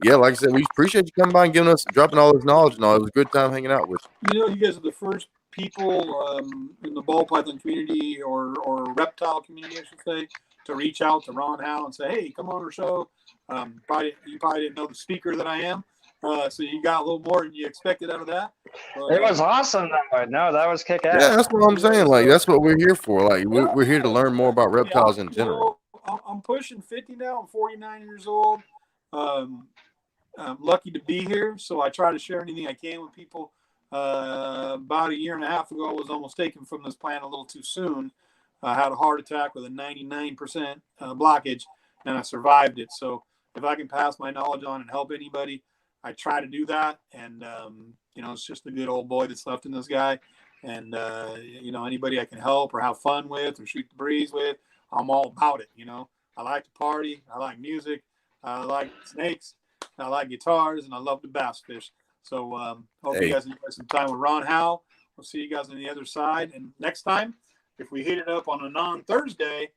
yeah, like I said, we appreciate you coming by and dropping all this knowledge and all. It was a good time hanging out with you. You know, you guys are the first people in the ball python community or reptile community, I should say, to reach out to Ron Howe and say, hey, come on our show. You probably didn't know the speaker that I am. So you got a little more than you expected out of that. It was awesome. No, that was kick ass. Yeah, that's what I'm saying. Like, that's what we're here for. Like, we're here to learn more about reptiles in general. I'm pushing 50 now. I'm 49 years old. I'm lucky to be here. So I try to share anything I can with people. About a year and a half ago, I was almost taken from this plant a little too soon. I had a heart attack with a 99% blockage, and I survived it. So if I can pass my knowledge on and help anybody, I try to do that. And, you know, it's just the good old boy that's left in this guy. And, you know, anybody I can help or have fun with or shoot the breeze with, I'm all about it. You know, I like to party. I like music. I like snakes. I like guitars, and I love to bass fish. So hope you guys enjoy some time with Ron Howe. We'll see you guys on the other side. And next time, if we hit it up on a non-Thursday,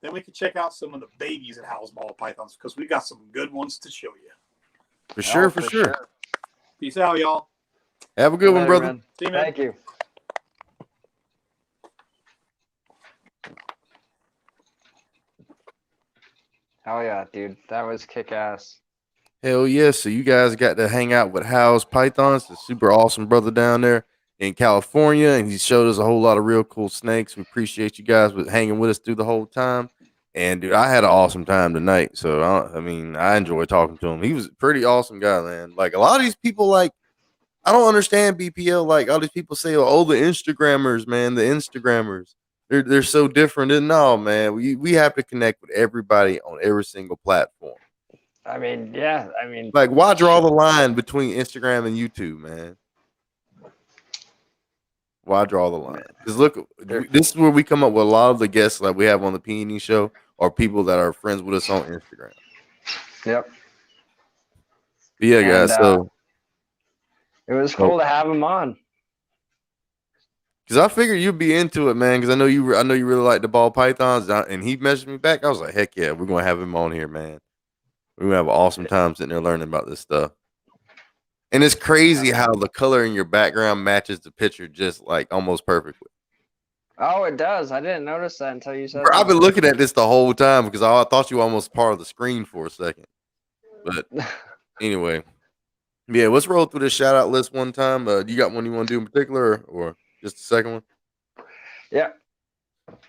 then we can check out some of the babies at Howe's Ball Pythons because we got some good ones to show you. For sure. Peace out, y'all. Have a good one, brother. Man. See you, man. Thank you. Hell yeah, dude. That was kick ass. Hell yeah. So you guys got to hang out with Howe's Pythons, the super awesome brother down there in California. And he showed us a whole lot of real cool snakes. We appreciate you guys with hanging with us through the whole time. And dude, I had an awesome time tonight. So I enjoyed talking to him. He was a pretty awesome guy, man. Like a lot of these people, like, I don't understand BPL. Like all these people say, oh, the Instagrammers, man, the Instagrammers. They're so different. And no, man, we have to connect with everybody on every single platform. I mean, yeah. I mean, like, why draw the line between Instagram and YouTube, man? Why draw the line? Because look, this is where we come up with a lot of the guests that we have on the P&E show are people that are friends with us on Instagram. Yep. But yeah, guys. So it was cool to have him on. Because I figured you'd be into it, man. Because I know you really like the ball pythons, and he messaged me back. I was like, heck yeah, we're gonna have him on here, man. We're gonna have an awesome time sitting there learning about this stuff. And it's crazy how the color in your background matches the picture just like almost perfectly. Oh, it does. I didn't notice that until you said Bro, that. I've been looking at this the whole time because I thought you were almost part of the screen for a second. But anyway, Yeah, let's roll through the shout out list one time. You got one you want to do in particular, or just the second one? Yeah.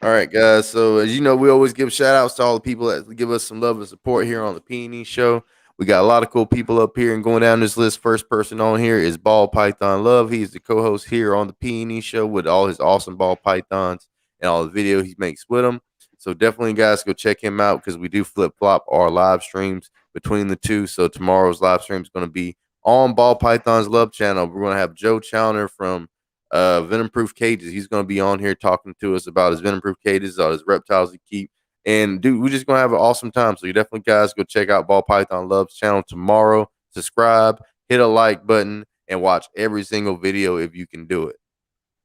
All right, guys. So as you know, we always give shout outs to all the people that give us some love and support here on the P&E show. We got a lot of cool people up here, and going down this list, first person on here is Ball Python Love. He's the co-host here on the P&E show with all his awesome ball pythons and all the video he makes with them. So definitely, guys, go check him out because we do flip flop our live streams between the two. So tomorrow's live stream is going to be on Ball Python's Love channel. We're going to have Joe Challoner from Venom Proof Cages. He's going to be on here talking to us about his Venom Proof Cages, all his reptiles he keep. And dude, we're just going to have an awesome time. So you definitely, guys, go check out Ball Python Love's channel tomorrow. Subscribe, hit a like button, and watch every single video if you can do it.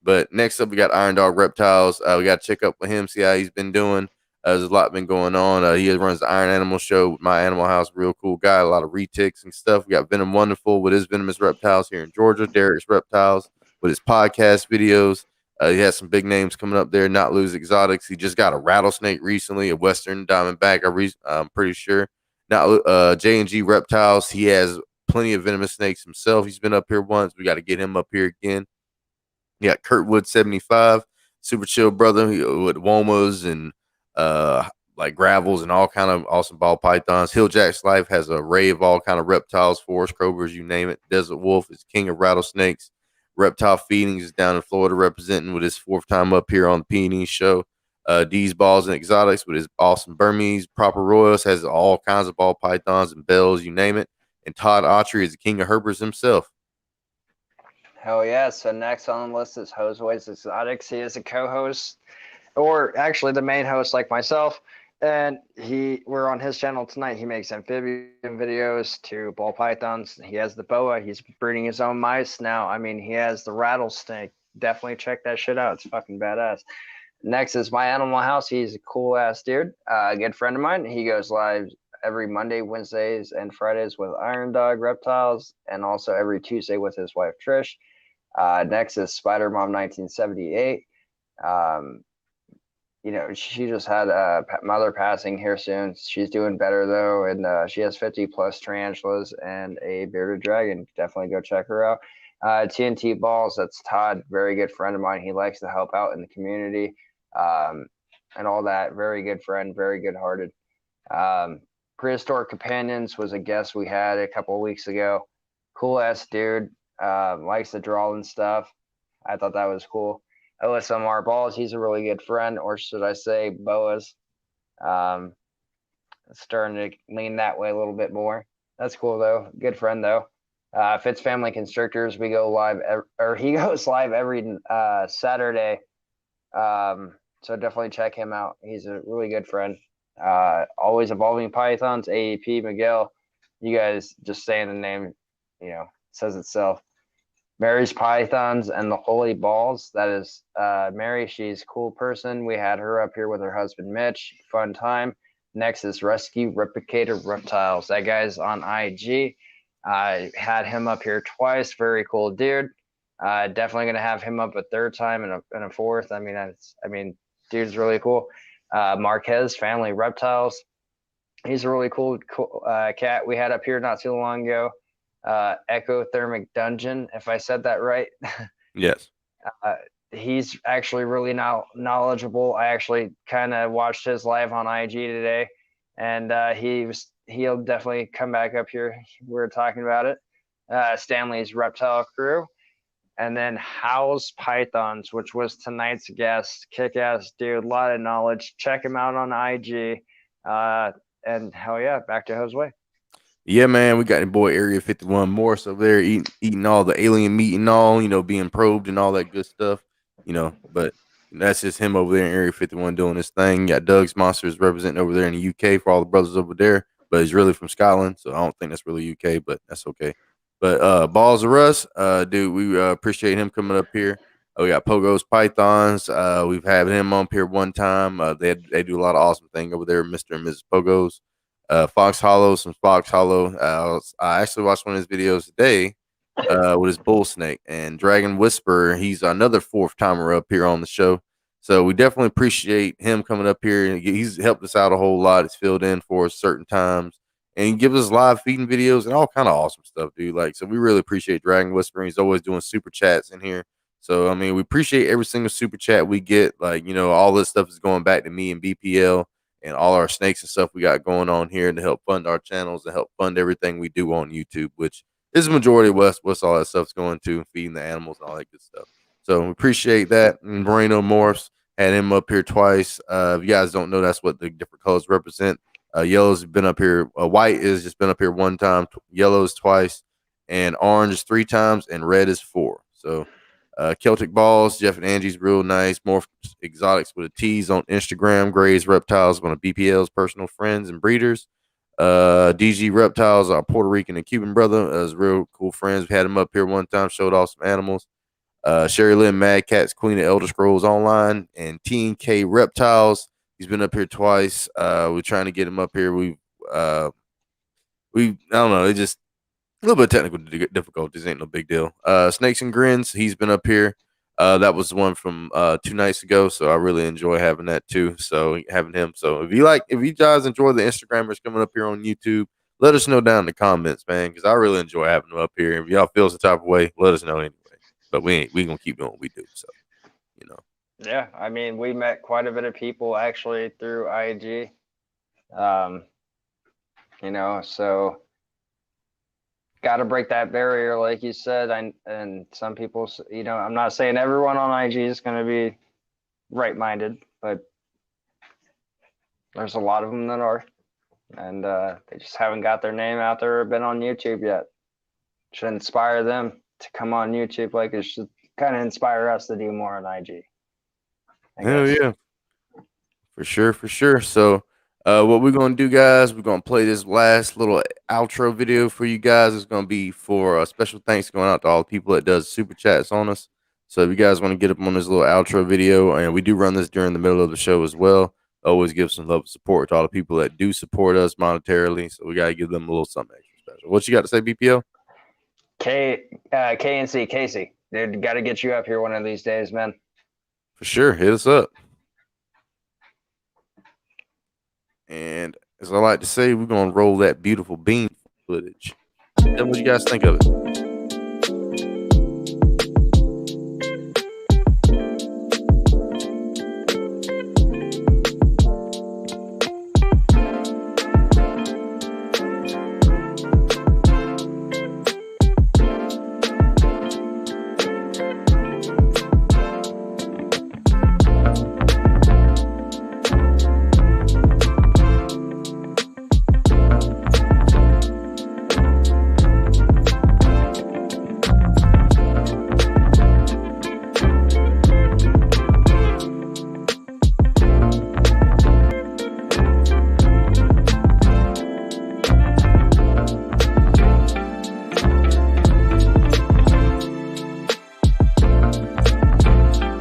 But next up, we got Iron Dog Reptiles. We got to check up with him, see how he's been doing. There's a lot been going on. He runs the Iron Animal Show with My Animal House. Real cool guy. A lot of retics and stuff. We got Venom Wonderful with his Venomous Reptiles here in Georgia. Derek's Reptiles with his podcast videos. He has some big names coming up there. Not Lose Exotics. He just got a rattlesnake recently, a Western Diamondback. I'm pretty sure. Not J&G Reptiles. He has plenty of venomous snakes himself. He's been up here once. We got to get him up here again. You got Kurtwood 75, super chill brother with womas and like gravels and all kind of awesome ball pythons. Hilljack's Life has an array of all kind of reptiles, forest cobras, you name it. Desert Wolf is king of rattlesnakes. Reptile Feedings is down in Florida representing with his fourth time up here on the P&E show. D's Balls and Exotics with his awesome Burmese. Proper Royals has all kinds of ball pythons and bells, you name it. And Todd Autry is the king of Herbers himself. Hell yeah. So next on the list is Howe's Exotics. He is a co-host, or actually the main host like myself. And we're on his channel tonight. He makes amphibian videos to ball pythons. He has the boa. He's breeding his own mice now. I mean, he has the rattlesnake. Definitely check that shit out. It's fucking badass. Next is My Animal House. He's a cool ass dude. A good friend of mine. He goes live every Monday, Wednesdays, and Fridays with Iron Dog Reptiles, and also every Tuesday with his wife Trish. Next is Spider Mom 1978. She just had a mother passing here soon. She's doing better though, and she has 50 plus tarantulas and a bearded dragon. Definitely go check her out. TNT Balls, that's Todd, very good friend of mine. He likes to help out in the community and all that. Very good friend, very good hearted. Prehistoric Companions was a guest we had a couple of weeks ago. Cool ass dude, likes to draw and stuff. I thought that was cool. OSMR Balls, he's a really good friend, or should I say Boas. Starting to lean that way a little bit more. That's cool though. Good friend though. Fitz Family Constrictors, we go live, he goes live every Saturday. So definitely check him out. He's a really good friend. Always Evolving Pythons, AEP, Miguel. You guys just saying the name, says itself. Mary's Pythons and the Holy Balls. That is Mary. She's a cool person. We had her up here with her husband, Mitch. Fun time. Next is Rescue Replicator Reptiles. That guy's on IG. I had him up here twice. Very cool dude. Definitely going to have him up a third time and a fourth. Dude's really cool. Marquez Family Reptiles. He's a really cool cat we had up here not too long ago. Ecothermic Dungeon, if I said that right. Yes. He's actually really knowledgeable. I actually kind of watched his live on IG today, and he'll definitely come back up here. We were talking about it. Stanley's Reptile Crew, and then Howe's Pythons, which was tonight's guest. Kick-ass dude, a lot of knowledge. Check him out on IG. And hell yeah, back to Howe's Way. Yeah, man, we got your boy Area 51 Morse over there eating all the alien meat and all, being probed and all that good stuff, but that's just him over there in Area 51 doing his thing. You got Doug's Monsters representing over there in the UK for all the brothers over there, but he's really from Scotland, so I don't think that's really UK, but that's okay. But Balls of Russ, dude, we appreciate him coming up here. We got Pogo's Pythons. We've had him on here one time. They do a lot of awesome things over there, Mr. and Mrs. Pogo's. Fox Hollow, some Fox Hollow. I actually watched one of his videos today with his bull snake, and Dragon Whisperer. He's another fourth timer up here on the show, so we definitely appreciate him coming up here. He's helped us out a whole lot. He's filled in for us certain times, and give us live feeding videos and all kind of awesome stuff, dude. Like, so we really appreciate Dragon Whispering. He's always doing super chats in here. So I mean, we appreciate every single super chat we get. Like, you know, all this stuff is going back to me and BPL and all our snakes and stuff we got going on here to help fund our channels and help fund everything we do on YouTube, which is the majority of what's all that stuff's going to, feeding the animals and all that good stuff. So we appreciate that. And Moreno Morphs had him up here twice. If you guys don't know, that's what the different colors represent. Yellow's been up here. White is just been up here one time. Yellow is twice, and orange is 3 times, and red is 4. So Celtic Balls, Jeff and Angie's real nice. More Exotics with a T's on Instagram. Gray's Reptiles, one of BPL's personal friends and breeders. DG Reptiles, our Puerto Rican and Cuban brother, is real cool friends. We had him up here one time, showed off some animals. Sherry Lynn Mad Cat's Queen of Elder Scrolls Online, and T&K Reptiles. He's been up here twice. We're trying to get him up here. I don't know. It just a little bit of technical difficulties. Ain't no big deal. Snakes and Grins. He's been up here. That was the one from 2 nights ago. So I really enjoy having that too. So having him. So if you guys enjoy the Instagrammers coming up here on YouTube, let us know down in the comments, man. Because I really enjoy having them up here. If y'all feel some type of way, let us know anyway. But we gonna keep doing what we do. So, you know. Yeah, I mean, we met quite a bit of people actually through IG. You know, so got to break that barrier, like you said. And some people, you know, I'm not saying everyone on IG is going to be right-minded, but there's a lot of them that are, and they just haven't got their name out there or been on YouTube yet. Should inspire them to come on YouTube, like it should kind of inspire us to do more on IG. Hell yeah. For sure. So what we're gonna do, guys, we're gonna play this last little outro video for you guys. It's gonna be for a special thanks going out to all the people that does super chats on us. So if you guys want to get up on this little outro video, and we do run this during the middle of the show as well, always give some love and support to all the people that do support us monetarily. So we gotta give them a little something extra special. What you got to say, BPL? KNC Casey, dude, got to get you up here one of these days, man. For sure, hit us up. And as I like to say, we're gonna roll that beautiful beam footage. Tell me what you guys think of it.